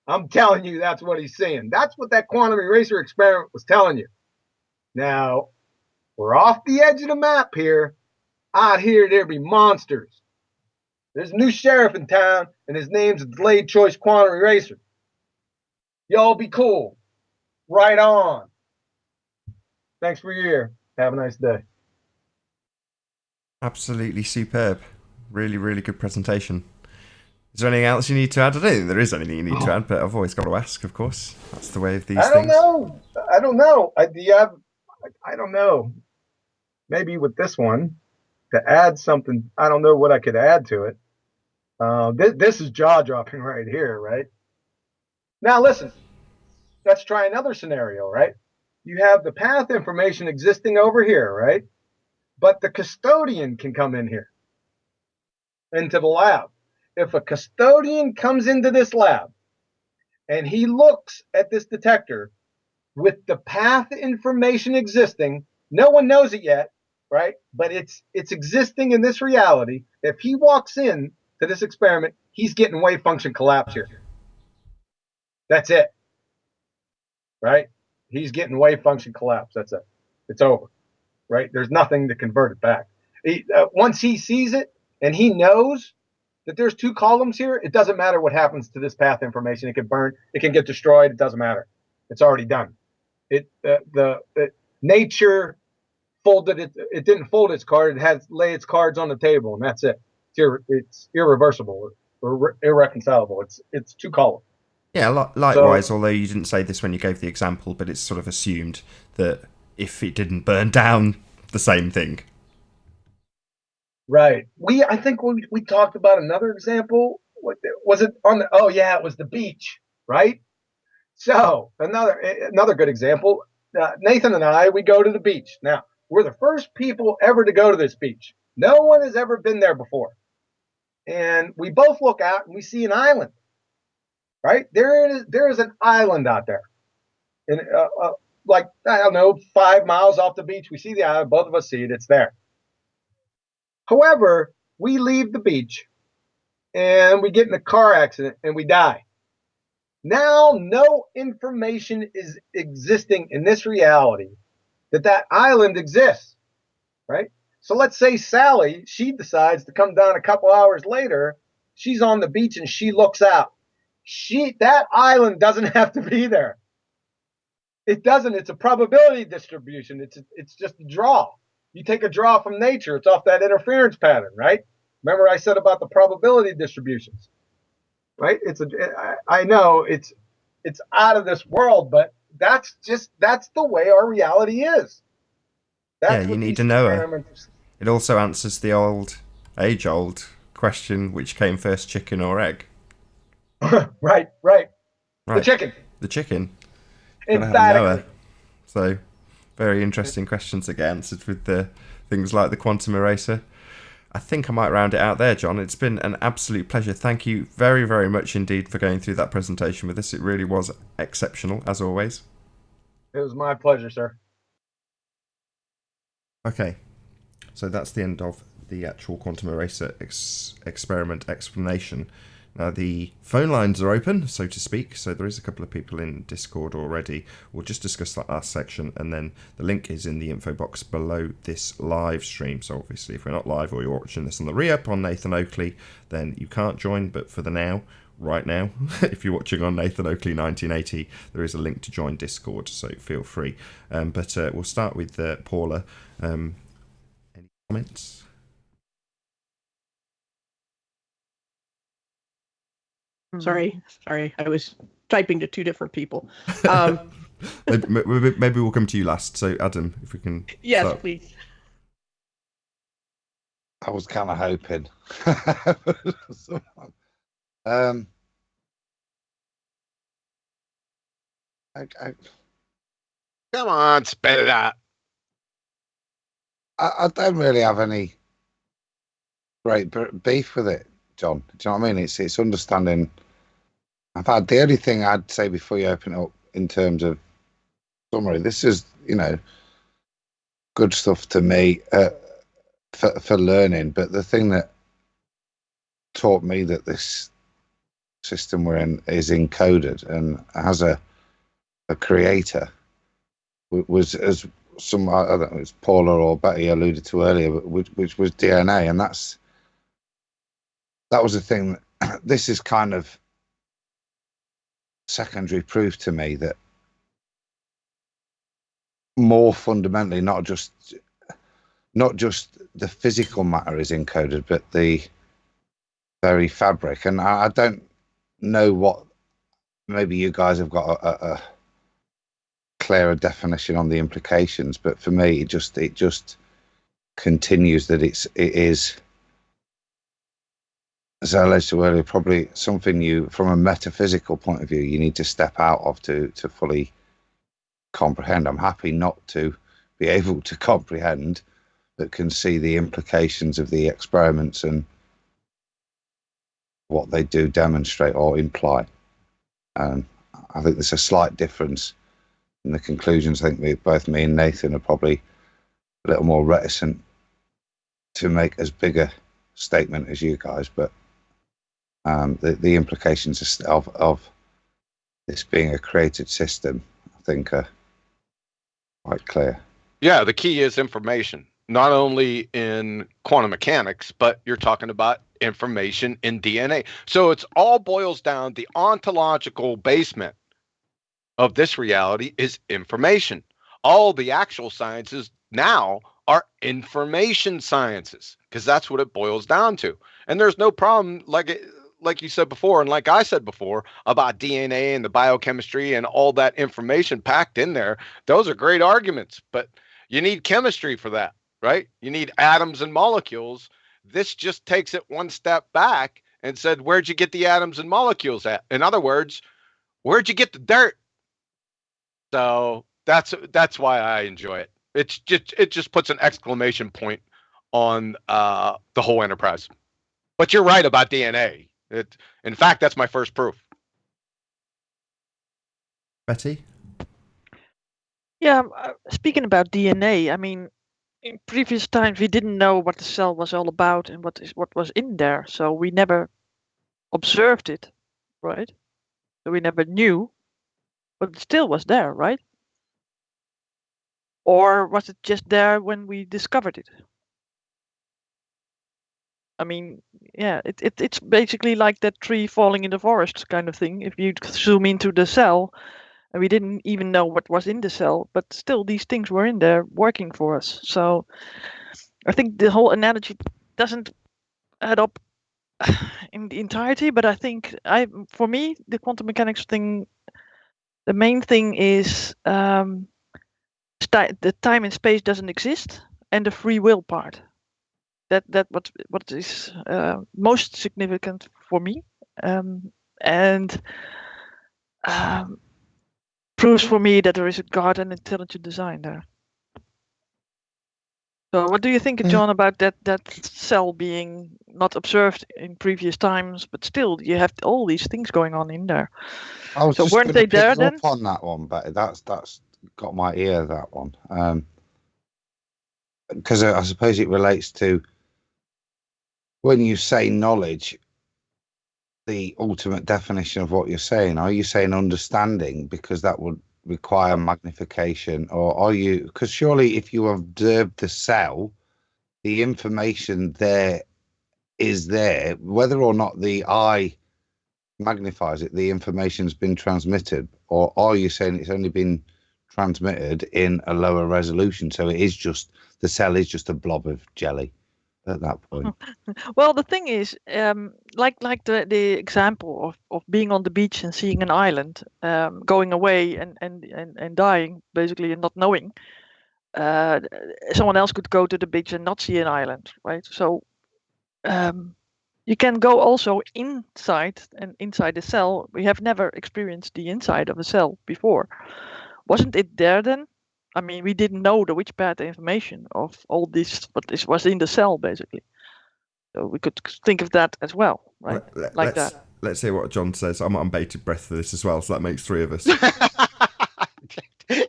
Speaker 6: I'm telling you, that's what he's seeing. That's what that quantum eraser experiment was telling you. Now, we're off the edge of the map here. Out here, there be monsters. There's a new sheriff in town, and his name's a delayed choice quantum eraser. Y'all be cool. Right on. Thanks for your ear. Have a nice day.
Speaker 3: Absolutely superb. Really, really good presentation. Is there anything else you need to add? I don't think there is anything you need to add, but I've always got to ask, of course. That's the way of these things.
Speaker 6: I don't know. I don't know. Maybe with this one, to add something, I don't know what I could add to it. This is jaw-dropping right here, right? Now listen, let's try another scenario, right? You have the path information existing over here, right? But the custodian can come in here, into the lab. If a custodian comes into this lab and he looks at this detector with the path information existing, no one knows it yet, right? But it's existing in this reality. If he walks in to this experiment, he's getting wave function collapse here. That's it, right? He's getting wave function collapse. That's it. It's over, right? There's nothing to convert it back. Once he sees it and he knows that there's 2 columns here, it doesn't matter what happens to this path information. It can burn, it can get destroyed. It doesn't matter. It's already done. Nature folded it. It didn't fold its card. It had lay its cards on the table, and that's it. It's irreversible or irreconcilable. It's 2 columns.
Speaker 3: Yeah, likewise, although you didn't say this when you gave the example, but it's sort of assumed that if it didn't burn down, the same thing.
Speaker 6: Right. I think we talked about another example. What was it on the? Oh yeah, it was the beach, right? So another good example. Nathan and I, we go to the beach. Now we're the first people ever to go to this beach. No one has ever been there before, and we both look out and we see an island. Right there is an island out there, and like I don't know, 5 miles off the beach, we see the island. Both of us see it. It's there. However, we leave the beach and we get in a car accident and we die. Now, no information is existing in this reality that island exists, right? So let's say Sally, she decides to come down a couple hours later. She's on the beach and she looks out. That island doesn't have to be there. It doesn't. It's a probability distribution. It's just a draw. You take a draw from nature. It's off that interference pattern, right? Remember I said about the probability distributions, right? I know it's out of this world, but that's the way our reality is. That's
Speaker 3: you need to know her. It also answers the age-old question: which came first, chicken or egg?
Speaker 6: Right. The chicken.
Speaker 3: Emphatically. So, very interesting questions that get answered with the things like the quantum eraser. I think I might round it out there, John. It's been an absolute pleasure. Thank you very, very much indeed for going through that presentation with us. It really was exceptional, as always.
Speaker 6: It was my pleasure, sir.
Speaker 3: Okay, so that's the end of the actual quantum eraser experiment explanation. Now, the phone lines are open, so to speak, so there is a couple of people in Discord already. We'll just discuss that last section, and then the link is in the info box below this live stream. So obviously, if we're not live or you're watching this on the re-up on Nathan Oakley, then you can't join, but for the now, right now, if you're watching on Nathan Oakley 1980, there is a link to join Discord, so feel free. But we'll start with Paula. Any comments?
Speaker 5: Sorry, I was typing to two different people.
Speaker 3: Maybe we'll come to you last. So, Adam, if we can.
Speaker 5: Yes,
Speaker 3: start.
Speaker 5: please.
Speaker 4: I was kind of hoping.
Speaker 1: Come on, spit it out.
Speaker 4: I don't really have any great beef with it, John. Do you know what I mean? It's understanding. The only thing I'd say before you open it up in terms of summary, this is, good stuff to me for learning. But the thing that taught me that this system we're in is encoded and has a creator was, as some, I don't know, it was Paula or Betty alluded to earlier, which was DNA, and that was the thing. This is kind of secondary proof to me that more fundamentally, not just the physical matter is encoded, but the very fabric. And I don't know what, maybe you guys have got a clearer definition on the implications, but for me, it just continues that it is, as I alluded to earlier, probably something you, from a metaphysical point of view, you need to step out of to fully comprehend. I'm happy not to be able to comprehend, but can see the implications of the experiments and what they do demonstrate or imply. And I think there's a slight difference in the conclusions. I think both me and Nathan are probably a little more reticent to make as big a statement as you guys, but the implications of this being a created system, I think, are quite clear.
Speaker 1: Yeah, the key is information, not only in quantum mechanics, but you're talking about information in DNA. So it's all boils down, the ontological basement of this reality is information. All the actual sciences now are information sciences, because that's what it boils down to. And there's no problem, like you said before, and like I said before, about DNA and the biochemistry and all that information packed in there. Those are great arguments, but you need chemistry for that, right? You need atoms and molecules. This just takes it one step back and said, where'd you get the atoms and molecules at? In other words, where'd you get the dirt? So that's why I enjoy it. It just puts an exclamation point on the whole enterprise. But you're right about DNA. In fact, that's my first proof.
Speaker 3: Betty?
Speaker 2: Yeah, speaking about DNA, I mean, in previous times we didn't know what the cell was all about and what was in there, so we never observed it, right? So we never knew, but it still was there, right? Or was it just there when we discovered it? I mean, yeah, it's basically like that tree falling in the forest kind of thing. If you zoom into the cell, and we didn't even know what was in the cell, but still these things were in there working for us. So I think the whole analogy doesn't add up in the entirety, but I think for me, the quantum mechanics thing, the main thing is the time and space doesn't exist, and the free will part. That what is most significant for me, and proves for me that there is a God and intelligent design there. So what do you think, John, about that cell being not observed in previous times, but still you have all these things going on in there?
Speaker 4: I was
Speaker 2: So
Speaker 4: just
Speaker 2: weren't
Speaker 4: going
Speaker 2: they
Speaker 4: to pick
Speaker 2: there
Speaker 4: you
Speaker 2: then?
Speaker 4: up on that one, but that's got my ear, that one. Because I suppose it relates to when you say knowledge, the ultimate definition of what you're saying. Are you saying understanding because that would require magnification, or are you, because surely if you observe the cell, the information there is there, whether or not the eye magnifies it, the information's been transmitted? Or are you saying it's only been transmitted in a lower resolution, so it is just, the cell is just a blob of jelly at that point?
Speaker 2: Well, the thing is, like the example of being on the beach and seeing an island, going away and dying basically, and not knowing. Someone else could go to the beach and not see an island, right? So you can go also inside, and inside the cell. We have never experienced the inside of a cell before. Wasn't it there then? I mean, we didn't know the Witchpad information of all this, but this was in the cell basically. So we could think of that as well, right? Like that.
Speaker 3: Let's hear what John says. I'm on bated breath for this as well, so that makes three of us.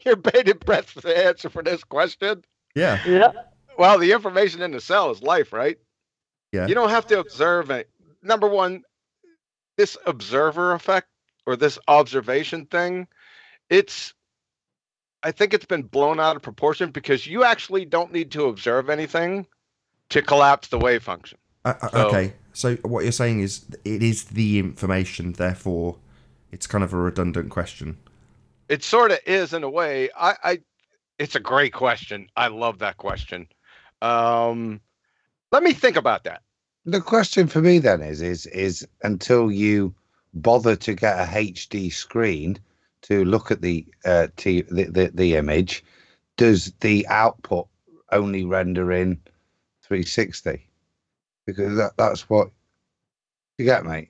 Speaker 1: You're bated breath for the answer for this question.
Speaker 3: Yeah.
Speaker 2: Yeah.
Speaker 1: Well, the information in the cell is life, right?
Speaker 3: Yeah.
Speaker 1: You don't have to observe it. Number one, this observer effect or this observation thing, I think it's been blown out of proportion because you actually don't need to observe anything to collapse the wave function.
Speaker 3: Okay, so what you're saying is it is the information, therefore it's kind of a redundant question.
Speaker 1: It sort of is in a way. It's a great question. I love that question. Let me think about that.
Speaker 4: The question for me then is until you bother to get a HD screen to look at the image, does the output only render in 360? Because that's what you get, mate.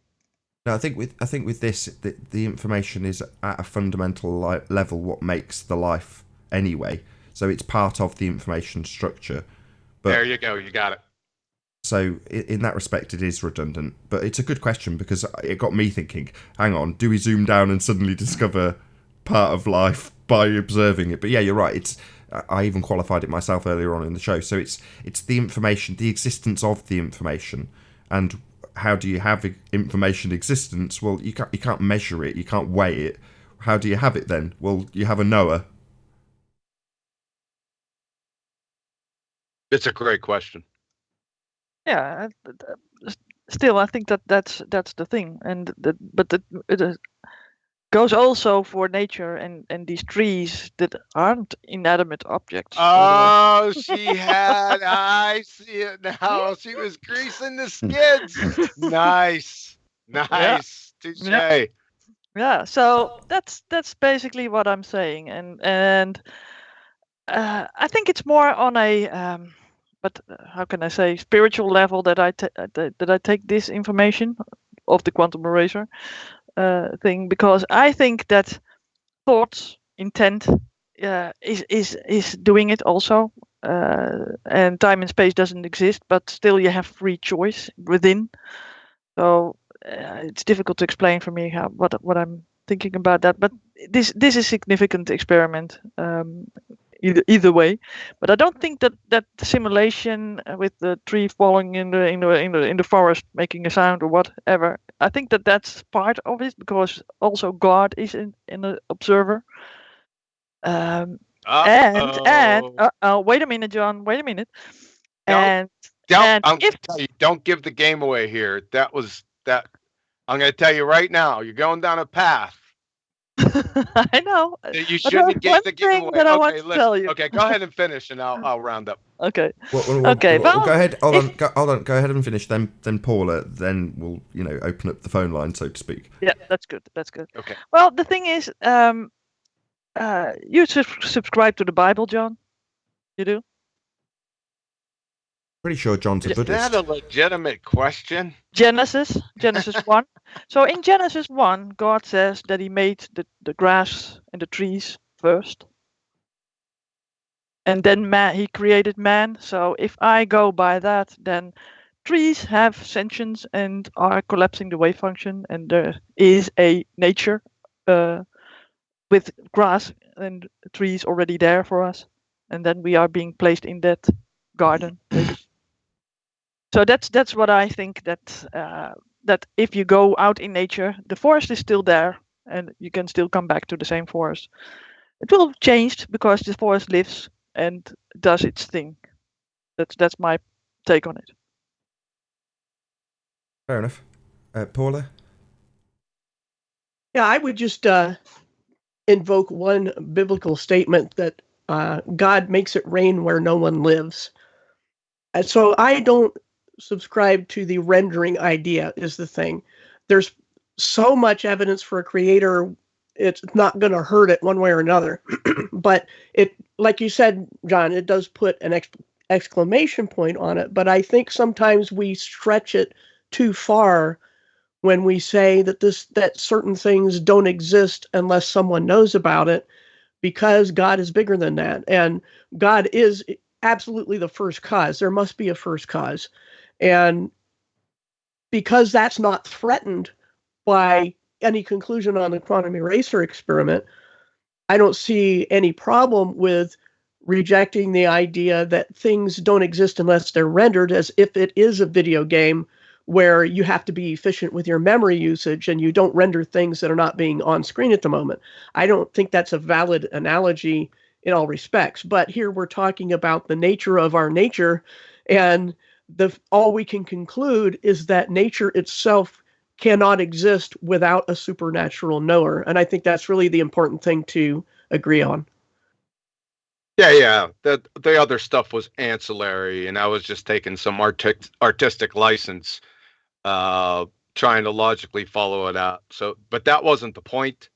Speaker 3: No, I think with this, the information is at a fundamental level what makes the life anyway. So it's part of the information structure. But,
Speaker 1: there you go. You got it.
Speaker 3: So in that respect, it is redundant. But it's a good question because it got me thinking, hang on, do we zoom down and suddenly discover part of life by observing it? But yeah, you're right. I even qualified it myself earlier on in the show. So it's the information, the existence of the information. And how do you have information existence? Well, you can't measure it. You can't weigh it. How do you have it then? Well, you have a knower.
Speaker 1: It's a great question.
Speaker 2: Yeah. Still, I think that's the thing, and it goes also for nature and these trees that aren't inanimate objects.
Speaker 1: Oh, I see it now. She was greasing the skids. Nice. Touche.
Speaker 2: Yeah. So that's basically what I'm saying, and I think it's more on a but how can I say, spiritual level that I take this information of the quantum eraser thing, because I think that thoughts, intent, is doing it also, and time and space doesn't exist, but still you have free choice within. So it's difficult to explain for me what I'm thinking about that, but this is significant experiment either way. But I don't think that the simulation with the tree falling in the forest making a sound or whatever. I think that that's part of it, because also God is in the observer. And wait a minute, John. Wait a minute.
Speaker 1: I'm
Speaker 2: If
Speaker 1: gonna tell you, don't give the game away here. That was that. I'm going to tell you right now. You're going down a path
Speaker 2: I know,
Speaker 1: that you
Speaker 2: but
Speaker 1: shouldn't
Speaker 2: there's
Speaker 1: have gave
Speaker 2: one
Speaker 1: the game
Speaker 2: thing
Speaker 1: away.
Speaker 2: that I want
Speaker 1: Okay,
Speaker 2: to
Speaker 1: listen.
Speaker 2: tell you.
Speaker 1: Okay, go ahead and finish, and I'll round up.
Speaker 2: Okay.
Speaker 3: Okay.
Speaker 2: Well,
Speaker 3: Go ahead. Hold
Speaker 2: if-
Speaker 3: on. Hold on. Go ahead and finish. Then Paula. Then we'll open up the phone line, so to speak.
Speaker 2: Yeah, that's good. That's good.
Speaker 1: Okay.
Speaker 2: Well, the thing is, you subscribe to the Bible, John? You do?
Speaker 3: Pretty sure John's a
Speaker 1: Is
Speaker 3: Buddhist.
Speaker 1: that a legitimate question?
Speaker 2: Genesis 1. So in Genesis 1, God says that he made the grass and the trees first. And then he created man. So if I go by that, then trees have sentience and are collapsing the wave function, and there is a nature with grass and trees already there for us, and then we are being placed in that garden. So that's what I think, that if you go out in nature, the forest is still there, and you can still come back to the same forest. It will have changed because the forest lives and does its thing. That's my take on it.
Speaker 3: Fair enough. Paula?
Speaker 5: Yeah, I would just invoke one biblical statement that God makes it rain where no one lives. And so I don't subscribe to the rendering idea is the thing. There's so much evidence for a creator, it's not going to hurt it one way or another. But it, like you said, John, it does put an exclamation point on it. But I think sometimes we stretch it too far when we say that certain things don't exist unless someone knows about it, because God is bigger than that. And God is absolutely the first cause. There must be a first cause. And because that's not threatened by any conclusion on the quantum eraser experiment, I don't see any problem with rejecting the idea that things don't exist unless they're rendered, as if it is a video game where you have to be efficient with your memory usage and you don't render things that are not being on screen at the moment. I don't think that's a valid analogy in all respects. But here we're talking about the nature of our nature, and all we can conclude is that nature itself cannot exist without a supernatural knower. And I think that's really the important thing to agree on.
Speaker 1: Yeah. The other stuff was ancillary, and I was just taking some artistic license, trying to logically follow it out. So, but that wasn't the point.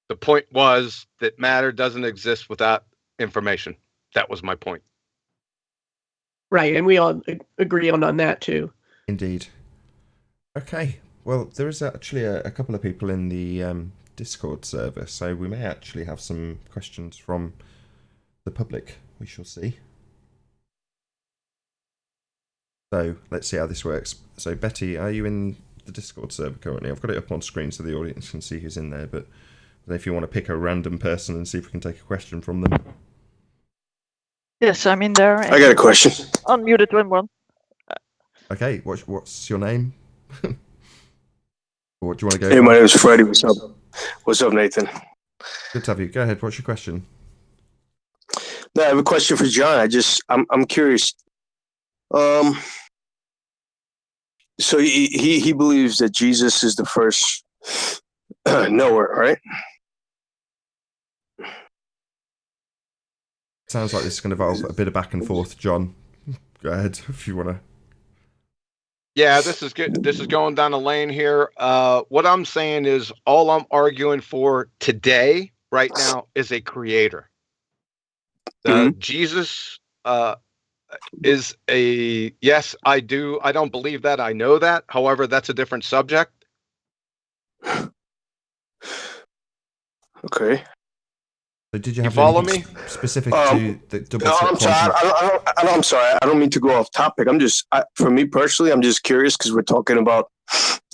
Speaker 1: The point was that matter doesn't exist without information. That was my point.
Speaker 5: Right, and we all agree on that too.
Speaker 3: Indeed. Okay. Well, there is actually a couple of people in the Discord server, so we may actually have some questions from the public. We shall see. So let's see how this works. So Betty, are you in the Discord server currently? I've got it up on screen so the audience can see who's in there, but if you want to pick a random person and see if we can take a question from them.
Speaker 2: Yes, I'm in there.
Speaker 7: I got a question.
Speaker 2: Unmuted one.
Speaker 3: Okay, what's your name? Or do you want to go?
Speaker 7: Hey, my name is Freddie. What's up? What's up, Nathan?
Speaker 3: Good to have you. Go ahead. What's your question?
Speaker 7: No, I have a question for John. I'm curious. So he believes that Jesus is the first knower, right?
Speaker 3: Sounds like this is going to involve a bit of back and forth, John. Go ahead if you want to.
Speaker 1: Yeah, this is good. This is going down a lane here. What I'm saying is all I'm arguing for today, right now, is a creator. Jesus is a, yes, I don't believe that. I know that. However, that's a different subject.
Speaker 7: Okay.
Speaker 3: So did you have
Speaker 1: follow
Speaker 3: anything
Speaker 1: me?
Speaker 3: specific to the double
Speaker 7: No,
Speaker 3: slit
Speaker 7: I'm sorry.
Speaker 3: quantum?
Speaker 7: I'm sorry. I don't mean to go off topic. For me personally, I'm just curious because we're talking about,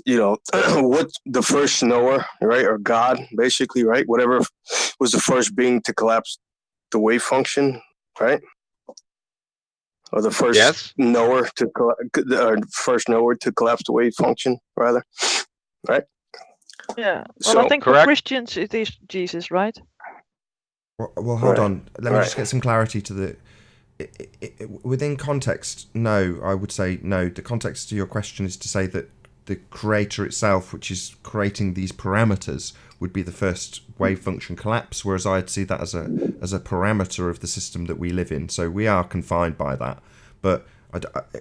Speaker 7: what the first knower, right, or God, basically, right, whatever was the first being to collapse the wave function, right? Or the first
Speaker 1: Yes.
Speaker 7: knower to collapse the wave function, rather, right?
Speaker 2: Yeah. Well, I
Speaker 7: So
Speaker 2: think for
Speaker 1: correct.
Speaker 2: Christians it is Jesus, right?
Speaker 3: Well, hold
Speaker 7: Right.
Speaker 3: on. Let me
Speaker 7: Right.
Speaker 3: just get some clarity to the. Within context, no, I would say no. The context to your question is to say that the creator itself, which is creating these parameters, would be the first wave function collapse, whereas I'd see that as a parameter of the system that we live in. So we are confined by that. But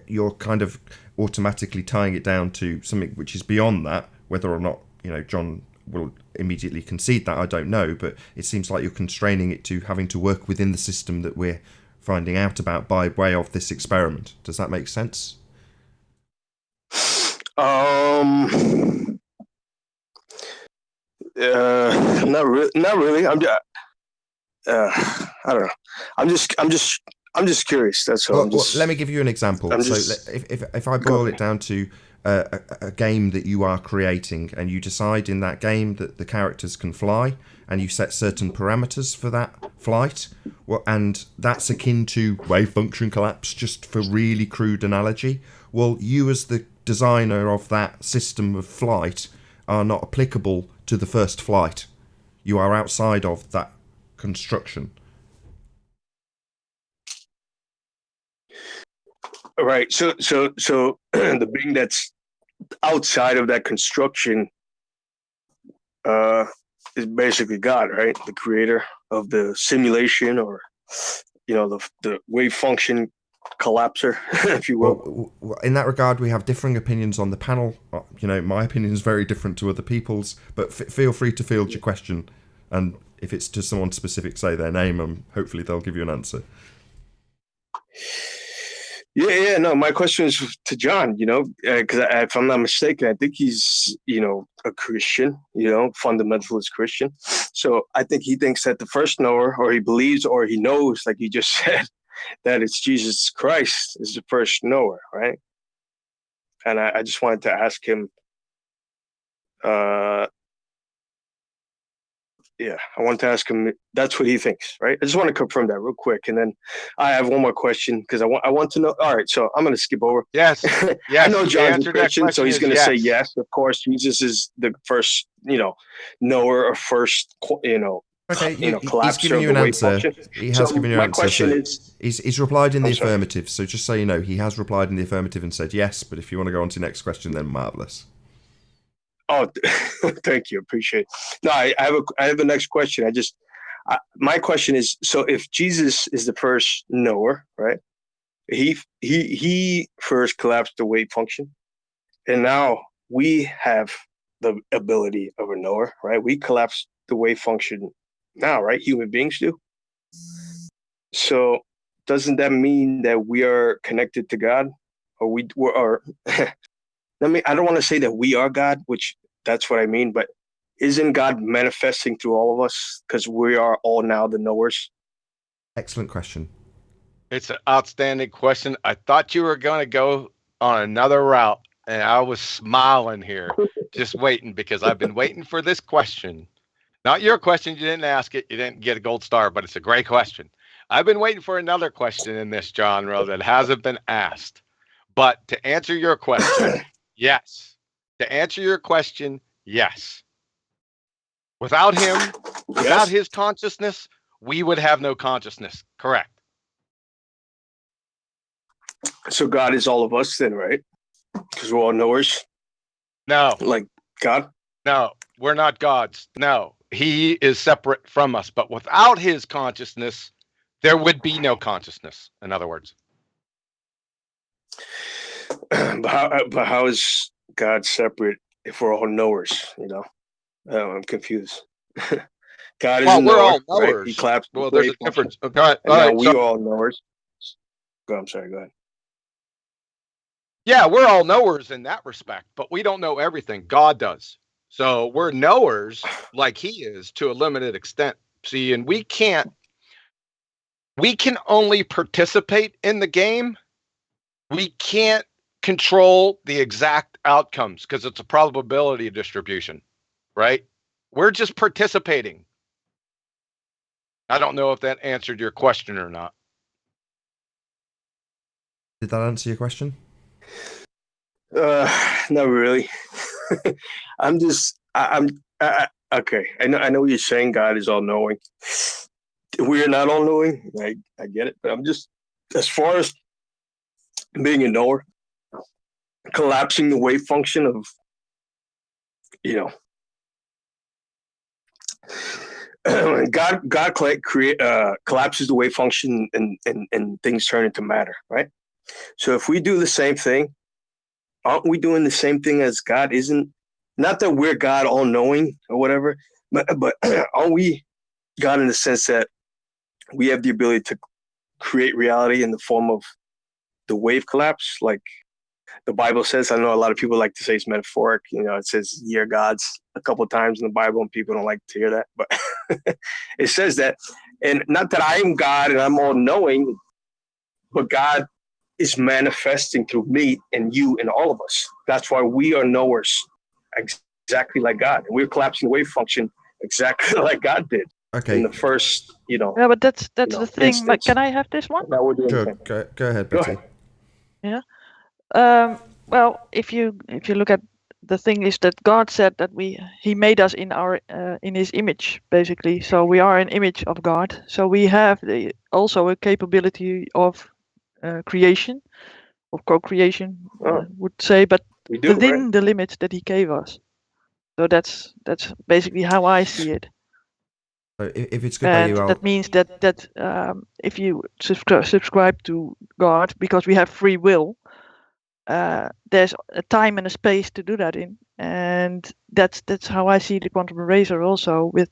Speaker 3: you're kind of automatically tying it down to something which is beyond that. Whether or not John will immediately concede that, I don't know. But it seems like you're constraining it to having to work within the system that we're finding out about by way of this experiment. Does that make sense?
Speaker 7: Not really. I'm just, I don't know. I'm just curious. That's all.
Speaker 3: Well, let me give you an example. If I boil it down to a game that you are creating, and you decide in that game that the characters can fly, and you set certain parameters for that flight, well, and that's akin to wave function collapse, just for really crude analogy. Well, you as the designer of that system of flight are not applicable to the first flight. You are outside of that construction.
Speaker 7: Right. So the being that's outside of that construction is basically God, right? The creator of the simulation, or the wave function collapser, if you will.
Speaker 3: Well, in that regard, we have differing opinions on the panel. My opinion is very different to other people's, but feel free to field your question, and if it's to someone specific, say their name, and hopefully they'll give you an answer.
Speaker 7: Yeah. No, my question is to John, because if I'm not mistaken, I think he's, a Christian, fundamentalist Christian. So I think he thinks that the first knower, or he believes, or he knows, like you just said, that it's Jesus Christ is the first knower, right? And I just wanted to ask him, I want to ask him, that's what he thinks, right? I just want to confirm that real quick. And then I have one more question, because I want to know. All right, so I'm going to skip over.
Speaker 1: Yes.
Speaker 7: I know John's a Christian, so he's going to say
Speaker 1: yes.
Speaker 7: yes. Of course, Jesus is the first, knower, or first,
Speaker 3: Okay, he's
Speaker 7: collapser
Speaker 3: given you
Speaker 7: of
Speaker 3: an
Speaker 7: the wave
Speaker 3: answer.
Speaker 7: function.
Speaker 3: He has given you an answer.
Speaker 7: Question
Speaker 3: so
Speaker 7: is,
Speaker 3: he's replied in the
Speaker 7: I'm sorry.
Speaker 3: affirmative. So just so you know, he has replied in the affirmative and said yes. But if you want to go on to the next question, then marvelous.
Speaker 7: Oh, thank you. Appreciate it. No, I have a next question. My question is, so if Jesus is the first knower, right? He first collapsed the wave function, and now we have the ability of a knower, right? We collapse the wave function now, right? Human beings do. So doesn't that mean that we are connected to God, or I don't want to say that we are God, which that's what I mean, but isn't God manifesting through all of us, because we are all now the knowers?
Speaker 3: Excellent question.
Speaker 1: It's an outstanding question. I thought you were going to go on another route, and I was smiling here, just waiting, because I've been waiting for this question. Not your question. You didn't ask it. You didn't get a gold star, but it's a great question. I've been waiting for another question in this genre that hasn't been asked. But to answer your question, yes. To answer your question, yes. Without him, without his consciousness, we would have no consciousness. Correct.
Speaker 7: So God is all of us then, right? Because we're all knowers.
Speaker 1: No.
Speaker 7: Like God?
Speaker 1: No, we're not gods. No. He is separate from us. But without his consciousness, there would be no consciousness, in other words.
Speaker 7: But how is God separate if we're all knowers, I'm confused. God is a knower,
Speaker 1: all knowers.
Speaker 7: Right? He claps.
Speaker 1: Well, there's a difference. Okay.
Speaker 7: And now we are all knowers. I'm sorry, go ahead.
Speaker 1: Yeah, we're all knowers in that respect, but we don't know everything. God does. So we're knowers like he is to a limited extent. See, and we can only participate in the game. We can't control the exact outcomes because it's a probability distribution, right? We're just participating. I don't know if that answered your question or not.
Speaker 3: Did that answer your question?
Speaker 7: Not really. I'm just, okay. I know what you're saying. God is all knowing. We are not all knowing. I get it, but I'm just, as far as being a knower, collapsing the wave function of, God collapses the wave function and things turn into matter, right? So if we do the same thing, aren't we doing the same thing as God? Not that we're God all knowing or whatever, but aren't we God in the sense that we have the ability to create reality in the form of the wave collapse, like the Bible says? I know a lot of people like to say it's metaphoric. It says "ye are gods" a couple of times in the Bible, and people don't like to hear that, but it says that. And not that I am God and I'm all knowing, but God is manifesting through me and you and all of us. That's why we are knowers, exactly like God. And we're collapsing the wave function exactly like God did in the first,
Speaker 2: Yeah, but that's the thing.
Speaker 7: instance.
Speaker 2: Like, can I have this one?
Speaker 7: Now we're doing
Speaker 3: Sure.
Speaker 7: the same.
Speaker 3: Go ahead,
Speaker 7: Go
Speaker 3: Betty.
Speaker 7: ahead.
Speaker 2: Yeah. Well, if you look at the thing is that God said that He made us in His image, basically. So we are an image of God. So we have also a capability of creation, of co-creation, I would say, but
Speaker 7: We do,
Speaker 2: within
Speaker 7: right?
Speaker 2: the limits that He gave us. So that's basically how I see it.
Speaker 3: So if it's good by
Speaker 2: And
Speaker 3: you,
Speaker 2: that means that if you subscribe to God, because we have free will, there's a time and a space to do that in, and that's how I see the quantum eraser also, with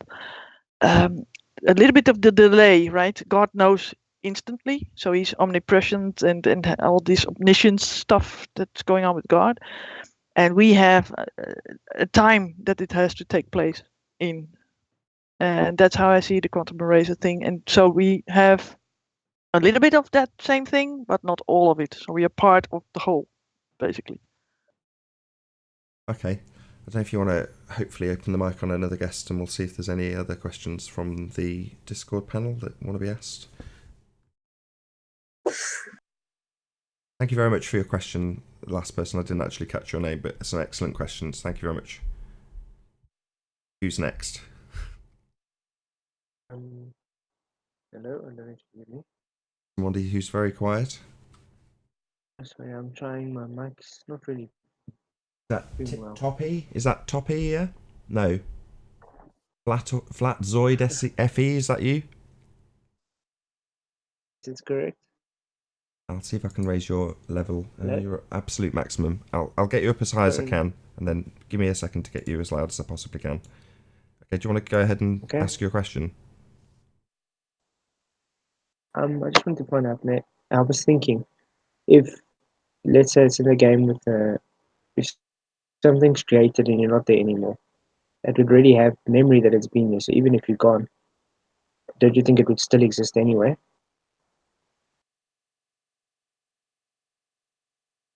Speaker 2: a little bit of the delay, right? God knows instantly, so He's omnipresent and all this omniscience stuff that's going on with God, and we have a time that it has to take place in. And that's how I see the quantum eraser thing. And so we have a little bit of that same thing, but not all of it. So we are part of the whole, basically.
Speaker 3: Okay. I don't know if you want to hopefully open the mic on another guest, and we'll see if there's any other questions from the Discord panel that want to be asked. Thank you very much for your question. The last person, I didn't actually catch your name, but some excellent questions. Thank you very much. Who's next?
Speaker 8: Hello, I don't know if you hear me.
Speaker 3: Somebody who's very quiet.
Speaker 8: Sorry, I'm trying. My mic's not really
Speaker 3: Is that
Speaker 8: doing well.
Speaker 3: Toppy? Is that Toppy here? No. Flatzoid FE, is that you?
Speaker 8: Is it correct?
Speaker 3: I'll see if I can raise your level.
Speaker 8: Hello?
Speaker 3: Your absolute maximum. I'll get you up as high as I
Speaker 8: Sorry.
Speaker 3: can, and then give me a second to get you as loud as I possibly can. Okay, do you want to go ahead and ask your question?
Speaker 8: I just want to point out, Nate, I was thinking, if, let's say it's in a game with if something's created and you're not there anymore, it would really have memory that it's been there. So even if you're gone, don't you think it would still exist anyway?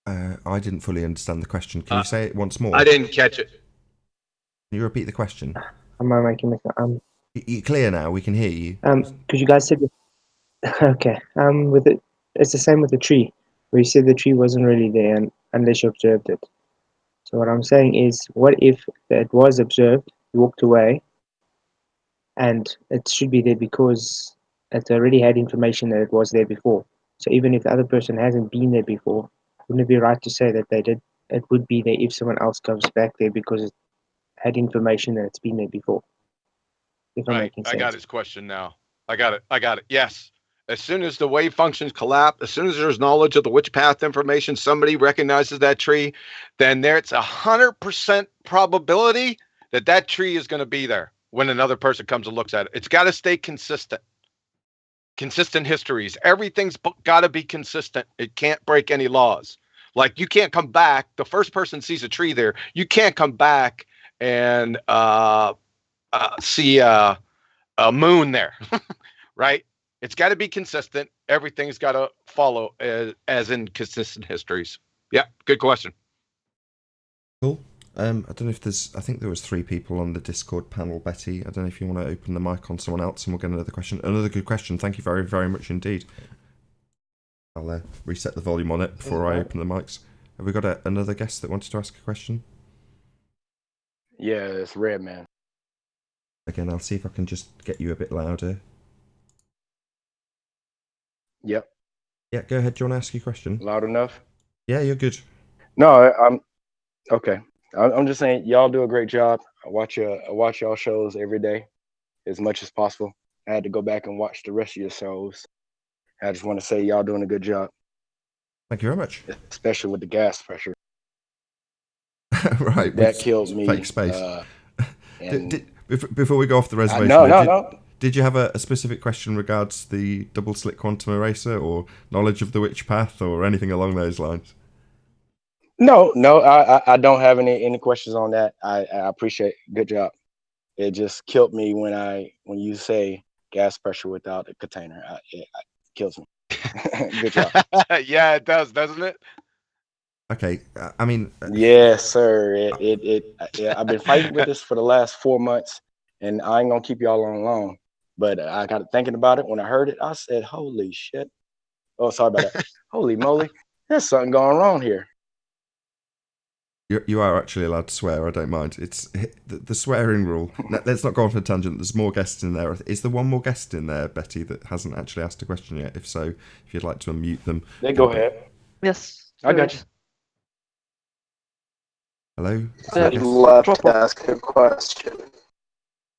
Speaker 3: I didn't fully understand the question. Can you say it once more?
Speaker 1: I didn't catch it.
Speaker 3: Can you repeat the question?
Speaker 8: Am I making this?
Speaker 3: You're clear now. We can hear you.
Speaker 8: Because you guys said, okay. With it, it's the same with the tree, where you said the tree wasn't really there unless you observed it. So what I'm saying is, what if it was observed, you walked away, and it should be there because it already had information that it was there before. So even if the other person hasn't been there before, wouldn't it be right to say that they did? It would be there if someone else comes back there because it had information that it's been there before. If I'm
Speaker 1: Right.
Speaker 8: making sense.
Speaker 1: I got his question now. I got it. Yes. As soon as the wave functions collapse, as soon as there's knowledge of the witch path information, somebody recognizes that tree, then there's 100% probability that that tree is going to be there when another person comes and looks at it. It's got to stay consistent. Consistent histories. Everything's got to be consistent. It can't break any laws. Like, you can't come back. The first person sees a tree there. You can't come back and see a moon there, right? It's got to be consistent. Everything's got to follow as in consistent histories. Yeah, good question.
Speaker 3: Cool. I don't know if there's. I think there was 3 people on the Discord panel. Betty, I don't know if you want to open the mic on someone else, and we'll get another question. Another good question. Thank you very, very much indeed. I'll reset the volume on it before I open the mics. Have we got another guest that wanted to ask a question?
Speaker 9: Yeah, it's Red Man.
Speaker 3: Again, I'll see if I can just get you a bit louder.
Speaker 9: Yep.
Speaker 3: Yeah, go ahead. Do you want to ask your question?
Speaker 9: Loud enough?
Speaker 3: Yeah, you're good.
Speaker 9: No, I'm okay. I'm just saying y'all do a great job. I watch y'all shows every day as much as possible. I had to go back and watch the rest of your shows. I just want to say y'all doing a good job.
Speaker 3: Thank you very much.
Speaker 9: Especially with the gas pressure.
Speaker 3: Right.
Speaker 9: That killed me.
Speaker 3: Fake space.
Speaker 9: And
Speaker 3: before we go off the reservation,
Speaker 9: no.
Speaker 3: Did you have a specific question regards the double-slit quantum eraser or knowledge of the witch path or anything along those lines?
Speaker 9: No, I don't have any questions on that. I appreciate it. Good job. It just killed me when you say gas pressure without a container. It kills me. Good job.
Speaker 1: Yeah, it does, doesn't it?
Speaker 3: Okay, I mean...
Speaker 9: Yes, sir. Yeah, I've been fighting with this for the last 4 months, and I ain't gonna keep y'all on long. But I got thinking about it. When I heard it, I said, holy shit. Oh, sorry about that. Holy moly. There's something going wrong here.
Speaker 3: You are actually allowed to swear. I don't mind. It's the swearing rule. Let's not go off on a tangent. There's more guests in there. Is there one more guest in there, Betty, that hasn't actually asked a question yet? If so, if you'd like to unmute them.
Speaker 9: Then go ahead.
Speaker 2: Yes.
Speaker 9: I got you.
Speaker 3: Hello?
Speaker 2: I'd
Speaker 10: love to ask a question.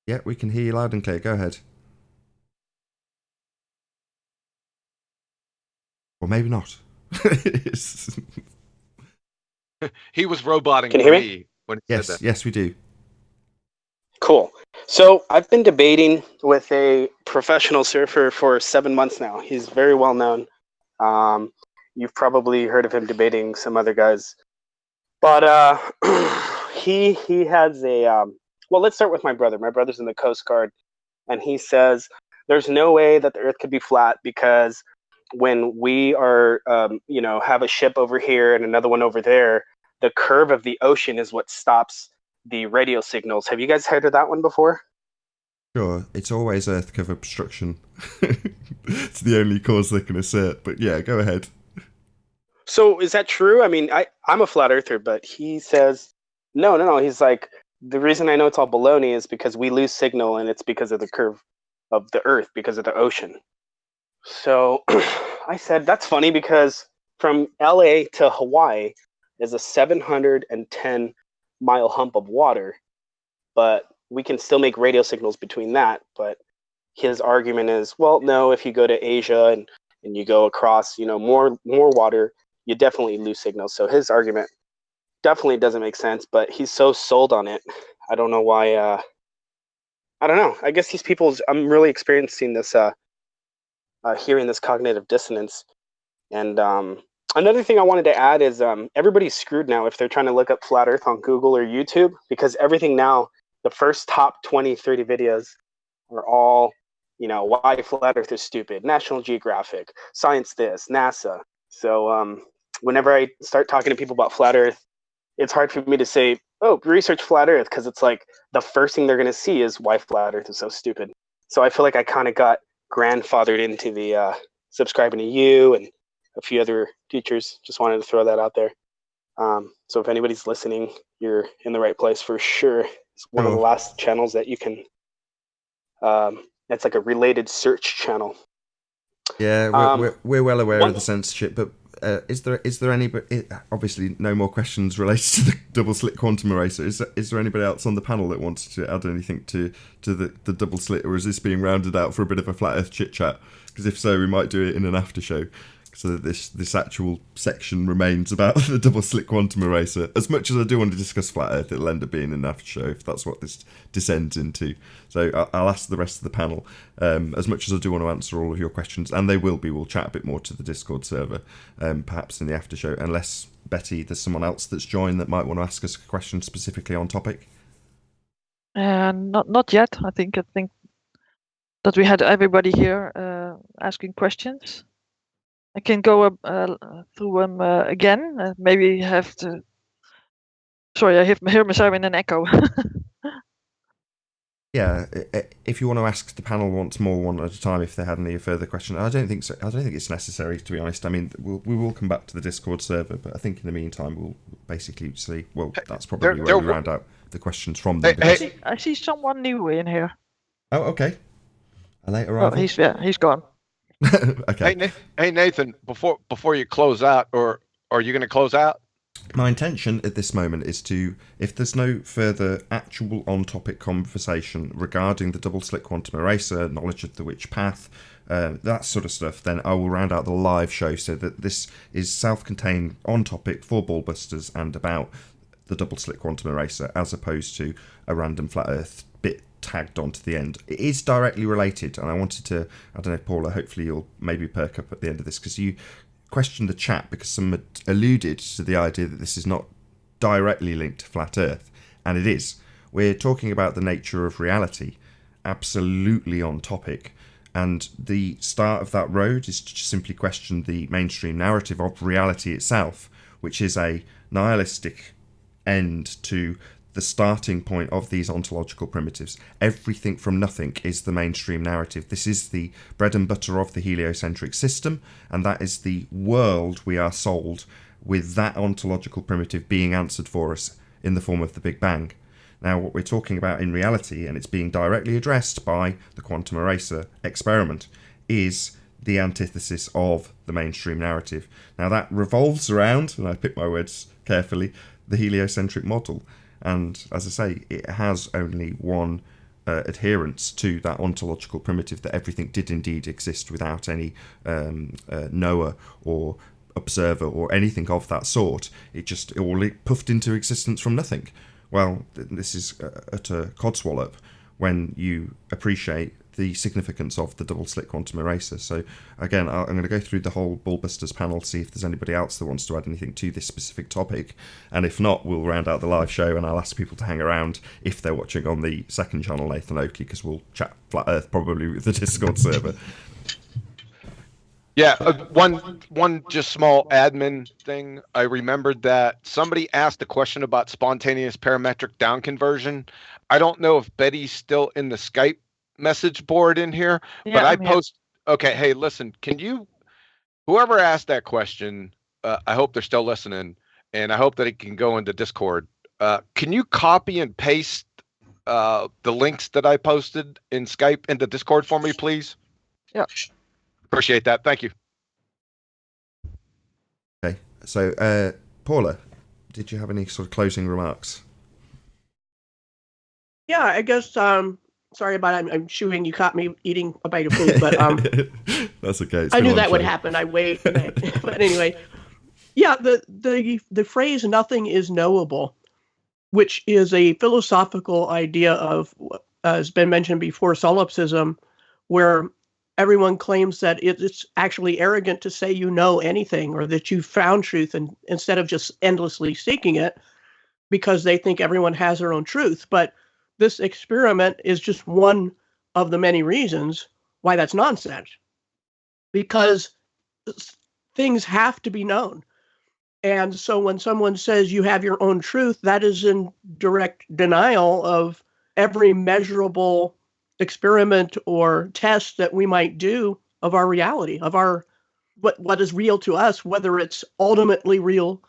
Speaker 3: Yeah, we can hear you loud and clear. Go ahead. Or maybe not.
Speaker 1: He was roboting
Speaker 10: Can you hear me?
Speaker 1: when he
Speaker 3: Yes,
Speaker 1: said that.
Speaker 3: yes, we do.
Speaker 10: Cool. So I've been debating with a professional surfer for 7 months now. He's very well known. You've probably heard of him debating some other guys. But he has a well, let's start with my brother. My brother's in the Coast Guard, and he says there's no way that the Earth could be flat because when we are have a ship over here and another one over there, the curve of the ocean is what stops the radio signals. Have you guys heard of that one before?
Speaker 3: Sure, it's always Earth cover obstruction. It's the only cause they can assert, but yeah, go ahead.
Speaker 10: So is that true? I mean, I'm a flat earther, but he says, no. He's like, the reason I know it's all baloney is because we lose signal and it's because of the curve of the Earth, because of the ocean. So I said, that's funny because from LA to Hawaii is a 710-mile hump of water, but we can still make radio signals between that. But his argument is, well, no, if you go to Asia and you go across, more water, you definitely lose signals. So his argument definitely doesn't make sense, but he's so sold on it. I don't know why. I don't know. I guess these people, I'm really experiencing this, hearing this cognitive dissonance. And another thing I wanted to add is everybody's screwed now if they're trying to look up flat Earth on Google or YouTube, because everything now, the first top 20, 30 videos are all, why flat Earth is stupid, National Geographic, Science this, NASA. So whenever I start talking to people about flat Earth, it's hard for me to say, oh, research flat Earth, because it's like the first thing they're going to see is why flat Earth is so stupid. So I feel like I kind of got grandfathered into the subscribing to you and a few other teachers. Just wanted to throw that out there. So if anybody's listening, you're in the right place for sure. It's one of the last channels that you can, it's like a related search channel.
Speaker 3: Yeah, we're well aware of the censorship, but is there any? Obviously, no more questions related to the double-slit quantum eraser. Is there anybody else on the panel that wants to add anything to the double-slit, or is this being rounded out for a bit of a flat Earth chit chat? Because if so, we might do it in an after show, so that this actual section remains about the double-slit quantum eraser. As much as I do want to discuss flat Earth, it'll end up being an after show if that's what this descends into. So I'll ask the rest of the panel. As much as I do want to answer all of your questions, and they will be, we'll chat a bit more to the Discord server, perhaps in the after show. Unless, Betty, there's someone else that's joined that might want to ask us a question specifically on topic.
Speaker 2: Not yet. I think that we had everybody here asking questions. I can go through them again. Maybe have to Sorry, I hear myself in an echo.
Speaker 3: Yeah, if you want to ask the panel once more, one at a time, if they had any further questions, I don't think so. I don't think it's necessary, to be honest. I mean, we will come back to the Discord server, but I think in the meantime we'll basically see. Well, that's probably where we round out the questions from them.
Speaker 2: I see someone new in here.
Speaker 3: Oh, okay. A late
Speaker 2: Oh,
Speaker 3: arrival.
Speaker 2: he's gone.
Speaker 3: Okay.
Speaker 1: Hey Nathan, before you close out, or are you going to close out?
Speaker 3: My intention at this moment is to, if there's no further actual on-topic conversation regarding the double-slit quantum eraser, knowledge of the witch path, that sort of stuff, then I will round out the live show so that this is self-contained on-topic for Ballbusters and about the double-slit quantum eraser, as opposed to a random flat Earth bit tagged onto the end. It is directly related, and I wanted to, I don't know, Paula, hopefully you'll maybe perk up at the end of this, because you questioned the chat because some alluded to the idea that this is not directly linked to flat Earth, and it is. We're talking about the nature of reality, absolutely on topic, and the start of that road is to simply question the mainstream narrative of reality itself, which is a nihilistic end to the starting point of these ontological primitives. Everything from nothing is the mainstream narrative. This is the bread and butter of the heliocentric system, and that is the world we are sold, with that ontological primitive being answered for us in the form of the Big Bang. Now, what we're talking about in reality, and it's being directly addressed by the quantum eraser experiment, is the antithesis of the mainstream narrative. Now, that revolves around, and I pick my words carefully, the heliocentric model. And as I say, it has only one adherence to that ontological primitive, that everything did indeed exist without any knower or observer or anything of that sort. It just all puffed into existence from nothing. Well, this is utter codswallop when you appreciate the significance of the double-slit quantum eraser. So again, I'm going to go through the whole Ballbusters panel, see if there's anybody else that wants to add anything to this specific topic, and if not, we'll round out the live show and I'll ask people to hang around if they're watching on the second channel, Nathan Oakley, because we'll chat flat Earth probably with the Discord server.
Speaker 1: Yeah, one just small admin thing. I remembered that somebody asked a question about spontaneous parametric down conversion. I don't know if Betty's still in the Skype message board in here, but I post. Okay, hey, listen, can you, whoever asked that question, I hope they're still listening, and I hope that it can go into Discord. Can you copy and paste the links that I posted in Skype into Discord for me, please?
Speaker 2: Yeah.
Speaker 1: Appreciate that. Thank you.
Speaker 3: Okay, so Paula, did you have any sort of closing remarks?
Speaker 5: Yeah, I guess. Sorry about it. I'm chewing. You caught me eating a bite of food, but
Speaker 3: that's okay.
Speaker 5: I knew that would happen. I waited. But anyway, yeah, the phrase "nothing is knowable," which is a philosophical idea of, has been mentioned before, solipsism, where everyone claims that it's actually arrogant to say you know anything or that you've found truth, and instead of just endlessly seeking it, because they think everyone has their own truth. But this experiment is just one of the many reasons why that's nonsense, because things have to be known. And so when someone says you have your own truth, that is in direct denial of every measurable experiment or test that we might do of our reality, of our what is real to us, whether it's ultimately real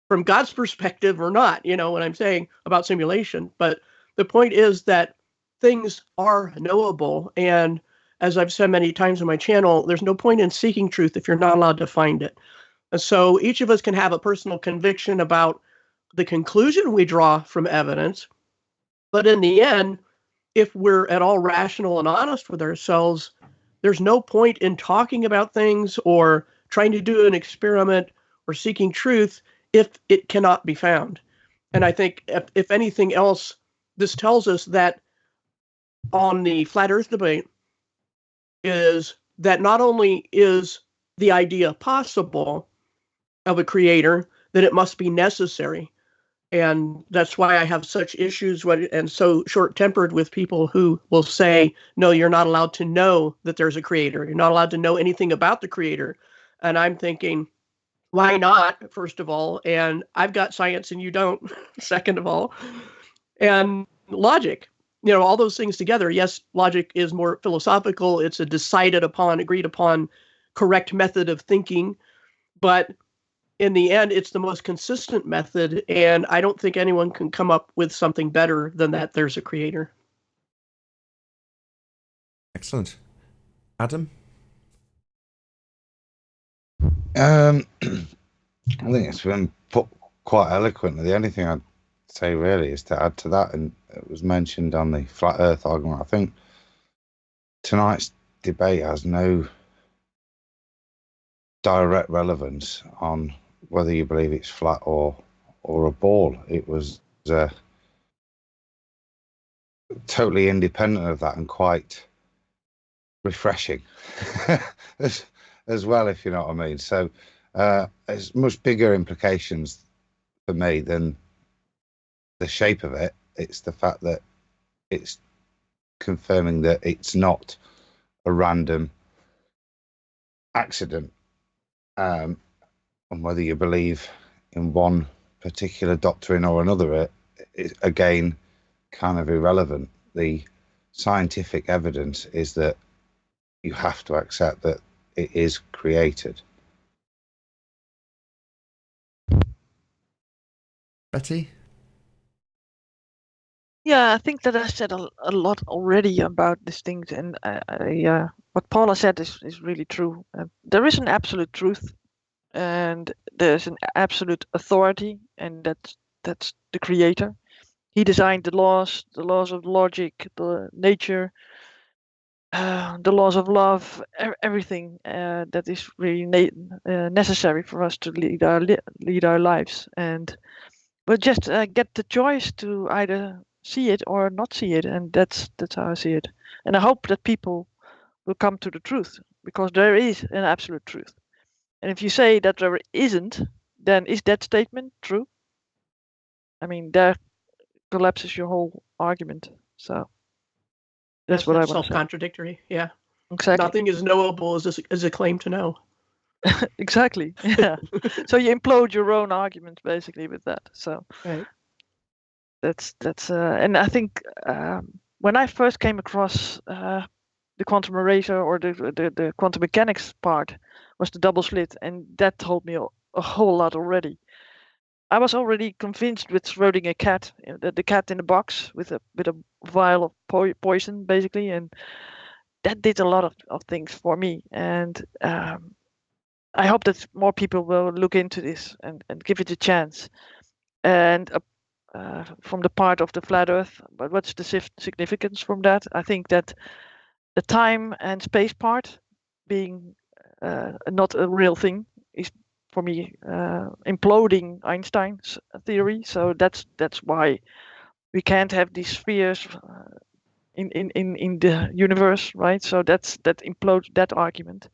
Speaker 5: from God's perspective or not. You know what I'm saying about simulation. But the point is that things are knowable. And as I've said many times on my channel, there's no point in seeking truth if you're not allowed to find it. And so each of us can have a personal conviction about the conclusion we draw from evidence. But in the end, if we're at all rational and honest with ourselves, there's no point in talking about things or trying to do an experiment or seeking truth if it cannot be found. And I think if anything else, this tells us that on the flat Earth debate is that not only is the idea possible of a creator, that it must be necessary. And that's why I have such issues and so short-tempered with people who will say, no, you're not allowed to know that there's a creator. You're not allowed to know anything about the creator. And I'm thinking, Why not, first of all? And I've got science and you don't, second of all. And logic, all those things together. Yes, logic is more philosophical. It's a decided upon, agreed upon, correct method of thinking. But in the end, it's the most consistent method. And I don't think anyone can come up with something better than that there's a creator.
Speaker 3: Excellent. Adam?
Speaker 4: I think it's been put quite eloquently. The only thing I'd say really is to add to that, and it was mentioned on the flat earth argument. I think tonight's debate has no direct relevance on whether you believe it's flat or a ball. It was totally independent of that and quite refreshing as well, if you know what I mean. So it's much bigger implications for me than the shape of it. It's the fact that it's confirming that it's not a random accident. And whether you believe in one particular doctrine or another, it again kind of irrelevant. The scientific evidence is that you have to accept that it is created.
Speaker 3: Betty?
Speaker 2: Yeah, I think that I said a lot already about these things, and what Paula said is really true. There is an absolute truth, and there's an absolute authority, and that's the creator. He designed the laws of logic, the nature, the laws of love, everything that is really necessary for us to lead our lives. And but just get the choice to either see it or not see it, and that's how I see it. And I hope that people will come to the truth, because there is an absolute truth. And if you say that there isn't, then is that statement true? I mean, that collapses your whole argument. So that's what I want to say.
Speaker 5: Self-contradictory. Yeah.
Speaker 2: Exactly.
Speaker 5: Nothing is knowable as a claim to know.
Speaker 2: Exactly. Yeah. So you implode your own argument basically with that. So
Speaker 5: right.
Speaker 2: That's and I think when I first came across the quantum erasure or the quantum mechanics part was the double slit, and that told me a whole lot already. I was already convinced with Schrödinger cat, the cat in the box with a vial of poison basically, and that did a lot of things for me. And I hope that more people will look into this and give it a chance. And from the part of the flat earth, but what's the significance from that? I think that the time and space part being not a real thing is for me imploding Einstein's theory. So that's why we can't have these spheres in the universe, right? So that implodes that argument.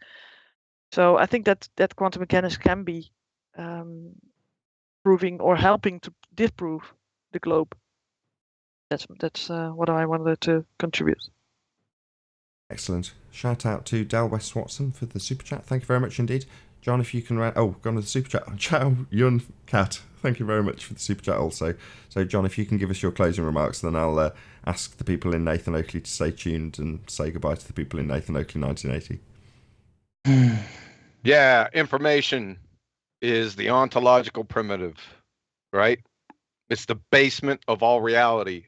Speaker 2: So I think that quantum mechanics can be proving or helping to disprove the globe. That's what I wanted to contribute.
Speaker 3: Excellent. Shout out to Del West Watson for the super chat. Thank you very much indeed. John, if you can go on to the super chat. Ciao Yun Cat. Thank you very much for the super chat also. So John, if you can give us your closing remarks, then I'll ask the people in Nathan Oakley to stay tuned and say goodbye to the people in Nathan Oakley 1980.
Speaker 1: Yeah, information is the ontological primitive, right? It's the basement of all reality.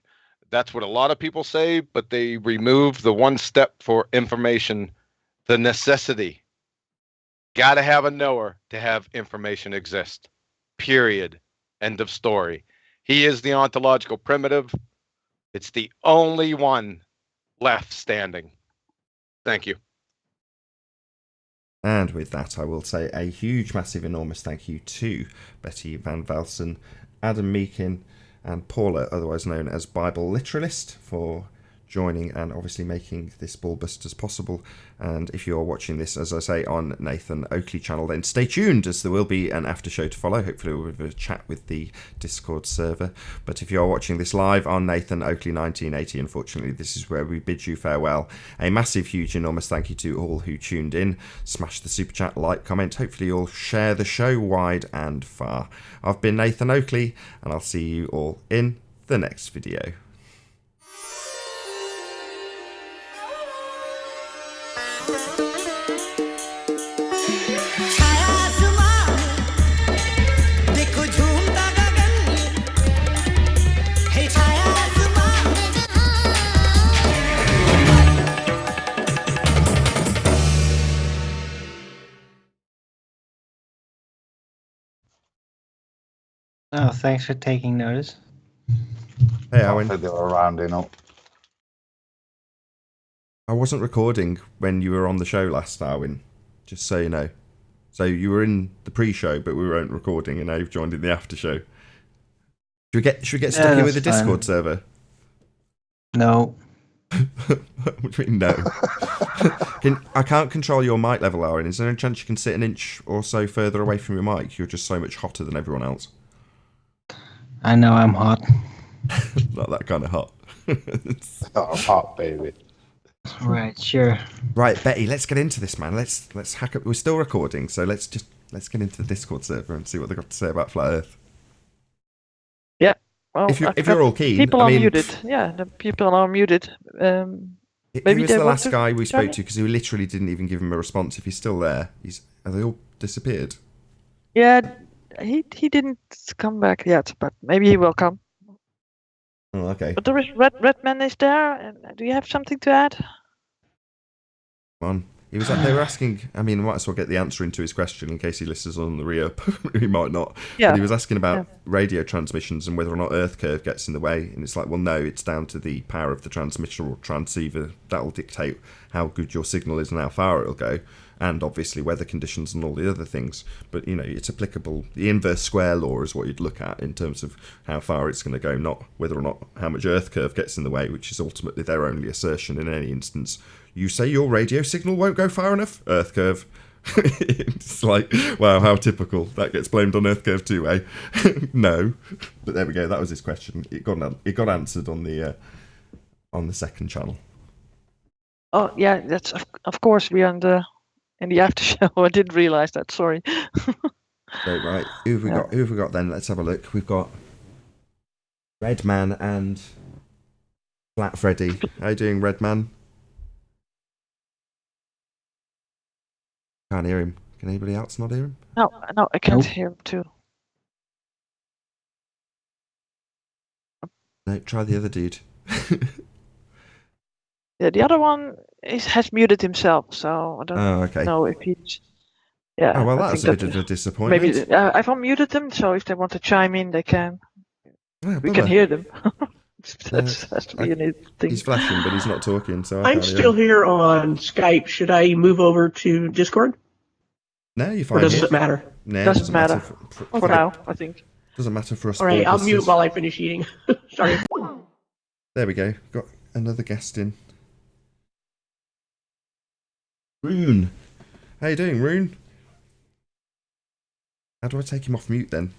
Speaker 1: That's what a lot of people say, but they remove the one step for information, the necessity. Got to have a knower to have information exist. Period. End of story. He is the ontological primitive. It's the only one left standing. Thank you.
Speaker 3: And with that, I will say a huge, massive, enormous thank you to Betty Van Velsen, Adam Meakin, and Paula, otherwise known as Bible Literalist, for joining and obviously making this Ballbusters possible. And if you're watching this, as I say, on Nathan Oakley channel, then stay tuned, as there will be an after show to follow. Hopefully we'll have a chat with the Discord server. But if you're watching this live on Nathan Oakley 1980, unfortunately this is where we bid you farewell. A massive, huge, enormous thank you to all who tuned in. Smash the super chat, like, comment. Hopefully you'll share the show wide and far. I've been Nathan Oakley, and I'll see you all in the next video.
Speaker 11: Oh, thanks for taking notice.
Speaker 3: Hey,
Speaker 4: I
Speaker 3: Owen.
Speaker 4: think they were rounding up.
Speaker 3: I wasn't recording when you were on the show last, Darwin, just so you know. So you were in the pre-show, but we weren't recording, and now you've joined in the after show. Should we get stuck in with the Discord server?
Speaker 11: No.
Speaker 3: What do you mean, no? I can't control your mic level, Owen. Is there any chance you can sit an inch or so further away from your mic? You're just so much hotter than everyone else.
Speaker 11: I know I'm hot.
Speaker 3: Not that kind of hot.
Speaker 4: Not hot, baby.
Speaker 11: Right, sure.
Speaker 3: Right, Betty, let's get into this, man. Let's hack up. We're still recording, so let's get into the Discord server and see what they've got to say about flat Earth.
Speaker 2: Yeah. Well,
Speaker 3: if you're all keen,
Speaker 2: people
Speaker 3: I
Speaker 2: are
Speaker 3: mean,
Speaker 2: muted. Yeah, the people are muted.
Speaker 3: Who
Speaker 2: Maybe
Speaker 3: was
Speaker 2: they
Speaker 3: the
Speaker 2: want
Speaker 3: last
Speaker 2: to
Speaker 3: guy we
Speaker 2: join
Speaker 3: spoke to? Because we literally didn't even give him a response. If he's still there, have they all disappeared?
Speaker 2: Yeah, he didn't come back yet, but maybe he will come.
Speaker 3: Oh, okay.
Speaker 2: But there is Redman is there. And do you have something to add?
Speaker 3: Come on. They were asking, I mean, might as well get the answer into his question in case he listens on the re-up. He might not.
Speaker 2: Yeah.
Speaker 3: But he was asking about radio transmissions and whether or not Earth curve gets in the way. And it's like, well, no, it's down to the power of the transmitter or transceiver. That'll dictate how good your signal is and how far it'll go. And obviously weather conditions and all the other things. But, you know, it's applicable. The inverse square law is what you'd look at in terms of how far it's going to go, not whether or not how much Earth curve gets in the way, which is ultimately their only assertion in any instance. You say your radio signal won't go far enough? Earth curve. It's like, wow, how typical. That gets blamed on Earth curve too, eh? No. But there we go. That was his question. It got answered on the second channel.
Speaker 2: Oh yeah, that's of course we are in the after show. I didn't realize that. Sorry.
Speaker 3: Right. Who have we got then? Let's have a look. We've got Redman and Flat Freddy. How you doing, Redman? Can't hear him. Can anybody else not hear him?
Speaker 2: No, I can't hear him too.
Speaker 3: No, try the other dude.
Speaker 2: Yeah, the other one has muted himself, so I don't know if he's. Yeah.
Speaker 3: Oh well,
Speaker 2: I
Speaker 3: that's
Speaker 2: think
Speaker 3: a bit of a disappointment.
Speaker 2: Maybe I've unmuted them, so if they want to chime in, they can.
Speaker 3: Oh,
Speaker 2: we can hear them. That has to be a new thing.
Speaker 3: He's flashing, but he's not talking, so
Speaker 5: I'm still here on Skype. Should I move over to Discord?
Speaker 3: No, you're fine.
Speaker 5: Or does it matter?
Speaker 3: No,
Speaker 2: doesn't matter
Speaker 3: for
Speaker 2: now, I think.
Speaker 3: Doesn't matter for us.
Speaker 5: All right, I'll mute while I finish eating. Sorry.
Speaker 3: There we go. Got another guest in. Rune. How you doing, Rune? How do I take him off mute then?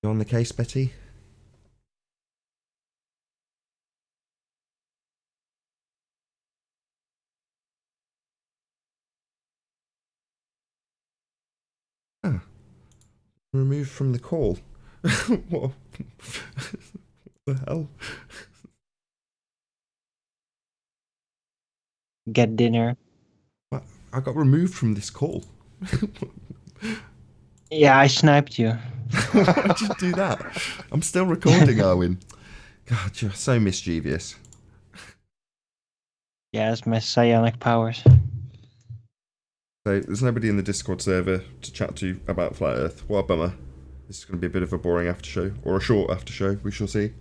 Speaker 3: You on the case, Betty? Ah. Removed from the call. What the hell?
Speaker 11: Get dinner.
Speaker 3: What? I got removed from this call.
Speaker 11: Yeah, I sniped you.
Speaker 3: Why did you do that? I'm still recording, Arwin. God, you're so mischievous.
Speaker 11: Yeah, it's my psionic powers.
Speaker 3: So there's nobody in the Discord server to chat to about Flat Earth. What a bummer. This is going to be a bit of a boring after show, or a short after show, we shall see.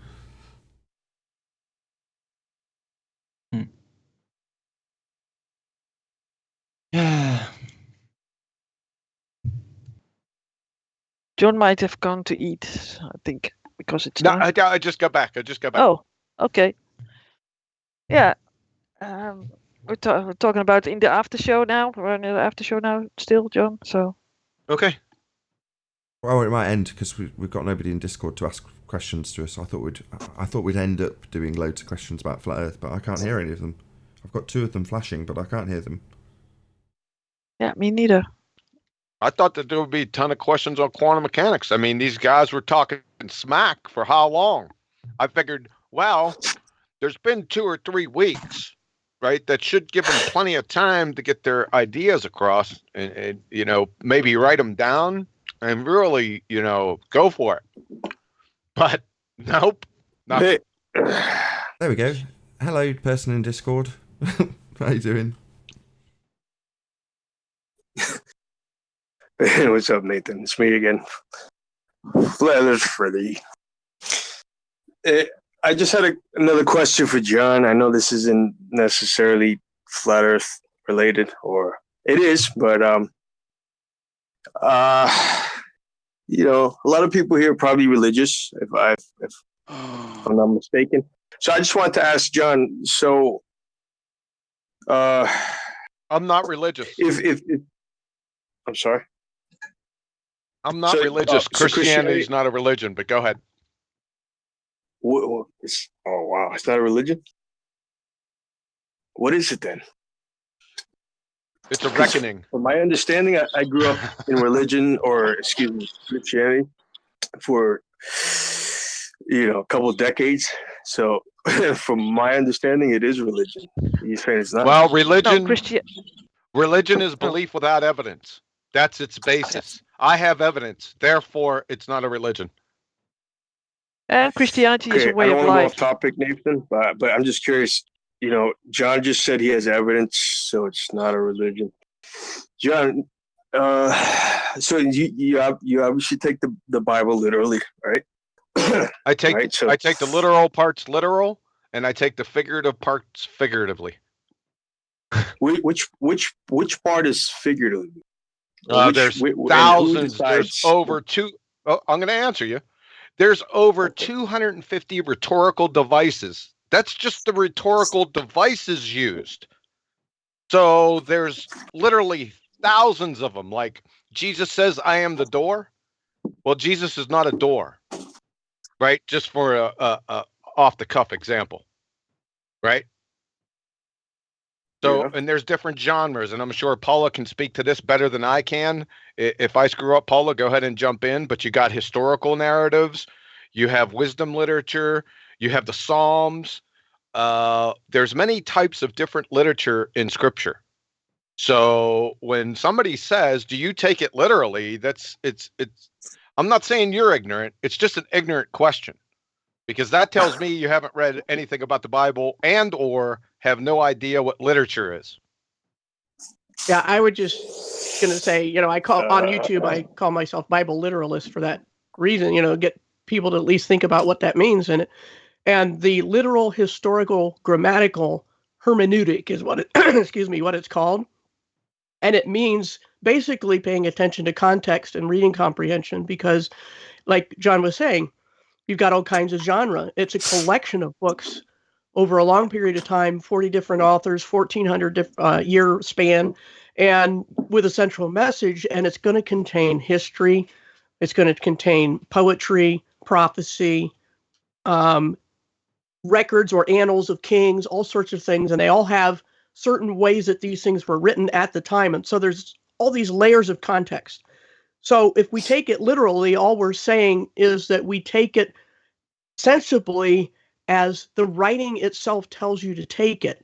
Speaker 2: John might have gone to eat, I think, because it's
Speaker 1: No,
Speaker 2: time.
Speaker 1: I just got back. I just got back.
Speaker 2: Oh, okay. Yeah. We're talking about in the after show now. We're in the after show now still, John. So
Speaker 1: Okay.
Speaker 3: Well, it might end because we've got nobody in Discord to ask questions to us. I thought we'd end up doing loads of questions about flat Earth, but I can't hear any of them. I've got 2 of them flashing, but I can't hear them.
Speaker 2: yeah, me neither.
Speaker 1: I thought that there would be a ton of questions on quantum mechanics. I mean, these guys were talking smack for how long? I figured, well, there's been 2 or 3 weeks, right? That should give them plenty of time to get their ideas across and maybe write them down and really, go for it. But nope. Nothing.
Speaker 3: There we go. Hello, person in Discord. How you doing?
Speaker 7: What's up, Nathan? It's me again. Flat Earth Freddy. I just had another question for John. I know this isn't necessarily flat Earth related, or it is, but a lot of people here are probably religious, if I'm not mistaken. So I just wanted to ask John. So,
Speaker 1: I'm not religious.
Speaker 7: If I'm sorry.
Speaker 1: I'm not religious. Christianity is not a religion, but go ahead.
Speaker 7: Oh, wow. It's not a religion? What is it then?
Speaker 1: It's a reckoning.
Speaker 7: From my understanding, I grew up in religion, Christianity for, a couple of decades. So from my understanding, it is religion. You're saying it's not?
Speaker 1: Well, religion,
Speaker 2: No,
Speaker 1: religion is belief without evidence. That's its basis. I have evidence. Therefore, it's not a religion.
Speaker 2: And Christianity is a way
Speaker 7: I don't
Speaker 2: of
Speaker 7: want to go
Speaker 2: life.
Speaker 7: off topic, Nathan, but I'm just curious. John just said he has evidence, so it's not a religion. John, so you obviously take the Bible literally, right?
Speaker 1: I take
Speaker 7: Right, so-
Speaker 1: I take the literal parts literal, and I take the figurative parts figuratively.
Speaker 7: Which part is figurative?
Speaker 1: There's
Speaker 7: and who
Speaker 1: thousands. There's
Speaker 7: decides?
Speaker 1: over two. Oh, I'm going to answer you. There's over 250 rhetorical devices. That's just the rhetorical devices used. So there's literally thousands of them. Like Jesus says, "I am the door." Well, Jesus is not a door, right? Just for a off the cuff example, right? So,
Speaker 7: Yeah.
Speaker 1: and there's different genres, and I'm sure Paula can speak to this better than I can. If I screw up, Paula, go ahead and jump in. But you got historical narratives, you have wisdom literature, you have the Psalms. There's many types of different literature in Scripture. So when somebody says, "Do you take it literally?" It's. I'm not saying you're ignorant. It's just an ignorant question, because that tells me you haven't read anything about the Bible and/or have no idea what literature is.
Speaker 5: Yeah, I would just gonna say, I call on YouTube, I call myself Bible literalist for that reason. Get people to at least think about what that means, and the literal, historical, grammatical hermeneutic is what it what it's called, and it means basically paying attention to context and reading comprehension, because, like John was saying, you've got all kinds of genre. It's a collection of books over a long period of time, 40 different authors, 1,400 year span, and with a central message. And it's going to contain history. It's going to contain poetry, prophecy, records or annals of kings, all sorts of things. And they all have certain ways that these things were written at the time. And so there's all these layers of context. So if we take it literally, all we're saying is that we take it sensibly as the writing itself tells you to take it.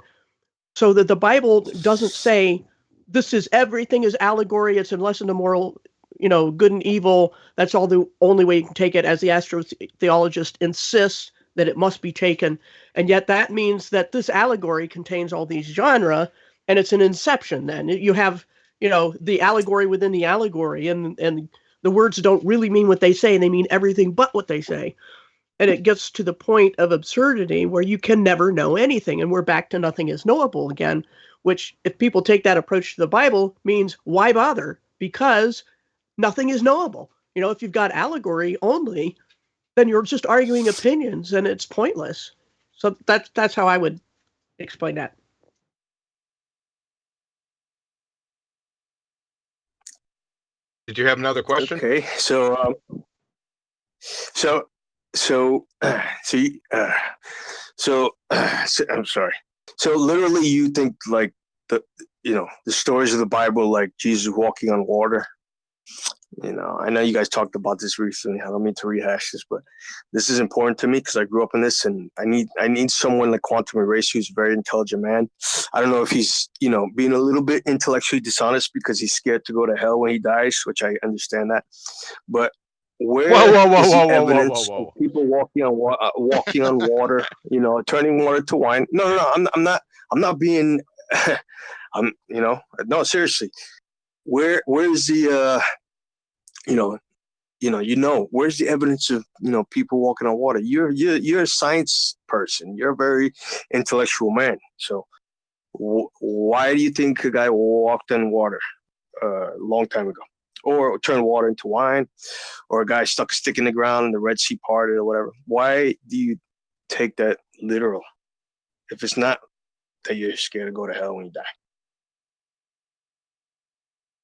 Speaker 5: So that the Bible doesn't say this is everything is allegory, it's a lesson to moral, good and evil. That's all the only way you can take it, as the astrotheologist insists that it must be taken. And yet that means that this allegory contains all these genre, and it's an inception. Then you have, the allegory within the allegory, and the words don't really mean what they say, and they mean everything but what they say. And it gets to the point of absurdity where you can never know anything. And we're back to nothing is knowable again, which, if people take that approach to the Bible, means why bother? Because nothing is knowable. You know, if you've got allegory only, then you're just arguing opinions and it's pointless. So that's how I would explain that.
Speaker 1: Did you have another question?
Speaker 7: Okay, so I'm sorry. So literally, you think like the stories of the Bible, like Jesus walking on water. You know, I know you guys talked about this recently. I don't mean to rehash this, but this is important to me because I grew up in this, and I need someone like Quantum Erase who's a very intelligent man. I don't know if he's being a little bit intellectually dishonest because he's scared to go to hell when he dies, which I understand that. But where is the evidence of people walking on water? You know, turning water to wine? No. I'm not being. No, seriously. Where's the where's the evidence of people walking on water? You're a science person. You're a very intellectual man. So why do you think a guy walked on water a long time ago, or turned water into wine, or a guy stuck a stick in the ground and the Red Sea parted or whatever? Why do you take that literal if it's not that you're scared to go to hell when you die?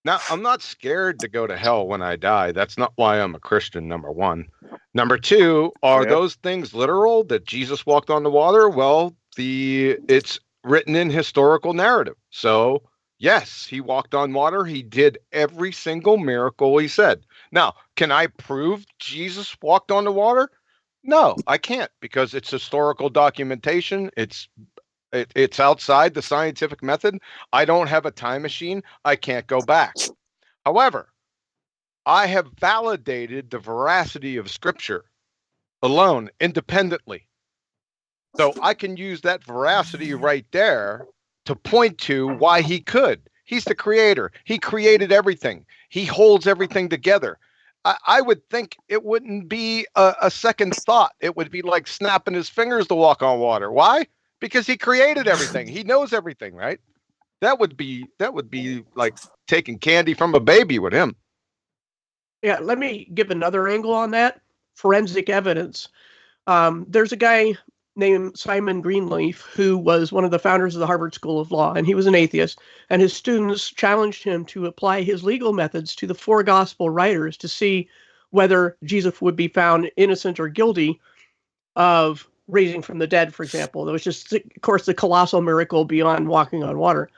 Speaker 1: Now, I'm not scared to go to hell when I die. That's not why I'm a Christian, number one. Number two, are those things literal that Jesus walked on the water? Well, it's written in historical narrative. So, yes, he walked on water. He did every single miracle he said. Now, can I prove Jesus walked on the water? No, I can't, because it's historical documentation. It's outside the scientific method. I don't have a time machine. I can't go back. However, I have validated the veracity of Scripture alone, independently. So I can use that veracity right there to point to why he could. He's the creator. He created everything. He holds everything together. I would think it wouldn't be a second thought. It would be like snapping his fingers to walk on water. Why? Because he created everything. He knows everything, right? That would be like taking candy from a baby with him.
Speaker 5: Yeah, let me give another angle on that. Forensic evidence. There's a guy named Simon Greenleaf who was one of the founders of the Harvard School of Law, and he was an atheist, and his students challenged him to apply his legal methods to the four gospel writers to see whether Jesus would be found innocent or guilty of raising from the dead, for example. There was just, of course, the colossal miracle beyond walking on water.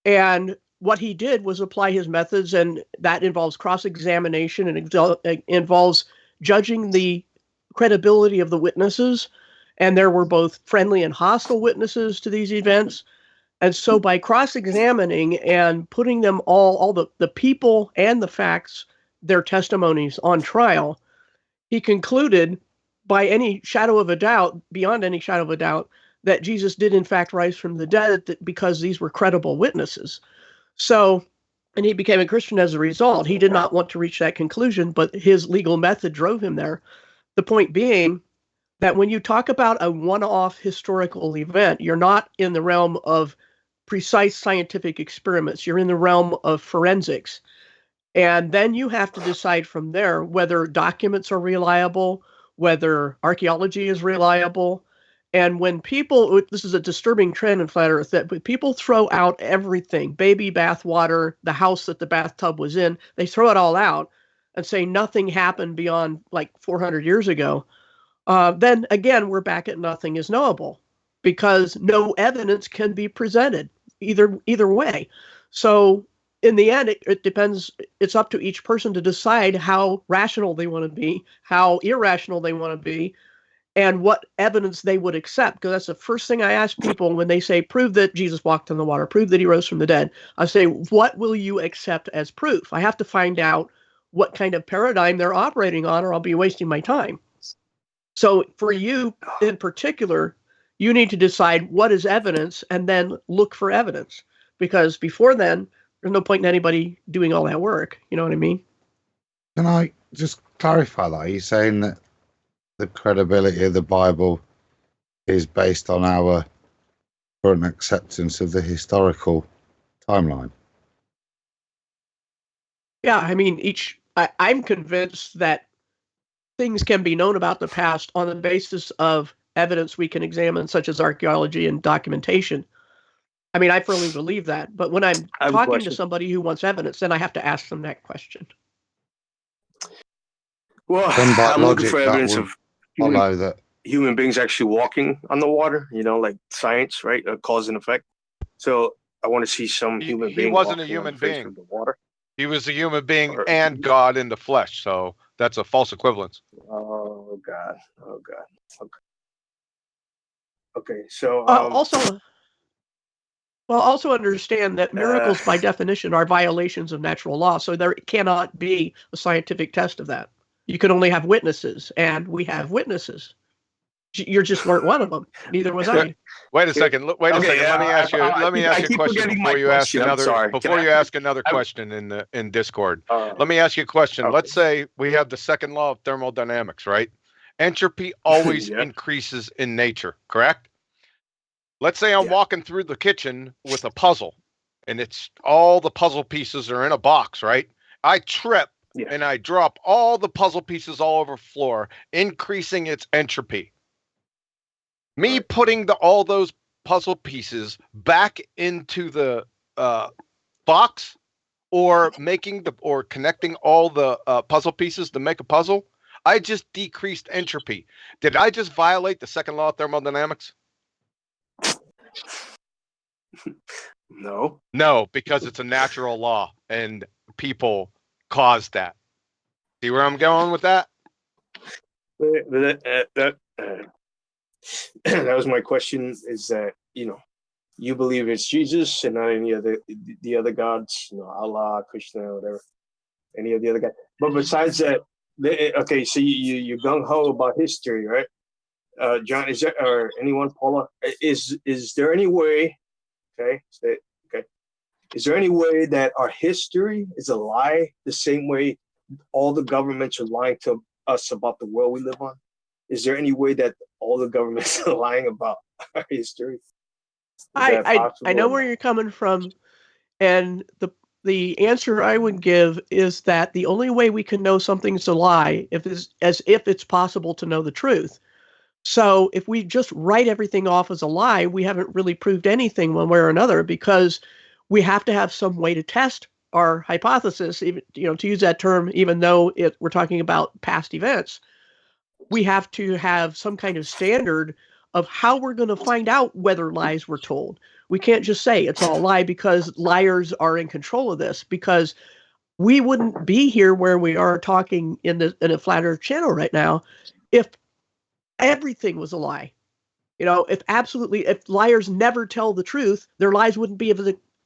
Speaker 5: And what he did was apply his methods, and that involves cross-examination and involves judging the credibility of the witnesses. And there were both friendly and hostile witnesses to these events. And so by cross-examining and putting them all the people and the facts, their testimonies on trial, he concluded by any shadow of a doubt, beyond any shadow of a doubt, that Jesus did in fact rise from the dead because these were credible witnesses. So, and he became a Christian as a result. He did not want to reach that conclusion, but his legal method drove him there. The point being that when you talk about a one-off historical event, you're not in the realm of precise scientific experiments. You're in the realm of forensics. And then you have to decide from there whether documents are reliable, whether archaeology is reliable. And when people, this is a disturbing trend in flat earth, that when people throw out everything, baby bath water, the house that the bathtub was in, they throw it all out and say nothing happened beyond like 400 years ago. Then again, we're back at nothing is knowable because no evidence can be presented either way. So in the end, it depends. It's up to each person to decide how rational they want to be, how irrational they want to be, and what evidence they would accept. Because that's the first thing I ask people when they say, prove that Jesus walked on the water, prove that he rose from the dead. I say, what will you accept as proof? I have to find out what kind of paradigm they're operating on, or I'll be wasting my time. So for you in particular, you need to decide what is evidence and then look for evidence. Because before then, there's no point in anybody doing all that work. You know what I mean?
Speaker 4: Can I just clarify that? Are you saying that the credibility of the Bible is based on our current acceptance of the historical timeline?
Speaker 5: Yeah, I mean, each I'm convinced that things can be known about the past on the basis of evidence we can examine, such as archaeology and documentation. I mean, I firmly believe that. But when I'm
Speaker 7: I have a
Speaker 5: talking to
Speaker 7: question.
Speaker 5: somebody who wants evidence, then I have to ask them that question.
Speaker 7: Well,
Speaker 4: Then by
Speaker 7: I'm looking
Speaker 4: logic,
Speaker 7: for
Speaker 4: that
Speaker 7: evidence
Speaker 4: would
Speaker 7: of human,
Speaker 4: follow that.
Speaker 7: human beings actually walking on the water, like science, right? Cause and effect. So I want to see some human
Speaker 1: He
Speaker 7: being
Speaker 1: wasn't a
Speaker 7: walking on the
Speaker 1: human
Speaker 7: face
Speaker 1: being.
Speaker 7: of the water.
Speaker 1: He was a human being
Speaker 7: Or-
Speaker 1: and God in the flesh, so that's a false equivalence.
Speaker 7: Oh God. Oh God. Okay. So
Speaker 5: Also understand that miracles by definition are violations of natural law, so there cannot be a scientific test of that. You can only have witnesses, and we have witnesses. You just weren't one of them. Neither was I.
Speaker 1: Wait a second. Wait a second. Let me ask you. Let me ask you a
Speaker 7: keep
Speaker 1: question
Speaker 7: forgetting
Speaker 1: before
Speaker 7: my
Speaker 1: you ask
Speaker 7: question. I'm
Speaker 1: another.
Speaker 7: sorry.
Speaker 1: Before you ask another question in Discord. Let me ask you a question.
Speaker 7: Okay.
Speaker 1: Let's say we have the second law of thermodynamics, right? Entropy always
Speaker 7: Yeah.
Speaker 1: increases in nature, correct? Let's say I'm walking through the kitchen with a puzzle, and it's all the puzzle pieces are in a box, right? I trip and I drop all the puzzle pieces all over the floor, increasing its entropy. Me putting all those puzzle pieces back into the box, or connecting all the puzzle pieces to make a puzzle, I just decreased entropy. Did I just violate the second law of thermodynamics?
Speaker 7: No.
Speaker 1: No, because it's a natural law and people caused that. See where I'm going with that?
Speaker 7: That was my question. Is that you believe it's Jesus and not any other the other gods, Allah, Krishna, whatever, any of the other guys. But besides that, okay, so you gung ho about history, right? John, is there or anyone, Paula, is there any way? Okay, is there any way that our history is a lie the same way all the governments are lying to us about the world we live on? Is there any way that all the governments are lying about our history?
Speaker 5: I know where you're coming from, and the answer I would give is that the only way we can know something's a lie is if it's possible to know the truth. So if we just write everything off as a lie, we haven't really proved anything one way or another, because we have to have some way to test our hypothesis, even, to use that term, even though we're talking about past events. We have to have some kind of standard of how we're going to find out whether lies were told. We can't just say it's all a lie because liars are in control of this, because we wouldn't be here where we are talking in a flat earth channel right now if everything was a lie. If liars never tell the truth, their lies wouldn't be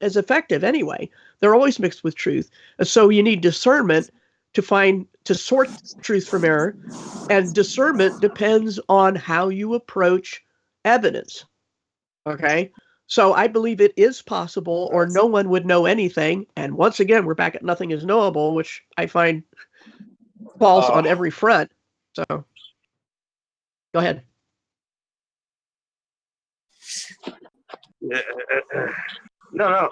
Speaker 5: as effective anyway. They're always mixed with truth. And so you need discernment to sort truth from error, and discernment depends on how you approach evidence. Okay? So I believe it is possible, or no one would know anything. And once again, we're back at nothing is knowable, which I find false on every front. So go ahead.
Speaker 7: No.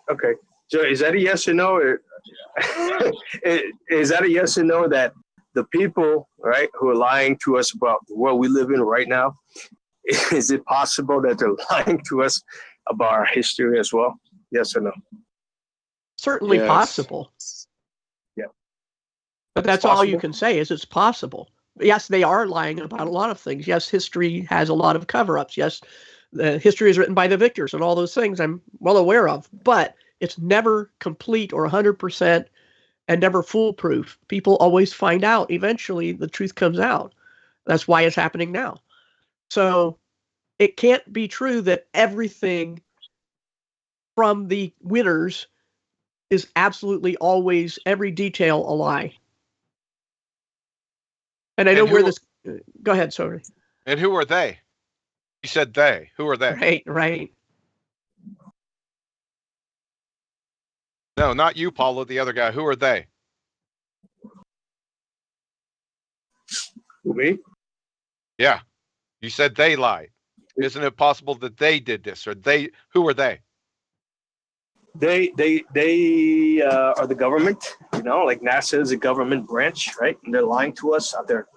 Speaker 7: Okay. So is that a yes or no? Is that a yes or no that the people, right, who are lying to us about the world we live in right now, is it possible that they're lying to us about our history as well? Yes or no?
Speaker 5: Certainly possible.
Speaker 7: Yeah.
Speaker 5: But that's all you can say is it's possible. Yes, they are lying about a lot of things. Yes, history has a lot of cover-ups. Yes, the history is written by the victors and all those things I'm well aware of. But it's never complete or 100% and never foolproof. People always find out. Eventually, the truth comes out. That's why it's happening now. So it can't be true that everything from the winners is absolutely always, every detail, a lie. And I know where this... Go ahead, sorry.
Speaker 1: And who are they? You said they. Who are they?
Speaker 5: Right.
Speaker 1: No, not you, Paula, the other guy. Who are they?
Speaker 7: Me?
Speaker 1: Yeah. You said they lied. Isn't it possible that they did this? Or they? Who are they?
Speaker 7: They are the government. know, like NASA is a government branch, right? And they're lying to us out their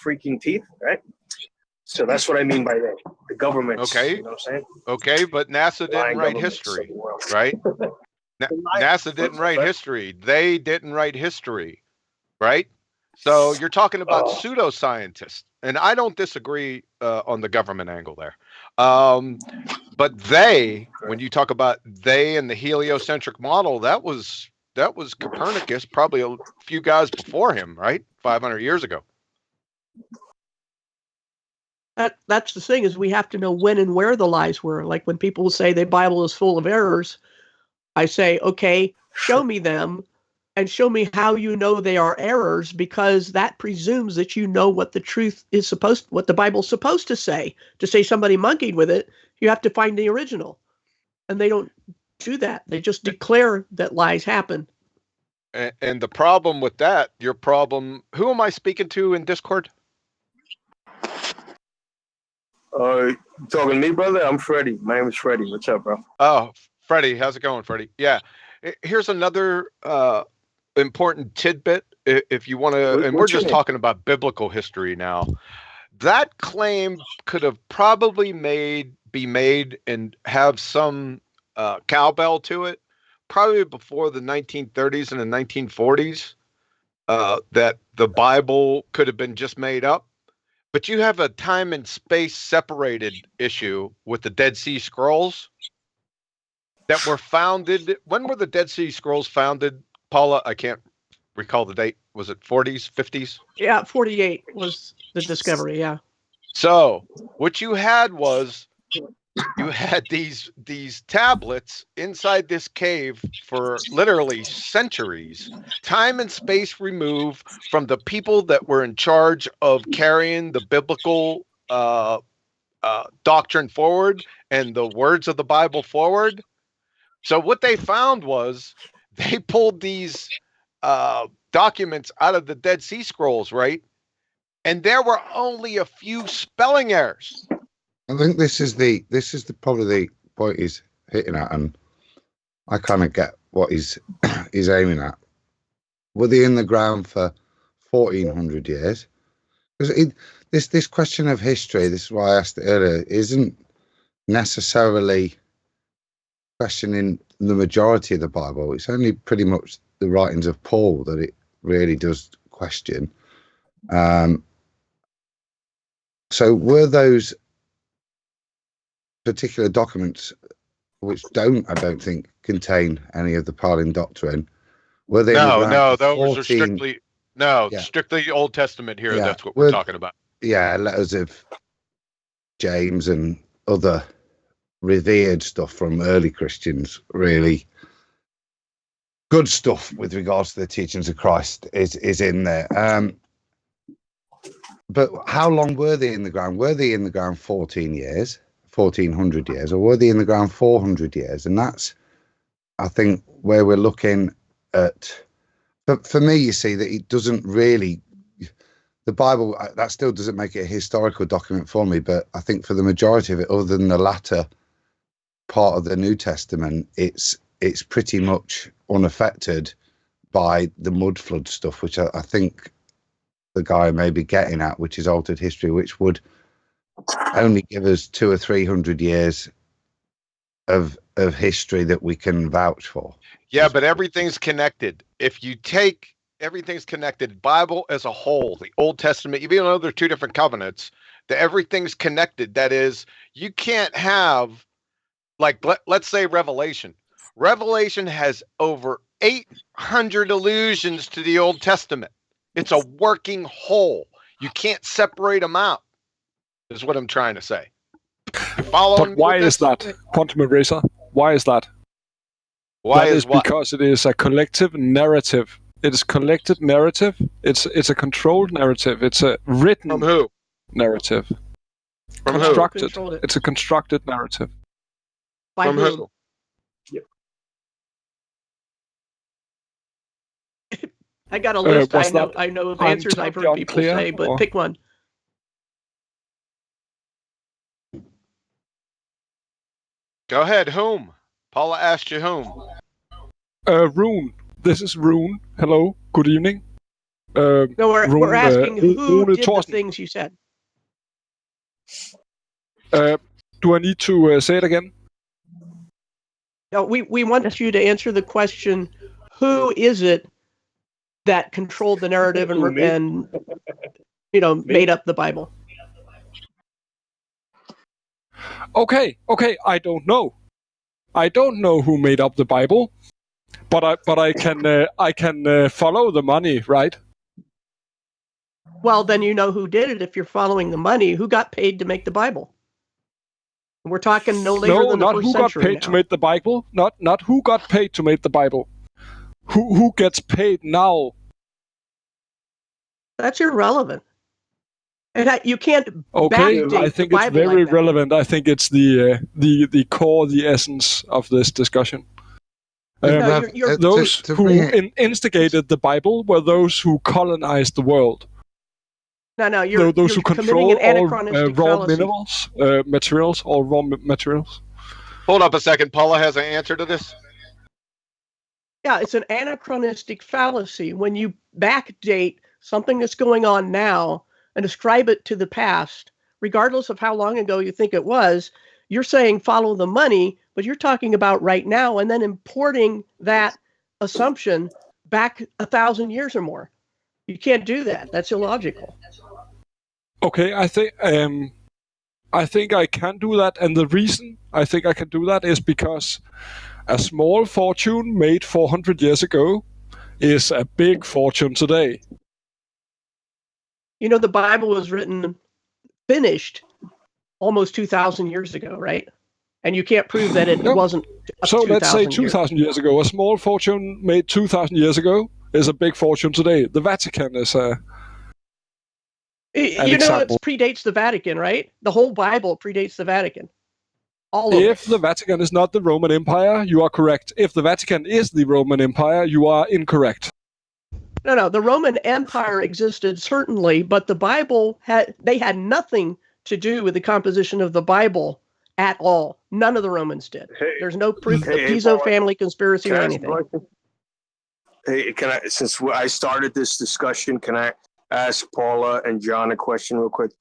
Speaker 7: freaking teeth, right? So that's what I mean by that. The government.
Speaker 1: Okay.
Speaker 7: You know what I'm saying?
Speaker 1: Okay, but NASA didn't
Speaker 7: Lying
Speaker 1: write
Speaker 7: governments of
Speaker 1: history,
Speaker 7: the world.
Speaker 1: right? NASA didn't write
Speaker 7: Right.
Speaker 1: history. They didn't write history, right? So you're talking about
Speaker 7: Oh.
Speaker 1: pseudoscientists, and I don't disagree on the government angle there. But they, when you talk about they and the heliocentric model, that was Copernicus, probably a few guys before him, right? 500 years ago.
Speaker 5: That's the thing, is we have to know when and where the lies were. Like when people say the Bible is full of errors, I say, okay, show me them and show me how you know they are errors, because that presumes that you know what the truth is what the Bible's supposed to say. To say somebody monkeyed with it, you have to find the original. And they don't do that. They just declare that lies happen.
Speaker 1: And the problem with that, your problem, who am I speaking to in Discord?
Speaker 7: Talking to me, brother? I'm Freddie. My name is Freddie. What's up, bro?
Speaker 1: Oh, Freddie. How's it going, Freddie? Yeah. Here's another important tidbit if you want to, and we're just talking about biblical history now. That claim could have probably be made and have some cowbell to it, probably before the 1930s and the 1940s, that the Bible could have been just made up. But you have a time and space separated issue with the Dead Sea Scrolls that were founded. When were the Dead Sea Scrolls founded, Paula? I can't recall the date. Was it 40s, 50s?
Speaker 5: Yeah, 48 was the discovery, yeah.
Speaker 1: So what you had was you had these tablets inside this cave for literally centuries, time and space removed from the people that were in charge of carrying the biblical doctrine forward and the words of the Bible forward. So what they found was they pulled these documents out of the Dead Sea Scrolls, right? And there were only a few spelling errors.
Speaker 4: I think this is probably the point he's hitting at, and I kind of get what he's aiming at. Were they in the ground for 1400 years? Because this question of history, this is why I asked it earlier, isn't necessarily questioning the majority of the Bible. It's only pretty much the writings of Paul that it really does question. So were those particular documents, which I don't think contain any of the Pauline doctrine, were they?
Speaker 1: No, those are strictly Old Testament here.
Speaker 4: Yeah.
Speaker 1: That's what we're talking about.
Speaker 4: Yeah, letters of James and other revered stuff from early Christians, really good stuff with regards to the teachings of Christ is in there. But how long were they in the ground? Were they in the ground 1400 years, or were they in the ground 400 years? And that's, I think, where we're looking at. But for me, you see that it doesn't really, the Bible, that still doesn't make it a historical document for me. But I think for the majority of it, other than the latter part of the New Testament, it's pretty much unaffected by the mud flood stuff, which I think the guy may be getting at, which is altered history, which would only give us 200 or 300 years of history that we can vouch for.
Speaker 1: Yeah, but everything's connected. If you take everything's connected, Bible as a whole, the Old Testament, even though they're two different covenants, everything's connected. That is, you can't have, like, let's say Revelation. Revelation has over 800 allusions to the Old Testament. It's a working whole. You can't separate them out, is what I'm trying to say.
Speaker 12: But why is that, Quantum Eraser? Why is that?
Speaker 1: Why
Speaker 12: that
Speaker 1: is what?
Speaker 12: Because it is a collective narrative. It is collective narrative. It's a controlled narrative. It's a written
Speaker 1: From who?
Speaker 12: narrative.
Speaker 1: From
Speaker 12: constructed.
Speaker 5: Who?
Speaker 12: It's a constructed narrative.
Speaker 5: By
Speaker 1: From
Speaker 5: whom?
Speaker 1: who?
Speaker 5: I got a list.
Speaker 12: Was
Speaker 5: I know of answers I've heard people say, but pick one.
Speaker 1: Go ahead. Whom? Paula asked you whom.
Speaker 12: Rune. This is Rune. Hello. Good evening.
Speaker 5: No, we're asking who
Speaker 12: Rune
Speaker 5: did the
Speaker 12: Thorsten.
Speaker 5: things you said.
Speaker 12: Do I need to say it again?
Speaker 5: No, we want you to answer the question: who is it that controlled the narrative and made up the Bible?
Speaker 12: Okay. I don't know. I don't know who made up the Bible, but I can follow the money, right?
Speaker 5: Well, then you know who did it if you're following the money. Who got paid to make the Bible? We're talking no later than the
Speaker 12: not
Speaker 5: first
Speaker 12: who got
Speaker 5: century
Speaker 12: paid
Speaker 5: now.
Speaker 12: to make the Bible. Not who got paid to make the Bible. Who gets paid now?
Speaker 5: That's irrelevant. And you can't
Speaker 12: Okay,
Speaker 5: backdate
Speaker 12: I think
Speaker 5: the
Speaker 12: it's
Speaker 5: Bible
Speaker 12: very
Speaker 5: like that.
Speaker 12: relevant. I think it's the core, the essence of this discussion.
Speaker 5: No, you're
Speaker 12: Those
Speaker 4: to
Speaker 12: who
Speaker 4: bring it-
Speaker 12: instigated the Bible were those who colonized the world.
Speaker 5: No, you're
Speaker 12: Those who
Speaker 5: committing
Speaker 12: control
Speaker 5: an
Speaker 12: all
Speaker 5: anachronistic
Speaker 12: raw
Speaker 5: fallacy.
Speaker 12: minerals, materials, or raw materials.
Speaker 1: Hold up a second. Paula has an answer to this.
Speaker 5: Yeah, it's an anachronistic fallacy when you backdate something that's going on now and ascribe it to the past, regardless of how long ago you think it was. You're saying follow the money, but you're talking about right now and then importing that assumption back 1,000 years or more. You can't do that. That's illogical.
Speaker 12: Okay, I think I can do that, and the reason I think I can do that is because a small fortune made 400 years ago is a big fortune today.
Speaker 5: You know, the Bible was finished almost 2,000 years ago, right? And you can't prove that it
Speaker 12: Yep.
Speaker 5: wasn't up
Speaker 12: So let's say
Speaker 5: 2,000 years.
Speaker 12: 2,000 years ago. A small fortune made 2,000 years ago is a big fortune today. The Vatican is an example.
Speaker 5: It predates the Vatican, right? The whole Bible predates the Vatican. All of it.
Speaker 12: If the Vatican is not the Roman Empire, you are correct. If the Vatican is the Roman Empire, you are incorrect.
Speaker 5: No, the Roman Empire existed certainly, but the Bible had nothing to do with the composition of the Bible at all. None of the Romans did. There's no proof of Piso family conspiracy or anything.
Speaker 7: Hey, since I started this discussion, can I ask Paula and John a question real quick?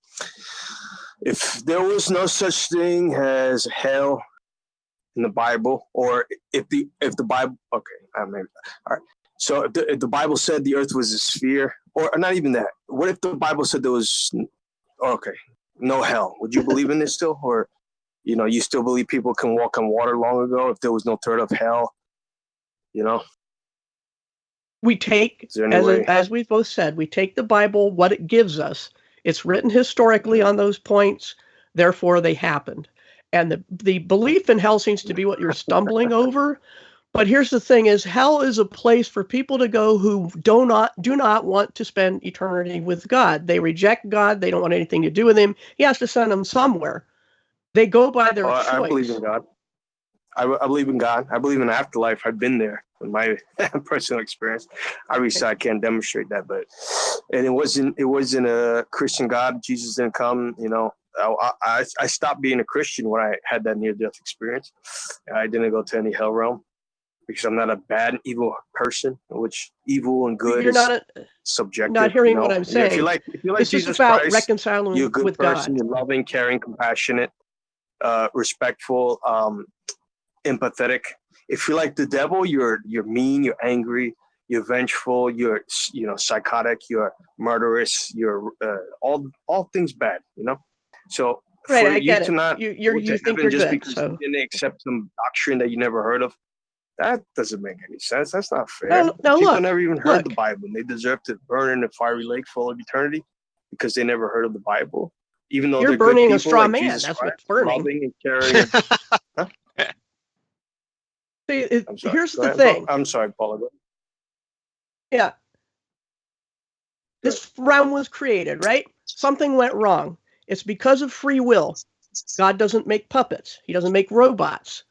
Speaker 7: If there was no such thing as hell in the Bible, or if the Bible, okay, maybe, all right. So if the Bible said the earth was a sphere, or not even that, what if the Bible said there was, no hell? Would you believe in this still? Or, you still believe people can walk on water long ago if there was no threat of hell?
Speaker 5: We take, as we've both said, we take the Bible, what it gives us. It's written historically on those points, therefore they happened. And the belief in hell seems to be what you're stumbling over. But here's the thing is, hell is a place for people to go who do not want to spend eternity with God. They reject God. They don't want anything to do with him. He has to send them somewhere. They go by their choice.
Speaker 7: I believe in God. I believe in God. I believe in afterlife. I've been there in my personal experience. Obviously, I can't demonstrate that, and it wasn't a Christian God. Jesus didn't come. I stopped being a Christian when I had that near-death experience. I didn't go to any hell realm because I'm not a bad, evil person. Which evil and good is subjective.
Speaker 5: Not hearing what I'm saying.
Speaker 7: If you like
Speaker 5: this
Speaker 7: Jesus
Speaker 5: is about
Speaker 7: Christ,
Speaker 5: reconciling
Speaker 7: you're a good
Speaker 5: with
Speaker 7: person.
Speaker 5: God.
Speaker 7: You're loving, caring, compassionate, respectful, empathetic. If you like the devil, you're mean, you're angry, you're vengeful, you're psychotic, you're murderous, you're all things bad. So
Speaker 5: right,
Speaker 7: for
Speaker 5: I
Speaker 7: you
Speaker 5: get
Speaker 7: to
Speaker 5: it.
Speaker 7: not
Speaker 5: You think you're
Speaker 7: just
Speaker 5: good,
Speaker 7: because
Speaker 5: so.
Speaker 7: you didn't accept some doctrine that you never heard of, that doesn't make any sense. That's not fair.
Speaker 5: No,
Speaker 7: People
Speaker 5: look,
Speaker 7: never even heard the Bible, and they deserve to burn in a fiery lake full of eternity because they never heard of the Bible. Even though
Speaker 5: you're
Speaker 7: they're
Speaker 5: burning
Speaker 7: good
Speaker 5: a
Speaker 7: people,
Speaker 5: straw
Speaker 7: like
Speaker 5: man.
Speaker 7: Jesus
Speaker 5: That's
Speaker 7: Christ,
Speaker 5: what's burning.
Speaker 7: loving and caring.
Speaker 5: See, here's
Speaker 7: Go
Speaker 5: the
Speaker 7: ahead.
Speaker 5: thing.
Speaker 7: I'm sorry, Paula.
Speaker 5: Yeah. This realm was created, right? Something went wrong. It's because of free will. God doesn't make puppets. He doesn't make robots.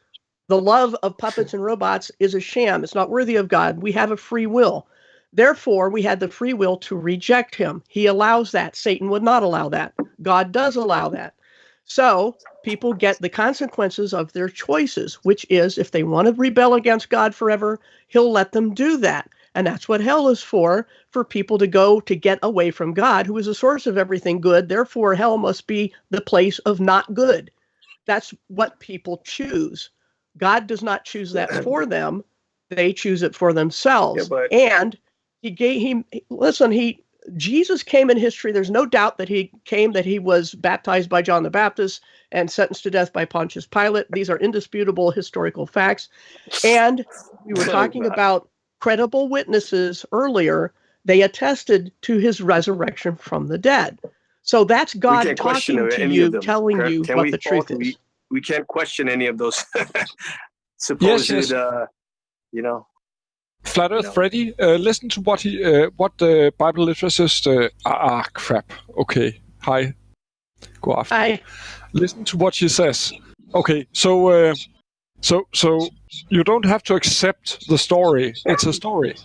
Speaker 5: The love of puppets and robots is a sham. It's not worthy of God. We have a free will. Therefore, we had the free will to reject him. He allows that. Satan would not allow that. God does allow that. So people get the consequences of their choices, which is if they want to rebel against God forever, he'll let them do that. And that's what hell is for people to go to get away from God, who is the source of everything good. Therefore, hell must be the place of not good. That's what people choose. God does not choose that for them. They choose it for themselves.
Speaker 7: Yeah, but
Speaker 5: And Jesus came in history. There's no doubt that he came, that he was baptized by John the Baptist and sentenced to death by Pontius Pilate. These are indisputable historical facts. And we were talking about credible witnesses earlier. They attested to his resurrection from the dead. So that's
Speaker 7: we
Speaker 5: God
Speaker 7: can't question
Speaker 5: talking to
Speaker 7: any
Speaker 5: you,
Speaker 7: of them.
Speaker 5: telling you
Speaker 7: Can
Speaker 5: what
Speaker 7: we
Speaker 5: the truth
Speaker 7: talk?
Speaker 5: is.
Speaker 7: We can't question any of those supposed,
Speaker 12: yes.
Speaker 7: you know.
Speaker 12: Flat Earth Freddy, listen to what the Bible literacist. Crap. Okay. Hi. Go after.
Speaker 5: Hi.
Speaker 12: Listen to what she says. Okay. So you don't have to accept the story. It's a story.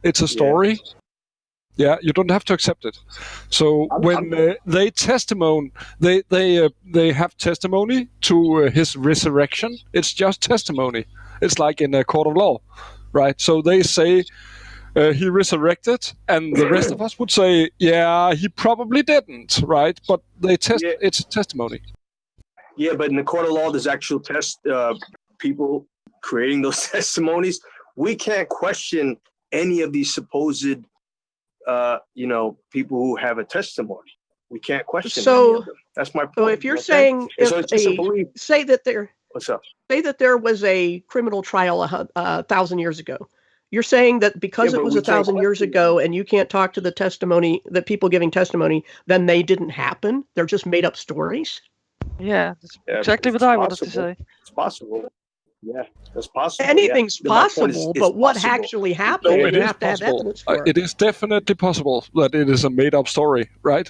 Speaker 12: It's a story. Yeah, you don't have to accept it. So when they have testimony to his resurrection. It's just testimony. It's like in a court of law, right? So they say he resurrected, and the rest of us would say, yeah, he probably didn't, right? But it's a testimony.
Speaker 7: Yeah, but in the court of law, there's actual people creating those testimonies. We can't question any of these supposed people who have a testimony. We can't question any of them. That's my point.
Speaker 5: So if you're saying, say that there was a criminal trial 1,000 years ago, you're saying that because it was 1,000 years ago and you can't talk to the testimony, the people giving testimony, then they didn't happen? They're just made up stories?
Speaker 2: Yeah, that's exactly what I wanted to say.
Speaker 7: It's possible. Yeah, that's possible.
Speaker 5: Anything's possible, but what actually happened,
Speaker 12: No,
Speaker 5: you have to have evidence for.
Speaker 12: It is definitely possible that it is a made-up story, right?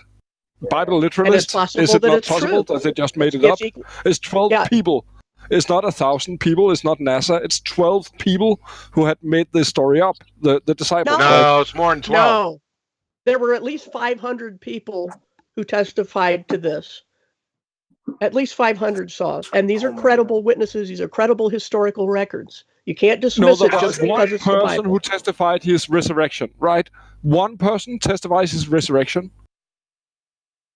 Speaker 12: Bible literalist, is it not possible that they just made it up? It's 12 people. It's not 1,000 people. It's not NASA. It's 12 people who had made this story up. The disciples.
Speaker 1: No, it's more than 12.
Speaker 5: No, there were at least 500 people who testified to this. At least 500 saw, and these are credible witnesses. These are credible historical records. You can't dismiss it just because it's the Bible.
Speaker 12: One person who testified his resurrection, right? One person testifies his resurrection.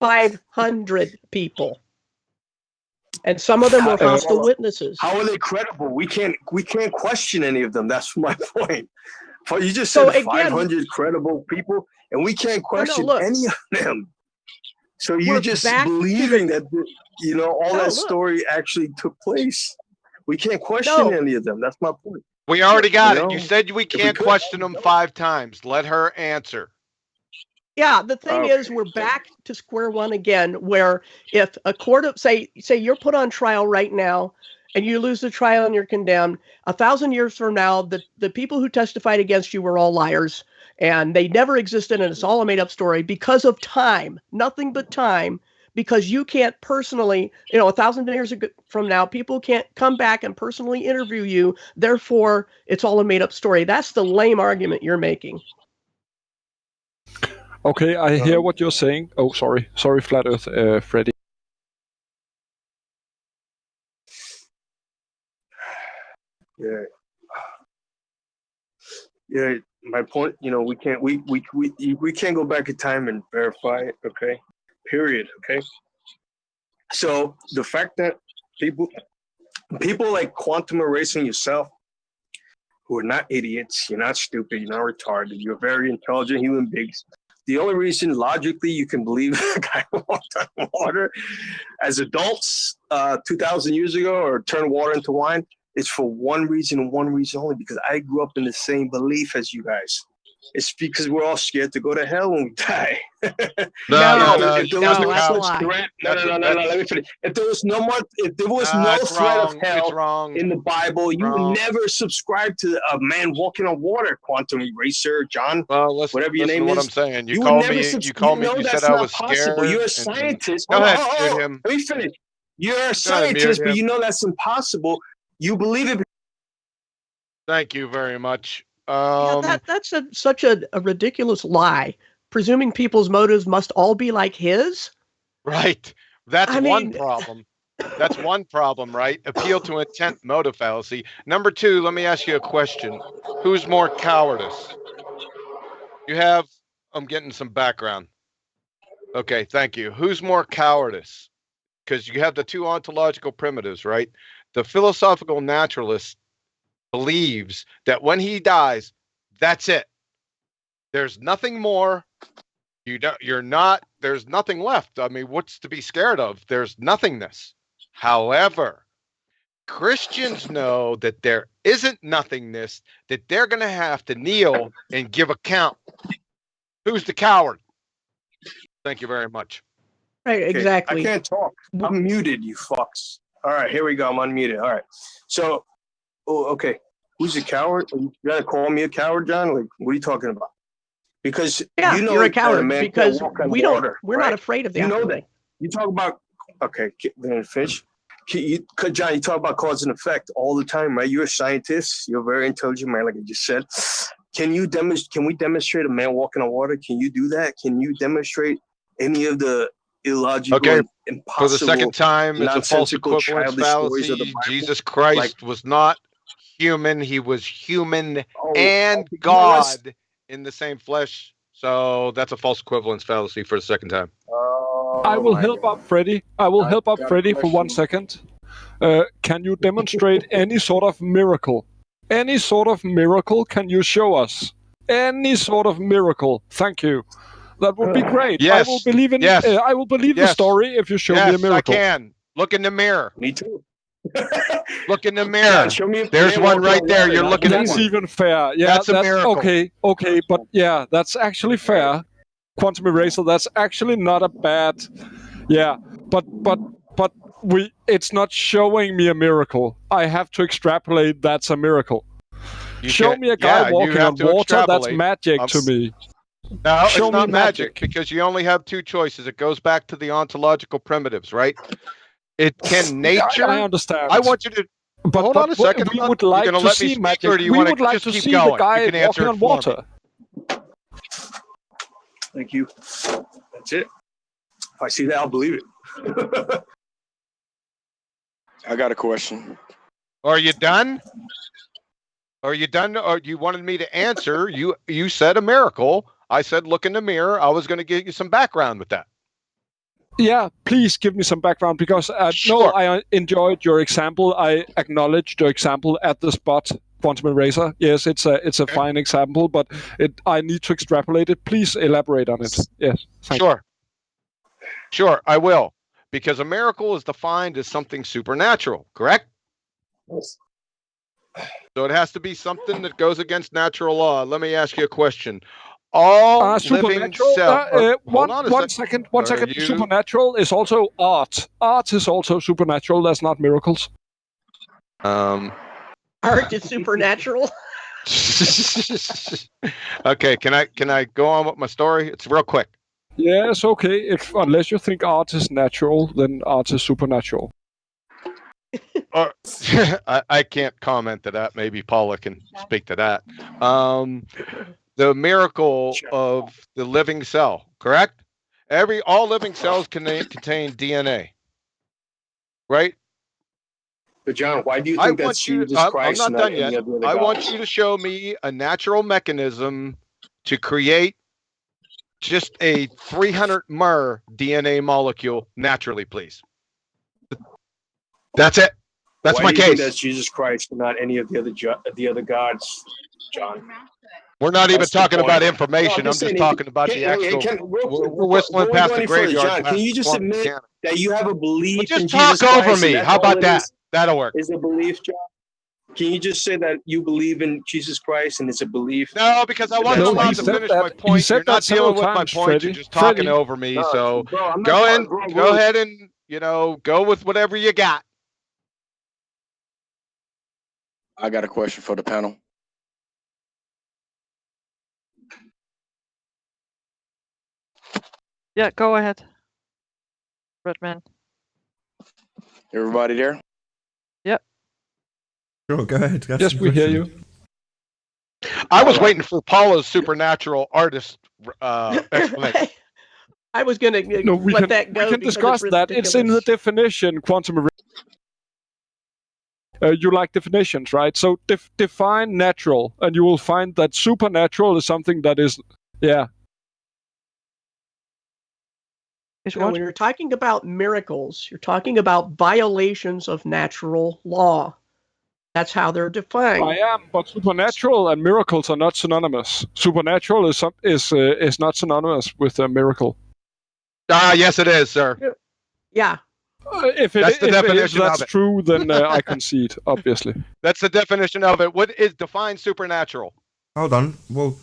Speaker 5: 500 people, and some of them were hostile witnesses.
Speaker 7: How are they credible? We can't question any of them. That's my point. You just said 500 credible people, and we can't question any of them. So you're just believing that all that story actually took place. We can't question any of them. That's my point.
Speaker 1: We already got it. You said we can't question them 5 times. Let her answer.
Speaker 5: Yeah, the thing is, we're back to square one again, where if a court of say you're put on trial right now and you lose the trial and you're condemned, 1,000 years from now, the people who testified against you were all liars and they never existed and it's all a made up story because of time, nothing but time, because you can't personally, 1,000 years from now, people can't come back and personally interview you. Therefore, it's all a made up story. That's the lame argument you're making.
Speaker 12: Okay, I hear what you're saying. Oh, sorry, Flat Earth, Freddy.
Speaker 7: Yeah. My point. We can't go back in time and verify it. Okay. Period. Okay. So the fact that people like quantum erasing yourself, who are not idiots, you're not stupid, you're not retarded, you're very intelligent human beings. The only reason logically you can believe a guy walked on water as adults 2,000 years ago or turned water into wine is for one reason only, because I grew up in the same belief as you guys. It's because we're all scared to go to hell when we die.
Speaker 1: No,
Speaker 7: if there was no such threat, no, let me finish. If there was no threat of hell in the Bible, you would never subscribe to a man walking on water, quantum eraser, John, whatever your name is.
Speaker 1: What I'm saying. You called me. You said I was scared.
Speaker 7: You're a scientist.
Speaker 1: Go ahead, mute him.
Speaker 7: Let me finish. You're a scientist, but you know that's impossible. You believe it.
Speaker 1: Thank you very much.
Speaker 5: That's such a ridiculous lie. Presuming people's motives must all be like his.
Speaker 1: Right. That's
Speaker 5: I
Speaker 1: one
Speaker 5: mean-
Speaker 1: problem. That's one problem, right? Appeal to intent motive fallacy. Number two, let me ask you a question. Who's more cowardice? I'm getting some background. Okay, thank you. Who's more cowardice? Because you have the two ontological primitives, right? The philosophical naturalist believes that when he dies, that's it. There's nothing more. There's nothing left. I mean, what's to be scared of? There's nothingness. However, Christians know that there isn't nothingness, that they're going to have to kneel and give account. Who's the coward? Thank you very much.
Speaker 5: Right,
Speaker 7: Okay,
Speaker 5: exactly.
Speaker 7: I can't talk. I'm muted, you fucks. All right, here we go. I'm unmuted. All right. So, okay. Who's a coward? You gotta call me a coward, John? Like, what are you talking about? Because
Speaker 5: Yeah,
Speaker 7: you know
Speaker 5: you're a
Speaker 7: that
Speaker 5: coward
Speaker 7: man can't
Speaker 5: because
Speaker 7: walk on
Speaker 5: we don't.
Speaker 7: water,
Speaker 5: We're
Speaker 7: right?
Speaker 5: not afraid of that.
Speaker 7: You know that. You talk about. Okay, then finish. John, you talk about cause and effect all the time, right? You're a scientist. You're very intelligent, man. Like I just said. Can we demonstrate a man walking on water? Can you do that? Can you demonstrate any of the illogical,
Speaker 1: Okay,
Speaker 7: impossible,
Speaker 1: for the second time, it's a false
Speaker 7: nonsensical,
Speaker 1: equivalence
Speaker 7: childish stories of the
Speaker 1: fallacy.
Speaker 7: Bible?
Speaker 1: Jesus Christ
Speaker 7: Like-
Speaker 1: was not human. He was human and
Speaker 7: okay, come on, let's-
Speaker 1: God in the same flesh. So that's a false equivalence fallacy for the second time.
Speaker 12: I will help out Freddy. I will help out
Speaker 7: got a
Speaker 12: Freddy for 1 second. Can you demonstrate any sort of miracle? Any sort of miracle can you show us? Any sort of miracle. Thank you. That would be great.
Speaker 1: Yes.
Speaker 12: I will believe in.
Speaker 1: Yes.
Speaker 12: I will believe the
Speaker 1: Yes.
Speaker 12: story if you show me a
Speaker 1: Yes, I
Speaker 12: miracle.
Speaker 1: can. Look in the mirror.
Speaker 7: Me too.
Speaker 1: Look in the
Speaker 7: John,
Speaker 1: mirror.
Speaker 7: show me a
Speaker 1: There's
Speaker 7: man
Speaker 1: one
Speaker 7: walking
Speaker 1: right
Speaker 7: on
Speaker 1: there.
Speaker 7: water,
Speaker 1: You're
Speaker 7: not
Speaker 1: looking at
Speaker 12: That's
Speaker 1: one.
Speaker 12: even fair. Yeah,
Speaker 1: That's a miracle.
Speaker 12: Okay, but yeah, that's actually fair. Quantum eraser. That's actually not a bad. Yeah, but it's not showing me a miracle. I have to extrapolate. That's a miracle.
Speaker 1: You
Speaker 12: Show
Speaker 1: can't-
Speaker 12: me a guy
Speaker 1: yeah, you
Speaker 12: walking
Speaker 1: have
Speaker 12: on
Speaker 1: to
Speaker 12: water. That's
Speaker 1: extrapolate.
Speaker 12: magic
Speaker 1: I'm
Speaker 12: to me.
Speaker 1: No,
Speaker 12: Show
Speaker 1: it's not
Speaker 12: me
Speaker 1: magic
Speaker 12: magic.
Speaker 1: because you only have two choices. It goes back to the ontological primitives, right? It can nature.
Speaker 12: I understand.
Speaker 1: I want you to
Speaker 12: But
Speaker 1: hold on a second.
Speaker 12: we
Speaker 1: bud.
Speaker 12: would
Speaker 1: You
Speaker 12: like
Speaker 1: gonna
Speaker 12: to
Speaker 1: let me
Speaker 12: see
Speaker 1: speak,
Speaker 12: magic.
Speaker 1: or do you
Speaker 12: We
Speaker 1: want
Speaker 12: would like
Speaker 1: just
Speaker 12: to
Speaker 1: keep
Speaker 12: see
Speaker 1: going?
Speaker 12: the guy
Speaker 1: You can answer
Speaker 12: walking
Speaker 1: it
Speaker 12: on
Speaker 1: for
Speaker 12: water.
Speaker 7: Thank you. That's it. If I see that, I'll believe it.
Speaker 9: I got a question.
Speaker 1: Are you done? Are you done? Or you wanted me to answer? You said a miracle. I said look in the mirror. I was going to give you some background with that.
Speaker 12: Yeah, please give me some background because no,
Speaker 1: Sure.
Speaker 12: I enjoyed your example. I acknowledged your example at the spot. Quantum eraser. Yes, it's a fine example, but I need to extrapolate it. Please elaborate on it. Yes. Thank you.
Speaker 1: Sure. Sure, I will. Because a miracle is defined as something supernatural, correct?
Speaker 7: Yes.
Speaker 1: So it has to be something that goes against natural law. Let me ask you a question. All living
Speaker 12: Supernatural.
Speaker 1: cells. Hold on a
Speaker 12: One
Speaker 1: second.
Speaker 12: second. One
Speaker 1: Are
Speaker 12: second.
Speaker 1: you-
Speaker 12: Supernatural is also art. Art is also supernatural. That's not miracles.
Speaker 5: Art is supernatural.
Speaker 1: Okay, can I go on with my story? It's real quick.
Speaker 12: Yes, okay. Unless you think art is natural, then art is supernatural.
Speaker 1: Or I can't comment to that. Maybe Paula can speak to that. The miracle of the living cell, correct? All living cells contain DNA, right?
Speaker 7: But John, why do you
Speaker 1: I
Speaker 7: think
Speaker 1: want
Speaker 7: that's
Speaker 1: you.
Speaker 7: Jesus
Speaker 1: I'm
Speaker 7: Christ
Speaker 1: not
Speaker 7: and
Speaker 1: done
Speaker 7: not any
Speaker 1: yet.
Speaker 7: of the other
Speaker 1: I want
Speaker 7: gods?
Speaker 1: you to show me a natural mechanism to create just a 300 mer DNA molecule naturally, please. That's it. That's
Speaker 7: Why
Speaker 1: my
Speaker 7: do you think
Speaker 1: case.
Speaker 7: that's Jesus Christ and not any of the other gods, John?
Speaker 1: We're not even
Speaker 7: That's the
Speaker 1: talking about
Speaker 7: point.
Speaker 1: information.
Speaker 7: No,
Speaker 1: I'm just
Speaker 7: saying,
Speaker 1: talking about the actual. We're whistling past the graveyard.
Speaker 7: John, can you just admit that you have a belief
Speaker 1: Well, just
Speaker 7: in
Speaker 1: talk
Speaker 7: Jesus
Speaker 1: over
Speaker 7: Christ?
Speaker 1: me.
Speaker 7: And that's
Speaker 1: How about
Speaker 7: all it
Speaker 1: that?
Speaker 7: is?
Speaker 1: That'll work.
Speaker 7: Is a belief, John? Can you just say that you believe in Jesus Christ and it's a belief?
Speaker 1: No, because I wasn't
Speaker 12: No,
Speaker 1: allowed
Speaker 12: he
Speaker 1: to
Speaker 12: said
Speaker 1: finish
Speaker 12: that-
Speaker 1: my
Speaker 12: he
Speaker 1: point.
Speaker 12: said
Speaker 1: You're
Speaker 12: that
Speaker 1: not
Speaker 12: several
Speaker 1: dealing with my
Speaker 12: times,
Speaker 1: point.
Speaker 12: Freddy.
Speaker 1: You're just talking
Speaker 12: Freddy.
Speaker 1: over me.
Speaker 7: No,
Speaker 1: So
Speaker 7: bro, I'm not
Speaker 1: go
Speaker 7: talking-
Speaker 1: in,
Speaker 7: bro.
Speaker 1: go ahead and go with whatever you got.
Speaker 9: I got a question for the panel.
Speaker 2: Yeah, go ahead, Redman.
Speaker 9: Everybody there?
Speaker 3: Sure, go ahead. Ask
Speaker 12: Yes,
Speaker 3: your
Speaker 12: we hear
Speaker 3: question.
Speaker 12: you.
Speaker 1: I was
Speaker 9: All right.
Speaker 1: waiting for Paula's supernatural artist explanation.
Speaker 5: I was going to
Speaker 12: No, we
Speaker 5: let
Speaker 12: can,
Speaker 5: that go.
Speaker 12: we can
Speaker 5: because
Speaker 12: discuss
Speaker 5: it's
Speaker 12: that. It's in the
Speaker 5: ridiculous.
Speaker 12: definition, quantum. You like definitions, right? So define natural, and you will find that supernatural is something that is, yeah.
Speaker 2: Is
Speaker 5: You know,
Speaker 2: what?
Speaker 5: when you're talking about miracles, you're talking about violations of natural law. That's how they're defined.
Speaker 12: I am, but supernatural and miracles are not synonymous. Supernatural is not synonymous with a miracle.
Speaker 1: Yes, it is, sir.
Speaker 5: Yeah.
Speaker 12: If
Speaker 1: That's the definition of
Speaker 12: that's
Speaker 1: it.
Speaker 12: true, then I concede, obviously.
Speaker 1: That's the definition of it. What is define supernatural?
Speaker 3: Hold on. Well,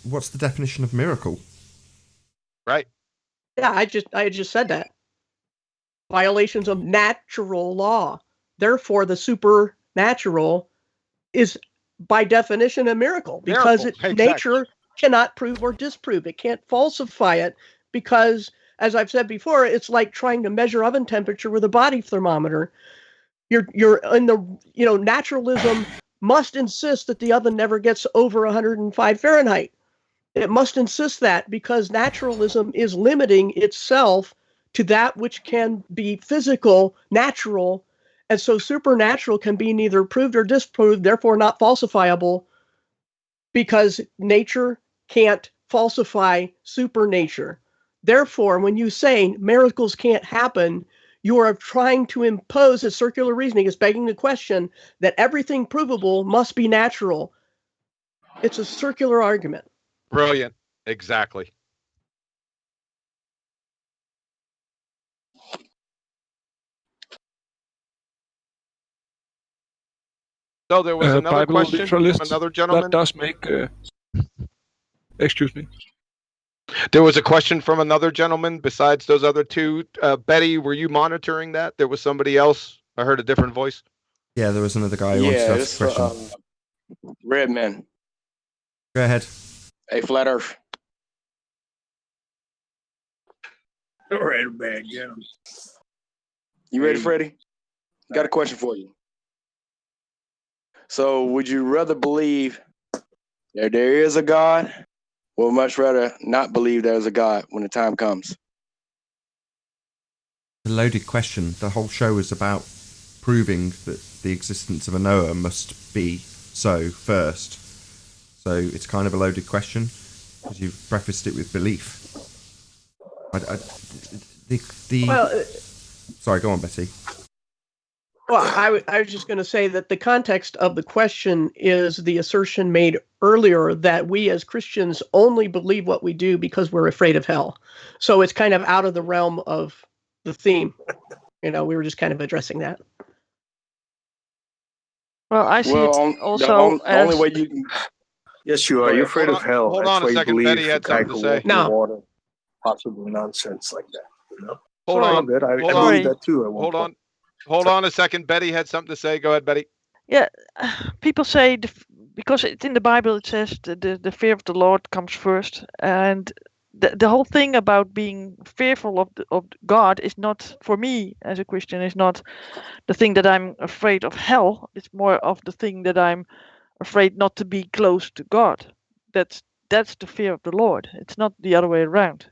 Speaker 3: what's the definition of miracle?
Speaker 1: Right.
Speaker 5: Yeah, I just said that. Violations of natural law. Therefore, the supernatural is by definition a miracle because
Speaker 1: Exactly.
Speaker 5: nature cannot prove or disprove. It can't falsify it because, as I've said before, it's like trying to measure oven temperature with a body thermometer. You're in the, naturalism must insist that the oven never gets over 105 Fahrenheit. It must insist that because naturalism is limiting itself to that which can be physical, natural, and so supernatural can be neither proved or disproved, therefore not falsifiable, because nature can't falsify supernature. Therefore, when you say miracles can't happen, you are trying to impose a circular reasoning. It's begging the question that everything provable must be natural. It's a circular argument.
Speaker 1: Brilliant. Exactly. So there was another
Speaker 12: Bible
Speaker 1: question from
Speaker 12: literalist,
Speaker 1: another gentleman.
Speaker 12: that does make. Excuse me.
Speaker 1: There was a question from another gentleman besides those other two. Betty, were you monitoring that? There was somebody else. I heard a different voice.
Speaker 3: Yeah, there was another guy who wanted to ask a question.
Speaker 9: Red Man.
Speaker 3: Go ahead.
Speaker 9: Hey, Flat Earth.
Speaker 13: Red Man, get him.
Speaker 9: You ready, Freddie? Got a question for you. So, would you rather believe that there is a God, or much rather not believe there is a God when the time comes?
Speaker 3: A loaded question. The whole show is about proving that the existence of a Noah must be so first. So it's kind of a loaded question because you've prefaced it with belief. Sorry, go on, Betty.
Speaker 5: Well, I was just going to say that the context of the question is the assertion made earlier that we as Christians only believe what we do because we're afraid of hell. So it's kind of out of the realm of the theme. We were just kind of addressing that.
Speaker 2: Well, I see it also
Speaker 9: the only way you can.
Speaker 7: Yes, you are. You're afraid of hell.
Speaker 1: Hold
Speaker 7: That's
Speaker 1: on a
Speaker 7: why you
Speaker 1: second.
Speaker 7: believe
Speaker 1: Betty had
Speaker 7: the guy
Speaker 1: something to
Speaker 7: could
Speaker 1: say.
Speaker 7: walk in water. Possible nonsense like that.
Speaker 1: Hold on.
Speaker 7: Good. I
Speaker 1: Hold
Speaker 7: believe
Speaker 1: on.
Speaker 7: that too. At one
Speaker 1: Hold
Speaker 7: point.
Speaker 1: on. Hold on a second. Betty had something to say. Go ahead, Betty.
Speaker 2: Yeah, people say because it's in the Bible, it says the fear of the Lord comes first, and the whole thing about being fearful of God is not, for me as a Christian, is not the thing that I'm afraid of hell. It's more of the thing that I'm afraid not to be close to God. That's the fear of the Lord. It's not the other way around.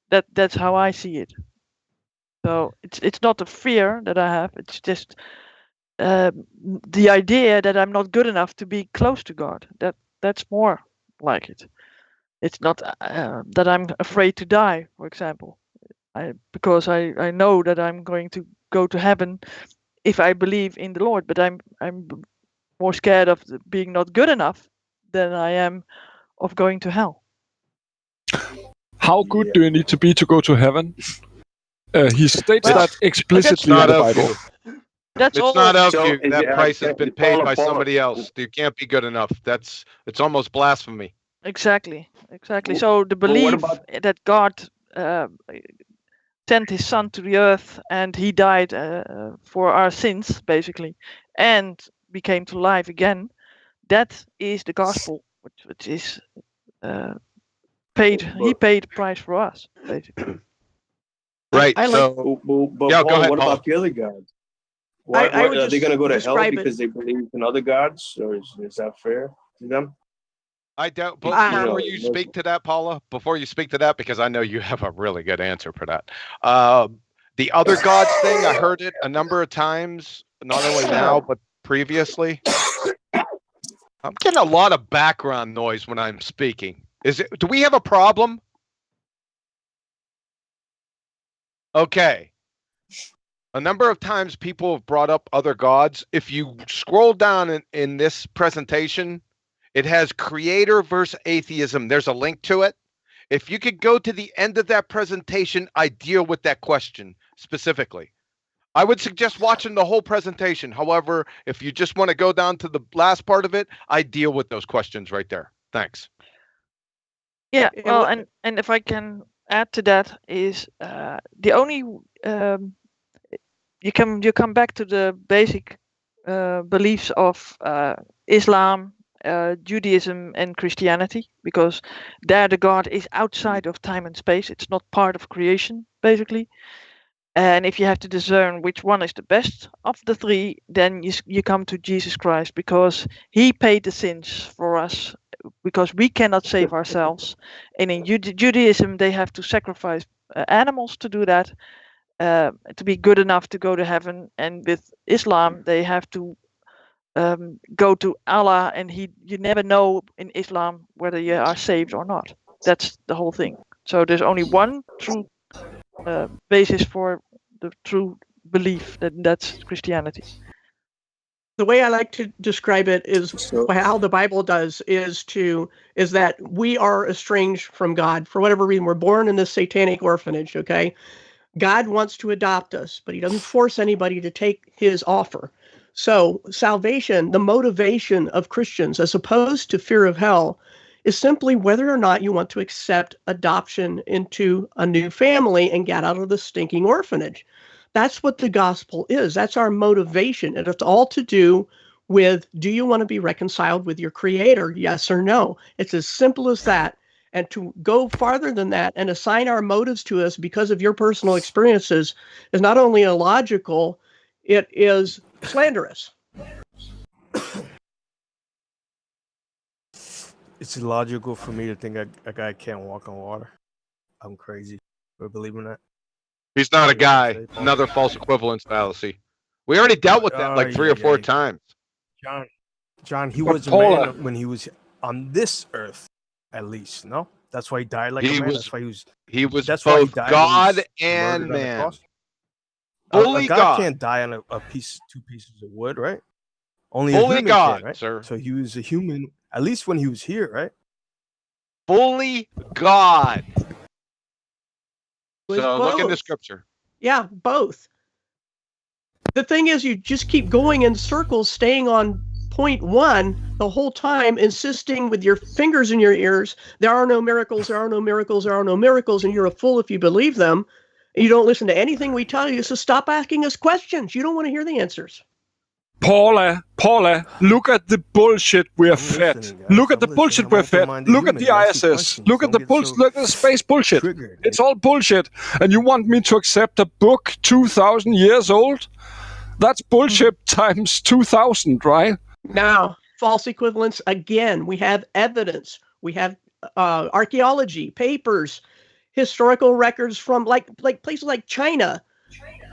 Speaker 2: That's how I see it. So it's not a fear that I have. It's just the idea that I'm not good enough to be close to God. That's more like it. It's not that I'm afraid to die, for example, because I know that I'm going to go to heaven if I believe in the Lord. But I'm more scared of being not good enough than I am of going to hell.
Speaker 12: How good do you need to be to go to heaven? He states that explicitly in the Bible.
Speaker 2: That's
Speaker 1: It's not of
Speaker 7: So
Speaker 1: you.
Speaker 7: is
Speaker 1: That
Speaker 7: it-
Speaker 1: price has
Speaker 7: it's
Speaker 1: been
Speaker 7: all
Speaker 1: paid by
Speaker 7: apart.
Speaker 1: somebody else. You can't be good enough. It's almost blasphemy.
Speaker 2: Exactly. So the belief that God sent his son to the earth and he died for our sins, basically, and became to life again, that is the gospel, which is paid. He paid the price for us, basically.
Speaker 1: Right.
Speaker 7: But
Speaker 1: yeah,
Speaker 7: Paul,
Speaker 1: go ahead,
Speaker 7: what
Speaker 1: Paul.
Speaker 7: about the other gods? Why
Speaker 5: I would
Speaker 7: are they
Speaker 5: just
Speaker 7: going to go to hell
Speaker 5: describe it-
Speaker 7: because they believe in other gods, or is that fair to them?
Speaker 1: I doubt. But
Speaker 5: Ah.
Speaker 1: before you speak to that, Paula, because I know you have a really good answer for that. The other gods thing, I heard it a number of times, not only now but previously. I'm getting a lot of background noise when I'm speaking. Do we have a problem? Okay. A number of times people have brought up other gods. If you scroll down in this presentation, it has creator versus atheism. There's a link to it. If you could go to the end of that presentation, I deal with that question specifically. I would suggest watching the whole presentation. However, if you just want to go down to the last part of it, I deal with those questions right there. Thanks.
Speaker 2: Yeah, well, and if I can add to that is the only you come back to the basic beliefs of Islam, Judaism, and Christianity, because there the God is outside of time and space. It's not part of creation, basically. And if you have to discern which one is the best of the three, then you come to Jesus Christ, because he paid the sins for us, because we cannot save ourselves. And in Judaism, they have to sacrifice animals to do that, to be good enough to go to heaven. And with Islam, they have to go to Allah, and you never know in Islam whether you are saved or not. That's the whole thing. So there's only one true basis for the true belief, that's Christianity.
Speaker 5: The way I like to describe it is how the Bible does is that we are estranged from God for whatever reason. We're born in this satanic orphanage, okay? God wants to adopt us, but he doesn't force anybody to take his offer. So salvation, the motivation of Christians, as opposed to fear of hell, is simply whether or not you want to accept adoption into a new family and get out of the stinking orphanage. That's what the gospel is. That's our motivation. And it's all to do with, do you want to be reconciled with your creator? Yes or no? It's as simple as that. And to go farther than that and assign our motives to us because of your personal experiences is not only illogical, it is slanderous.
Speaker 14: It's illogical for me to think a guy can't walk on water. I'm crazy for believing that.
Speaker 1: He's not a guy. Another false equivalence fallacy. We already dealt with that like 3 or 4 times.
Speaker 14: John, he was a man when he was on this earth, at least. No, that's why he died like a man. That's why he was. That's
Speaker 1: both God and man.
Speaker 14: Fully God can't die on two pieces of wood, right? Only a human
Speaker 1: God,
Speaker 14: can, right?
Speaker 1: sir.
Speaker 14: So he was a human, at least when he was here, right?
Speaker 1: Fully God.
Speaker 5: So
Speaker 1: look in the scripture.
Speaker 5: Yeah, both. The thing is, you just keep going in circles, staying on point one the whole time, insisting with your fingers in your ears, there are no miracles, there are no miracles, there are no miracles, and you're a fool if you believe them. You don't listen to anything we tell you, so stop asking us questions. You don't want to hear the answers.
Speaker 12: Paula, look at the bullshit we're fed. Look at the bullshit we're fed. Look at the ISS. Look at the bullshit. Look at the space bullshit. It's all bullshit. And you want me to accept a book 2,000 years old? That's bullshit times 2,000, right?
Speaker 5: Now, false equivalence again. We have evidence. We have archaeology, papers, historical records from like places like China,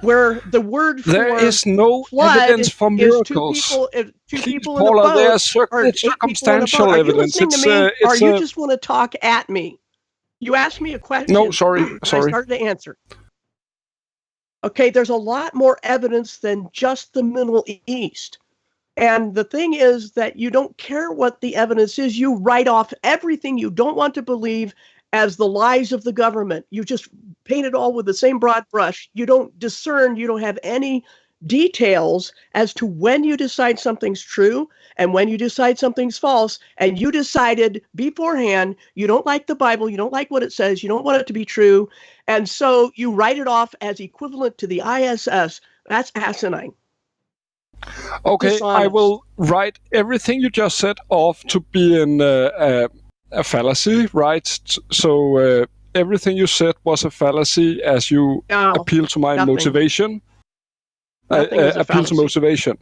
Speaker 5: where the word for
Speaker 12: there is no
Speaker 5: flood
Speaker 12: evidence for miracles.
Speaker 5: Is two people
Speaker 12: Paula,
Speaker 5: in a boat,
Speaker 12: there's
Speaker 5: or
Speaker 12: circumstantial
Speaker 5: Are
Speaker 12: evidence.
Speaker 5: you listening to me, or you just want to talk at me? You asked me a question.
Speaker 12: No, sorry.
Speaker 5: I started to answer. Okay, there's a lot more evidence than just the Middle East. And the thing is that you don't care what the evidence is. You write off everything you don't want to believe as the lies of the government. You just paint it all with the same broad brush. You don't discern, you don't have any details as to when you decide something's true and when you decide something's false. And you decided beforehand, you don't like the Bible, you don't like what it says, you don't want it to be true. And so you write it off as equivalent to the ISS. That's asinine.
Speaker 12: Okay,
Speaker 5: Dishonest.
Speaker 12: I will write everything you just said off to be a fallacy, right? So everything you said was a fallacy as you appeal to my motivation. Appeal to motivation.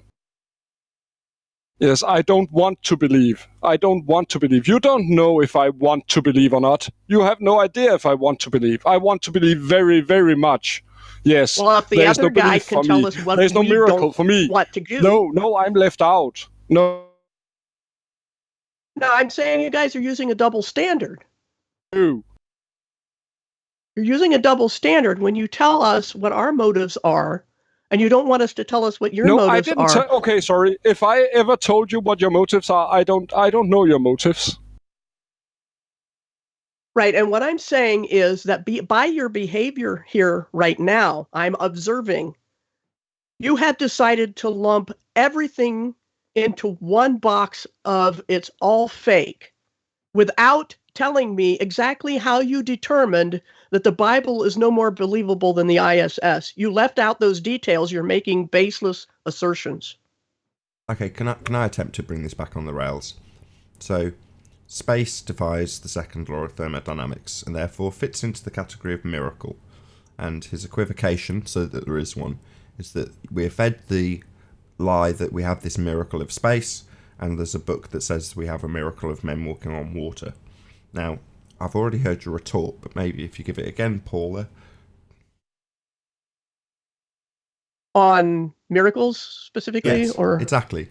Speaker 12: Yes, I don't want to believe. I don't want to believe. You don't know if I want to believe or not. You have no idea if I want to believe. I want to believe very, very much. Yes,
Speaker 5: Well, if the
Speaker 12: there is
Speaker 5: other
Speaker 12: no
Speaker 5: guy
Speaker 12: belief
Speaker 5: can
Speaker 12: for
Speaker 5: tell
Speaker 12: me.
Speaker 5: us what
Speaker 12: There is no
Speaker 5: we
Speaker 12: miracle
Speaker 5: don't
Speaker 12: for me.
Speaker 5: want to do.
Speaker 12: No, I'm left out. No.
Speaker 5: No, I'm saying you guys are using a double standard.
Speaker 12: No.
Speaker 5: You're using a double standard when you tell us what our motives are, and you don't want us to tell us what your
Speaker 12: No, I
Speaker 5: motives
Speaker 12: didn't.
Speaker 5: are.
Speaker 12: Okay, sorry. If I ever told you what your motives are, I don't know your motives.
Speaker 5: Right, and what I'm saying is that by your behavior here right now, I'm observing you have decided to lump everything into one box of it's all fake without telling me exactly how you determined that the Bible is no more believable than the ISS. You left out those details. You're making baseless assertions.
Speaker 3: Okay, can I attempt to bring this back on the rails? So, space defies the second law of thermodynamics and therefore fits into the category of miracle. And his equivocation, so that there is one, is that we're fed the lie that we have this miracle of space, and there's a book that says we have a miracle of men walking on water. Now, I've already heard your retort, but maybe if you give it again, Paula.
Speaker 5: On miracles specifically?
Speaker 3: Yes,
Speaker 5: or
Speaker 3: exactly.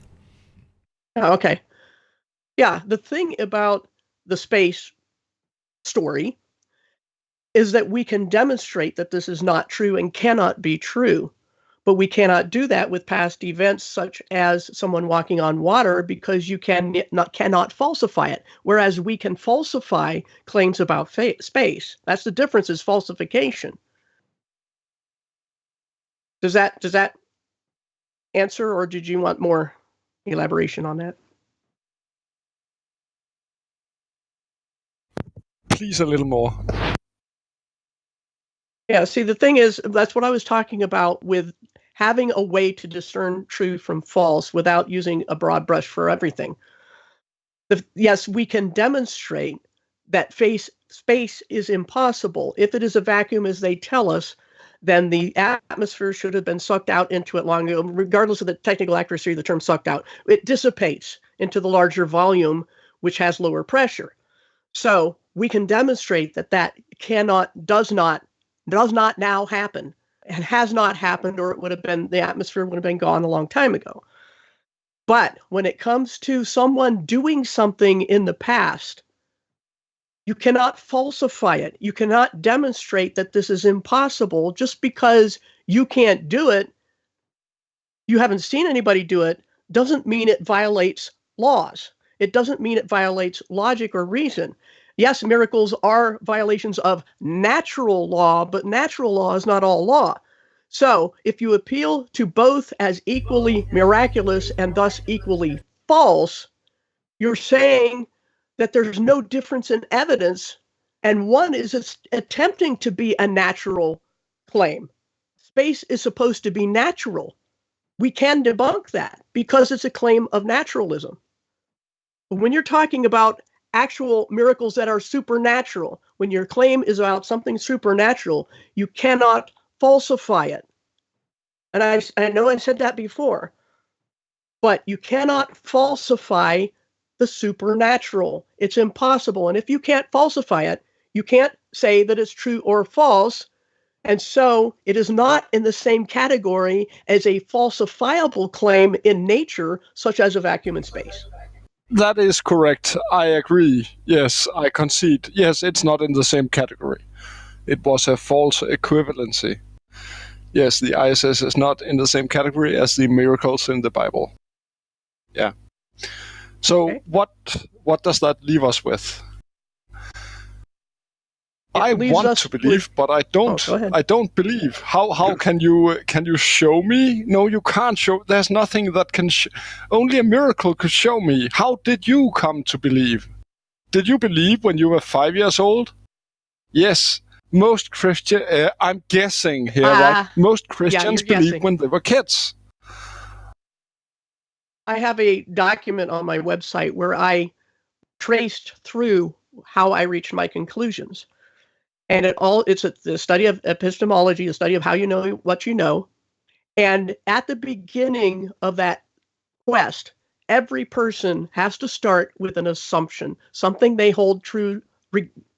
Speaker 5: Oh, okay. Yeah, the thing about the space story is that we can demonstrate that this is not true and cannot be true. But we cannot do that with past events such as someone walking on water because you cannot falsify it. Whereas we can falsify claims about space. That's the difference, is falsification. Does that answer, or did you want more elaboration on that?
Speaker 12: Please, a little more.
Speaker 5: Yeah, see, the thing is, that's what I was talking about with having a way to discern true from false without using a broad brush for everything. Yes, we can demonstrate that space is impossible. If it is a vacuum, as they tell us, then the atmosphere should have been sucked out into it long ago, regardless of the technical accuracy of the term sucked out. It dissipates into the larger volume, which has lower pressure. So we can demonstrate that does not now happen, and has not happened, or it would have been, the atmosphere would have been gone a long time ago. But when it comes to someone doing something in the past, you cannot falsify it. You cannot demonstrate that this is impossible just because you can't do it. You haven't seen anybody do it, doesn't mean it violates laws. It doesn't mean it violates logic or reason. Yes, miracles are violations of natural law, but natural law is not all law. So if you appeal to both as equally miraculous and thus equally false, you're saying that there's no difference in evidence, and one is attempting to be a natural claim. Space is supposed to be natural. We can debunk that because it's a claim of naturalism. But when you're talking about actual miracles that are supernatural, when your claim is about something supernatural, you cannot falsify it. And I know I said that before, but you cannot falsify the supernatural. It's impossible. And if you can't falsify it, you can't say that it's true or false. And so it is not in the same category as a falsifiable claim in nature, such as a vacuum in space.
Speaker 12: That is correct. I agree. Yes, I concede. Yes, it's not in the same category. It was a false equivalency. Yes, the ISS is not in the same category as the miracles in the Bible. Yeah. So okay. What does that leave us with? I want to believe, but I don't. I don't believe. How can you show me? No, you can't show. There's nothing that can. Only a miracle could show me. How did you come to believe? Did you believe when you were 5 years old? Yes. Most Christian. I'm guessing here, right? Most Christians believed when they were kids.
Speaker 5: I have a document on my website where I traced through how I reached my conclusions. And it's the study of epistemology, the study of how you know what you know. And at the beginning of that quest, every person has to start with an assumption, something they hold true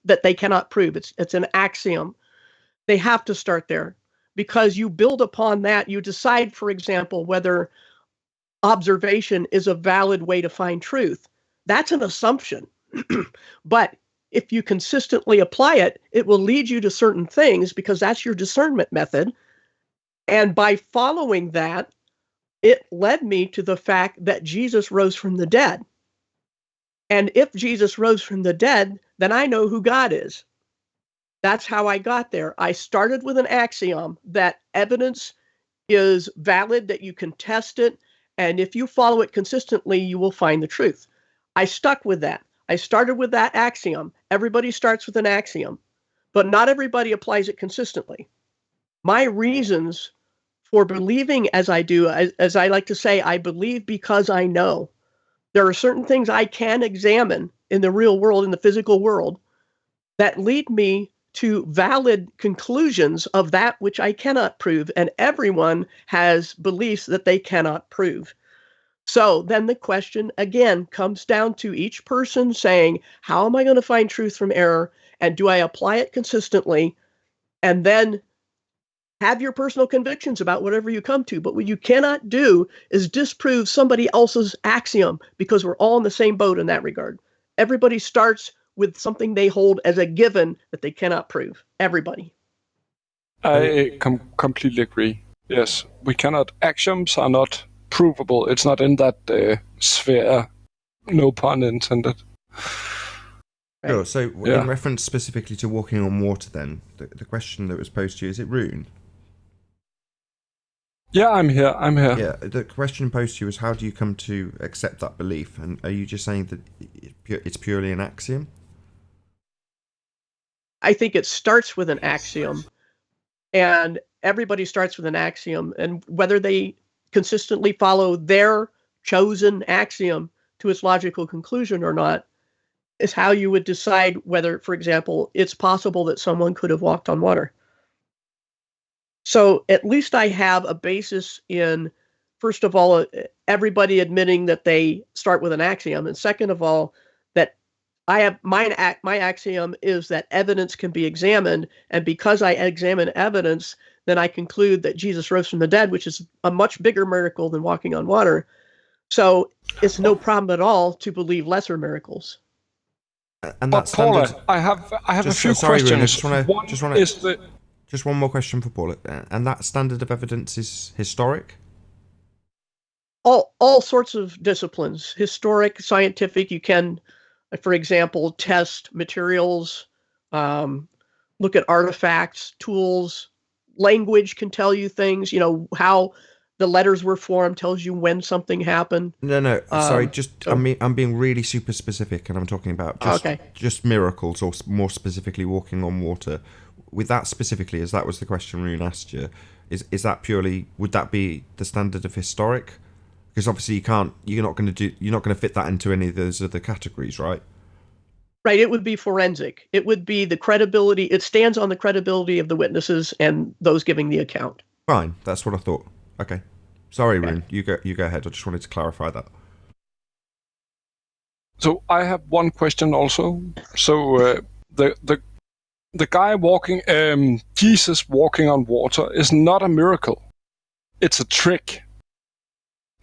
Speaker 5: that they cannot prove. It's an axiom. They have to start there, because you build upon that. You decide, for example, whether observation is a valid way to find truth. That's an assumption. But if you consistently apply it, it will lead you to certain things, because that's your discernment method. And by following that, it led me to the fact that Jesus rose from the dead. And if Jesus rose from the dead, then I know who God is. That's how I got there. I started with an axiom that evidence is valid, that you can test it, and if you follow it consistently, you will find the truth. I stuck with that. I started with that axiom. Everybody starts with an axiom, but not everybody applies it consistently. My reasons for believing as I do, as I like to say, I believe because I know. There are certain things I can examine in the real world, in the physical world, that lead me to valid conclusions of that which I cannot prove. And everyone has beliefs that they cannot prove. So then the question again comes down to each person saying, how am I going to find truth from error? And do I apply it consistently? And then have your personal convictions about whatever you come to. But what you cannot do is disprove somebody else's axiom, because we're all in the same boat in that regard. Everybody starts with something they hold as a given that they cannot prove. Everybody.
Speaker 12: I completely agree. Yes, we cannot. Axioms are not provable. It's not in that sphere. No pun intended.
Speaker 3: Sure. So, in reference specifically to walking on water, then the question that was posed to you, is it Rune?
Speaker 12: Yeah, I'm here.
Speaker 3: Yeah, the question posed to you was, how do you come to accept that belief? And are you just saying that it's purely an axiom?
Speaker 5: I think it starts with an axiom, and everybody starts with an axiom, and whether they consistently follow their chosen axiom to its logical conclusion or not is how you would decide whether, for example, it's possible that someone could have walked on water. So at least I have a basis in, first of all, everybody admitting that they start with an axiom, and second of all, that I have my axiom is that evidence can be examined, and because I examine evidence, then I conclude that Jesus rose from the dead, which is a much bigger miracle than walking on water. So it's no problem at all to believe lesser miracles.
Speaker 3: And
Speaker 12: but Paula, I have a few questions.
Speaker 3: Rune, just one more question for Paula. And that standard of evidence is historic?
Speaker 5: All sorts of disciplines, historic, scientific. You can, for example, test materials, look at artifacts, tools. Language can tell you things. You know, how the letters were formed tells you when something happened.
Speaker 3: No. Sorry, I'm being really super specific, and I'm talking about just miracles, or more specifically, walking on water. With that specifically, as that was the question Rune asked you, is that purely? Would that be the standard of historic? Because obviously you're not going to fit that into any of those other categories, right?
Speaker 5: Right. It would be forensic. It would be the credibility. It stands on the credibility of the witnesses and those giving the account.
Speaker 3: Fine. That's what I thought. Okay. Sorry, Rune. You go ahead. I just wanted to clarify that.
Speaker 12: So I have one question also. So the guy walking, Jesus walking on water, is not a miracle. It's a trick.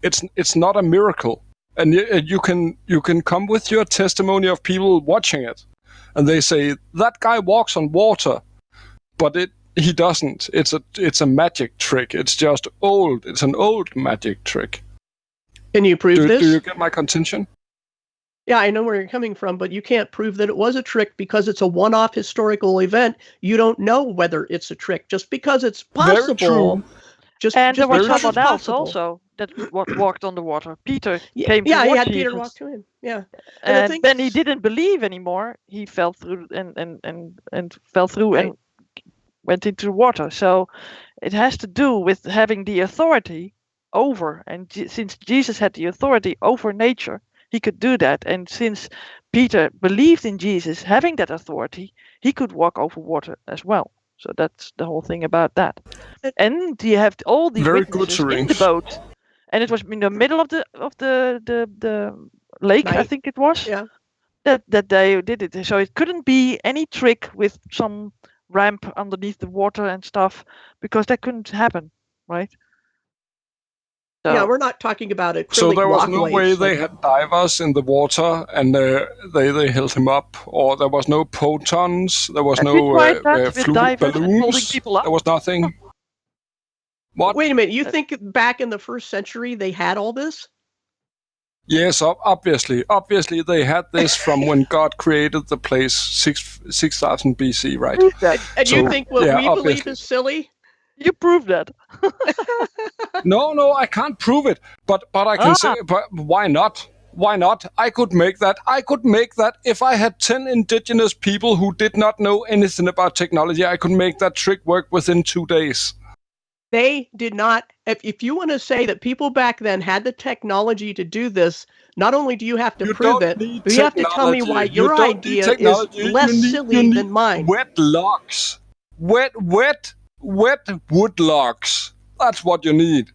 Speaker 12: It's not a miracle. And you can come with your testimony of people watching it, and they say that guy walks on water, but he doesn't. It's a magic trick. It's just old. It's an old magic trick.
Speaker 5: Can you prove this?
Speaker 12: Do you get my contention?
Speaker 5: Yeah, I know where you're coming from, but you can't prove that it was a trick because it's a one-off historical event. You don't know whether it's a trick just because it's possible.
Speaker 12: Very true.
Speaker 2: And there was someone else also that walked on the water. Peter came to
Speaker 5: he had
Speaker 2: Jesus.
Speaker 5: Peter walk to him. Yeah,
Speaker 2: and then he didn't believe anymore. He fell through and fell through and went into the water. So it has to do with having the authority over. And since Jesus had the authority over nature, he could do that. And since Peter believed in Jesus having that authority, he could walk over water as well. So that's the whole thing about that. And you have all these witnesses in the boat. and it was in the middle of the lake, I
Speaker 5: Night.
Speaker 2: think it was.
Speaker 5: Yeah.
Speaker 2: That they did it. So it couldn't be any trick with some ramp underneath the water and stuff, because that couldn't happen, right?
Speaker 5: Yeah, we're not talking about acrylic
Speaker 12: So there was no
Speaker 5: walkways,
Speaker 12: way they
Speaker 5: like-
Speaker 12: had divers in the water and they held him up, or there was no protons, there was no
Speaker 2: tried that with
Speaker 12: fluid
Speaker 2: divers and holding
Speaker 12: balloons,
Speaker 2: people up.
Speaker 12: there was nothing. What?
Speaker 5: Wait a minute, you think back in the 1st century they had all this?
Speaker 12: Yes, obviously. Obviously, they had this from when God created the place 6,000 BC, right?
Speaker 2: Prove that.
Speaker 5: And
Speaker 12: So,
Speaker 5: you think what
Speaker 12: yeah,
Speaker 5: we believe
Speaker 12: obviously.
Speaker 5: is silly?
Speaker 2: You prove that.
Speaker 12: No, I can't prove it. But I can say, but why not? Why not? I could make that. I could make that if I had 10 indigenous people who did not know anything about technology. I could make that trick work within 2 days.
Speaker 5: They did not. If you want to say that people back then had the technology to do this, not only do you have to prove it, but you have to tell me why your idea is less silly than mine.
Speaker 12: Wet logs. Wet wood logs. That's what you need.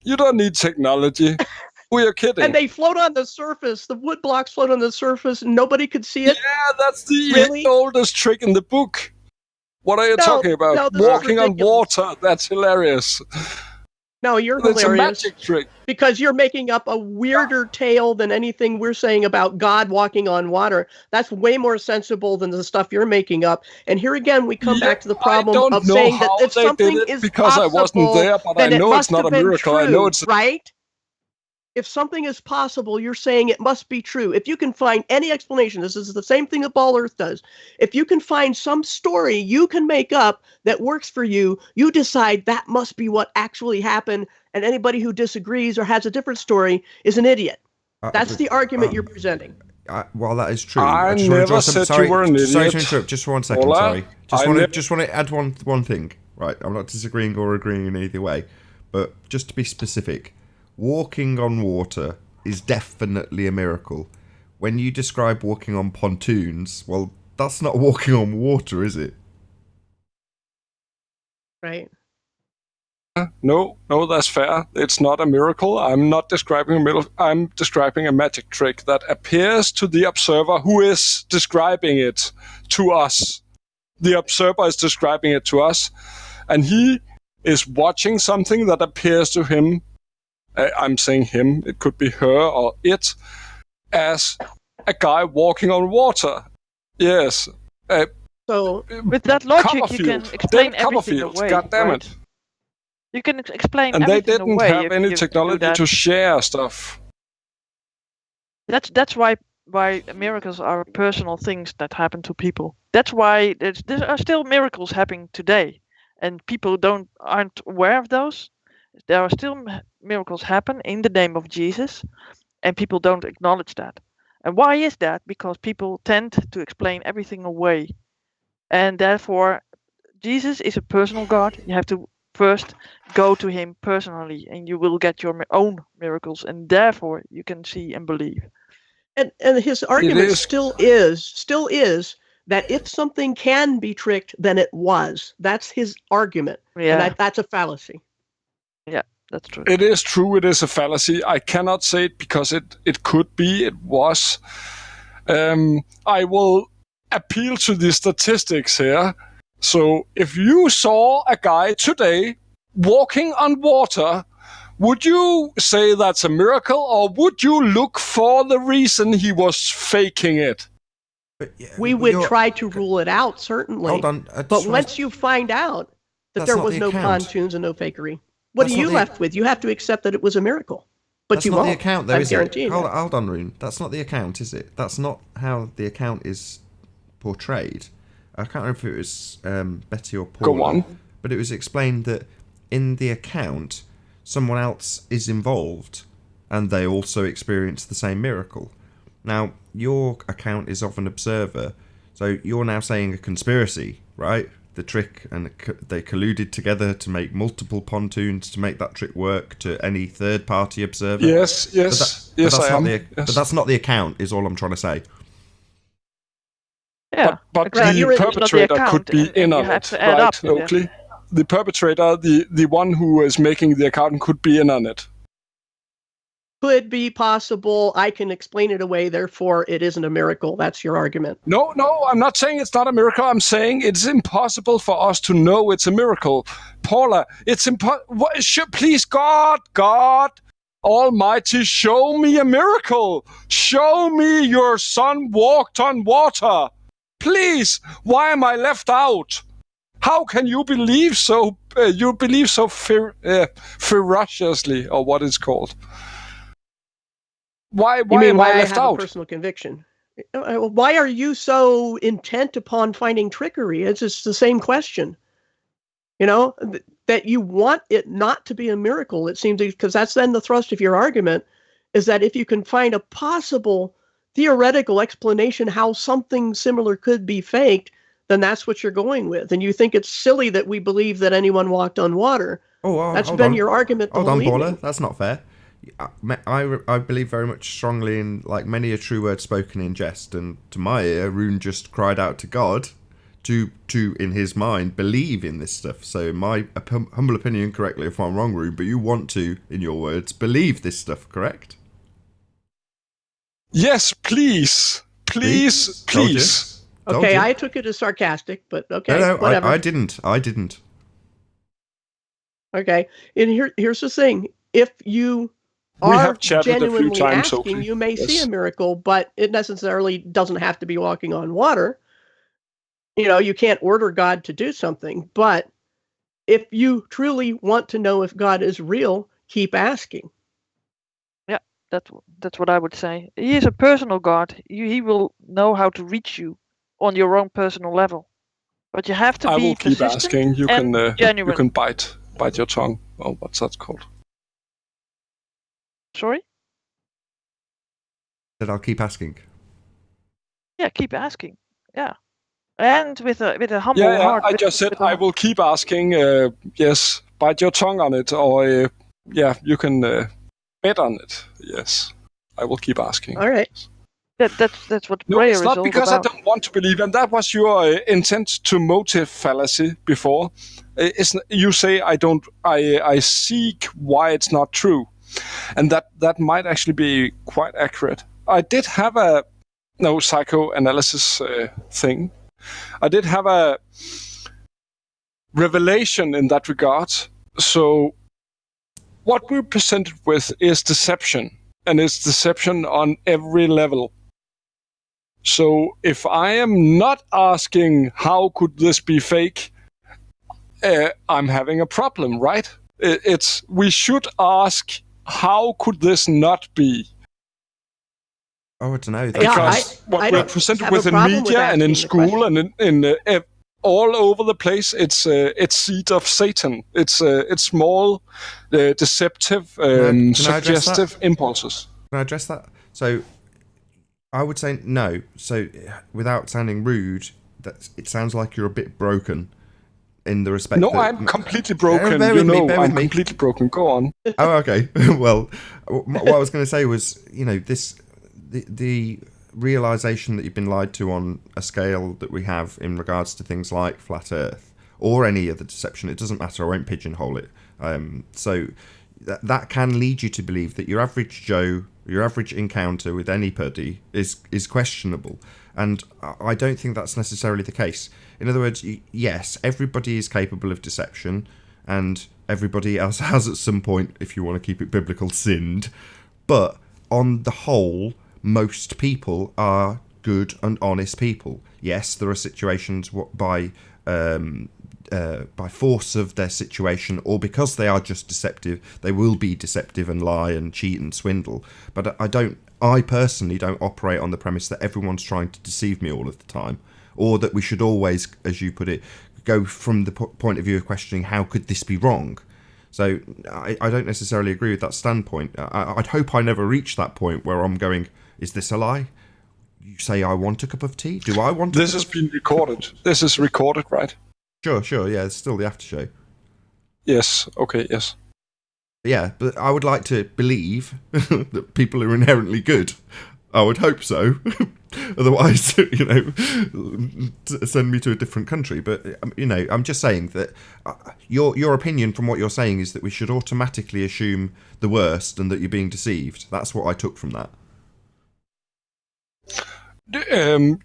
Speaker 12: You don't need technology. We are kidding.
Speaker 5: And they float on the surface. The wood blocks float on the surface, and nobody could see it.
Speaker 12: Yeah, that's the oldest trick in the book. What are you talking about?
Speaker 5: No, this is
Speaker 12: Walking on
Speaker 5: ridiculous.
Speaker 12: water. That's hilarious.
Speaker 5: No, you're
Speaker 12: It's a
Speaker 5: hilarious.
Speaker 12: magic trick.
Speaker 5: Because you're making up a weirder tale than anything we're saying about God walking on water. That's way more sensible than the stuff you're making up. And here again, we come back to the problem
Speaker 12: don't
Speaker 5: of
Speaker 12: know
Speaker 5: saying that
Speaker 12: how
Speaker 5: if
Speaker 12: they did
Speaker 5: something
Speaker 12: it
Speaker 5: is
Speaker 12: because I wasn't
Speaker 5: possible,
Speaker 12: there, but I
Speaker 5: then it
Speaker 12: know it's
Speaker 5: must
Speaker 12: not
Speaker 5: have
Speaker 12: a
Speaker 5: been
Speaker 12: miracle. I
Speaker 5: true,
Speaker 12: know it's
Speaker 5: right? If something is possible, you're saying it must be true. If you can find any explanation, this is the same thing that Ball Earth does. If you can find some story you can make up that works for you, you decide that must be what actually happened, and anybody who disagrees or has a different story is an idiot. That's the argument you're presenting.
Speaker 3: While that is true,
Speaker 12: I
Speaker 3: just wanna
Speaker 12: never
Speaker 3: draw some-
Speaker 12: said you were an
Speaker 3: Sorry to
Speaker 12: idiot.
Speaker 3: interrupt. Just for 1 second.
Speaker 12: Ola,
Speaker 3: Sorry. Just
Speaker 12: I
Speaker 3: want to
Speaker 12: never-
Speaker 3: just want to add one thing. Right. I'm not disagreeing or agreeing in either way, but just to be specific, walking on water is definitely a miracle. When you describe walking on pontoons, well, that's not walking on water, is it?
Speaker 5: Right.
Speaker 12: No, that's fair. It's not a miracle. I'm not describing a miracle. I'm describing a magic trick that appears to the observer who is describing it to us. The observer is describing it to us, and he is watching something that appears to him. I'm saying him. It could be her or it, as a guy walking on water. Yes.
Speaker 5: So
Speaker 2: with that logic, you can
Speaker 12: Copperfield.
Speaker 2: explain
Speaker 12: David
Speaker 2: everything
Speaker 12: Copperfield.
Speaker 2: away.
Speaker 12: God damn
Speaker 2: right?
Speaker 12: it.
Speaker 2: You can explain
Speaker 12: And they
Speaker 2: everything
Speaker 12: didn't
Speaker 2: away
Speaker 12: have
Speaker 2: if
Speaker 12: any
Speaker 2: you do
Speaker 12: technology
Speaker 2: that.
Speaker 12: to share stuff.
Speaker 2: That's why miracles are personal things that happen to people. That's why there are still miracles happening today, and people aren't aware of those. There are still miracles happen in the name of Jesus, and people don't acknowledge that. And why is that? Because people tend to explain everything away, and therefore Jesus is a personal God. You have to first go to him personally, and you will get your own miracles, and therefore you can see and believe.
Speaker 5: And his argument still is that if something can be tricked, then it was. That's his argument.
Speaker 2: Yeah.
Speaker 5: And that's a fallacy.
Speaker 2: Yeah, that's true.
Speaker 12: It is true, it is a fallacy. I cannot say it because it could be, it was. I will appeal to the statistics here. So if you saw a guy today walking on water, would you say that's a miracle, or would you look for the reason he was faking it?
Speaker 5: We would try to rule it out, certainly.
Speaker 3: Hold on.
Speaker 5: But once you find out that
Speaker 3: That's
Speaker 5: there
Speaker 3: not
Speaker 5: was
Speaker 3: the
Speaker 5: no
Speaker 3: account.
Speaker 5: pontoons and no fakery, what
Speaker 3: That's
Speaker 5: are
Speaker 3: not
Speaker 5: you
Speaker 3: the-
Speaker 5: left with? You have to accept that it was a miracle. But
Speaker 3: That's
Speaker 5: you
Speaker 3: not
Speaker 5: won't.
Speaker 3: the account, though,
Speaker 5: I'm
Speaker 3: is it?
Speaker 5: guaranteeing
Speaker 3: Hold,
Speaker 5: it.
Speaker 3: hold on, Rune. That's not the account, is it? That's not how the account is portrayed. I can't remember if it was Betty or Paul.
Speaker 12: Go on.
Speaker 3: But it was explained that in the account, someone else is involved, and they also experience the same miracle. Now, your account is of an observer, so you're now saying a conspiracy, right? The trick, and they colluded together to make multiple pontoons to make that trick work to any third-party observer.
Speaker 12: Yes,
Speaker 3: But
Speaker 12: yes,
Speaker 3: that's
Speaker 12: I
Speaker 3: not
Speaker 12: am.
Speaker 3: the- But that's not the account, is all I'm trying to say.
Speaker 2: Yeah.
Speaker 12: But
Speaker 2: Exactly.
Speaker 12: the
Speaker 2: It's not the
Speaker 12: perpetrator
Speaker 2: account,
Speaker 12: could be
Speaker 2: and
Speaker 12: in
Speaker 2: you
Speaker 12: on
Speaker 2: have
Speaker 12: it,
Speaker 2: to add
Speaker 12: right,
Speaker 2: up with it.
Speaker 12: Oakley? The perpetrator, the one who is making the account, could be in on it.
Speaker 5: could be possible. I can explain it away. Therefore, it isn't a miracle. That's your argument.
Speaker 12: No, I'm not saying it's not a miracle. I'm saying it's impossible for us to know it's a miracle. Paula, it's impossible. Please, God Almighty, show me a miracle. Show me your son walked on water. Please, why am I left out? How can you believe so? Ferociously, or what it's called. Why am I left out?
Speaker 5: A personal conviction. Why are you so intent upon finding trickery? It's just the same question. That you want it not to be a miracle, it seems, because that's then the thrust of your argument, is that if you can find a possible theoretical explanation how something similar could be faked, then that's what you're going with. And you think it's silly that we believe that anyone walked on water. That's been your argument the whole evening.
Speaker 3: Paula, that's not fair. I believe very much strongly in, like, many a true word spoken in jest, and to my ear, Rune just cried out to God to in his mind believe in this stuff. So my humble opinion, correctly if I'm wrong, Rune, but you want to, in your words, believe this stuff, correct?
Speaker 12: Yes, please.
Speaker 5: Okay, I took it as sarcastic, but okay,
Speaker 3: no,
Speaker 5: whatever.
Speaker 3: I didn't.
Speaker 5: Okay, and here's the thing: if you are genuinely asking, you may see a miracle, but it necessarily doesn't have to be walking on water. You can't order God to do something, but if you truly want to know if God is real, keep asking.
Speaker 2: Yeah, that's what I would say. He is a personal God. He will know how to reach you on your own personal level, but you have to be persistent.
Speaker 12: I will keep asking.
Speaker 2: Genuine.
Speaker 12: You can bite your tongue. Oh, what's that called?
Speaker 2: Sorry?
Speaker 3: That I'll keep asking.
Speaker 2: Yeah, keep asking. Yeah. And with a humble heart.
Speaker 12: I just said I will keep asking. Yes, bite your tongue on it, or you can bet on it. Yes, I will keep asking.
Speaker 5: All right.
Speaker 2: That's what prayer is all about.
Speaker 12: No, it's not because I don't want to believe, and that was your intent to motive fallacy before. You say I seek why it's not true, and that might actually be quite accurate. I did have a psychoanalysis thing. I did have a revelation in that regard. So what we're presented with is deception, and it's deception on every level. So if I am not asking how could this be fake, I'm having a problem, right? We should ask how could this not be?
Speaker 3: Oh, I don't know.
Speaker 12: Because what we're presented with in media and in school and in all over the place, it's seed of Satan. It's small, deceptive, suggestive impulses.
Speaker 3: Can I address that? So I would say no. So without sounding rude, it sounds like you're a bit broken in the respect.
Speaker 12: No,
Speaker 3: that,
Speaker 12: I'm completely broken. I'm completely broken. Go on.
Speaker 3: Oh, okay. Well, what I was going to say was, the realization that you've been lied to on a scale that we have in regards to things like flat Earth or any other deception, it doesn't matter. I won't pigeonhole it. So that can lead you to believe that your average Joe, your average encounter with anybody is questionable. And I don't think that's necessarily the case. In other words, yes, everybody is capable of deception, and everybody else has at some point, if you want to keep it biblical, sinned. But on the whole, most people are good and honest people. Yes, there are situations by force of their situation, or because they are just deceptive, they will be deceptive and lie and cheat and swindle. But I personally don't operate on the premise that everyone's trying to deceive me all of the time, or that we should always, as you put it, go from the point of view of questioning how could this be wrong. So I don't necessarily agree with that standpoint. I'd hope I never reach that point where I'm going, is this a lie? You say I want a cup of tea? Do I want
Speaker 12: This has been recorded. This is recorded, right?
Speaker 3: Sure, yeah, it's still the after show.
Speaker 12: Yes, okay, yes.
Speaker 3: Yeah, but I would like to believe that people are inherently good. I would hope so. Otherwise, you know, send me to a different country. But, you know, I'm just saying that your opinion from what you're saying is that we should automatically assume the worst and that you're being deceived. That's what I took from that.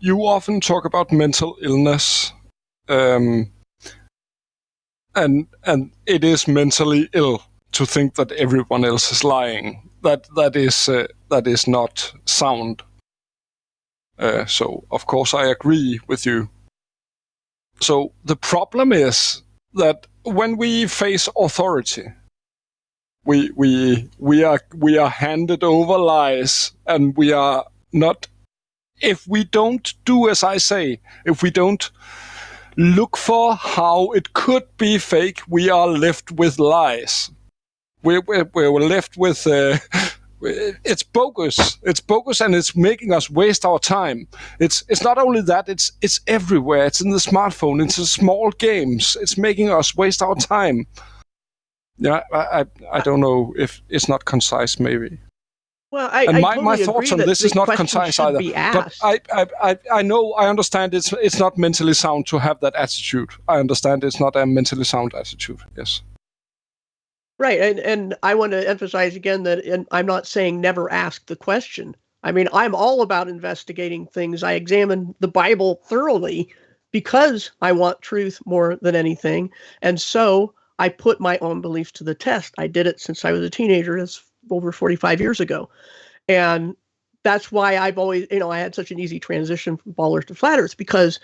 Speaker 12: You often talk about mental illness, and it is mentally ill to think that everyone else is lying. That is not sound. So of course I agree with you. So the problem is that when we face authority, we are handed over lies, and we are not. If we don't do as I say, if we don't look for how it could be fake, we are left with lies. We're left with it's bogus. It's bogus, and it's making us waste our time. It's not only that. It's everywhere. It's in the smartphone. It's in small games. It's making us waste our time. Yeah, I don't know if it's not concise, maybe.
Speaker 5: Well,
Speaker 12: my thoughts on this is not concise either. But I know, I understand it's not mentally sound to have that attitude. I understand it's not a mentally sound attitude. Yes.
Speaker 5: Right, and I want to emphasize again that I'm not saying never ask the question. I mean, I'm all about investigating things. I examine the Bible thoroughly because I want truth more than anything. And so I put my own beliefs to the test. I did it since I was a teenager. That's over 45 years ago. And that's why I've always, I had such an easy transition from ballers to flat earth, because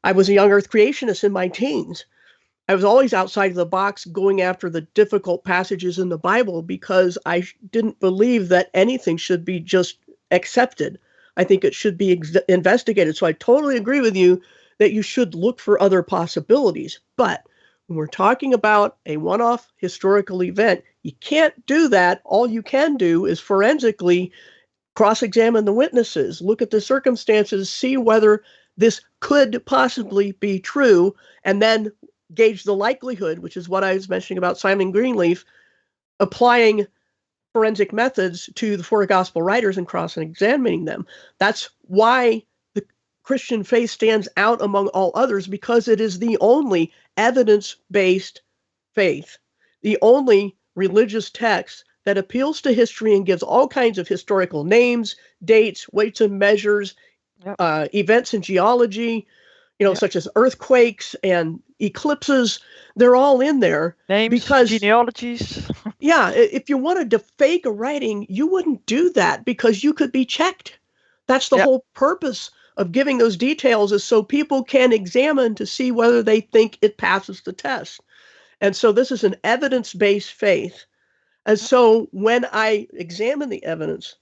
Speaker 5: I was a young earth creationist in my teens. I was always outside of the box going after the difficult passages in the Bible because I didn't believe that anything should be just accepted. I think it should be investigated. So I totally agree with you that you should look for other possibilities. But when we're talking about a one-off historical event, you can't do that. All you can do is forensically cross-examine the witnesses, look at the circumstances, see whether this could possibly be true, and then gauge the likelihood, which is what I was mentioning about Simon Greenleaf, applying forensic methods to the four gospel writers and cross-examining them. That's why the Christian faith stands out among all others, because it is the only evidence-based faith, the only religious text that appeals to history and gives all kinds of historical names, dates, weights and measures, events in geology, such as earthquakes and eclipses. They're all in there.
Speaker 2: Names,
Speaker 5: because
Speaker 2: genealogies.
Speaker 5: Yeah, if you wanted to fake a writing, you wouldn't do that because you could be checked. That's the whole purpose of giving those details, is so people can examine to see whether they think it passes the test. And so this is an evidence-based faith. And so when I examine the evidence,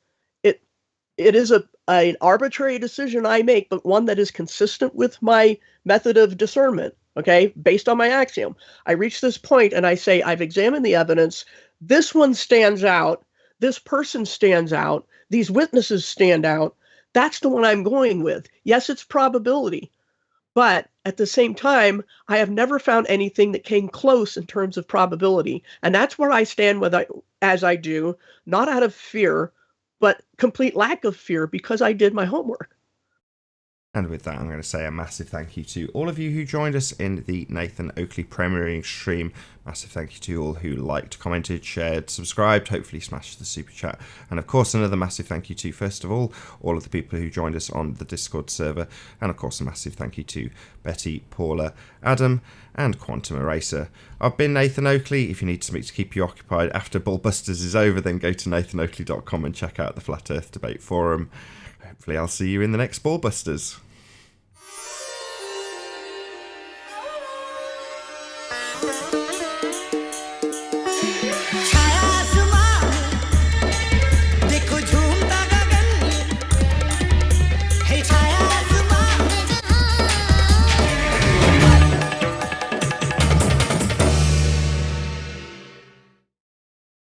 Speaker 5: it is an arbitrary decision I make, but one that is consistent with my method of discernment, okay, based on my axiom. I reach this point and I say, I've examined the evidence. This one stands out. This person stands out. These witnesses stand out. That's the one I'm going with. Yes, it's probability. But at the same time, I have never found anything that came close in terms of probability. And that's where I stand as I do, not out of fear, but complete lack of fear, because I did my homework.
Speaker 3: And with that, I'm going to say a massive thank you to all of you who joined us in the Nathan Oakley premiering stream. Massive thank you to all who liked, commented, shared, subscribed, hopefully smashed the super chat. And of course, another massive thank you to, first of all of the people who joined us on the Discord server. And of course, a massive thank you to Betty, Paula, Adam, and Quantum Eraser. I've been Nathan Oakley. If you need something to keep you occupied after BALLBUSTERS is over, then go to nathanoakley.com and check out the Flat Earth Debate Forum. Hopefully I'll see you in the next BALLBUSTERS.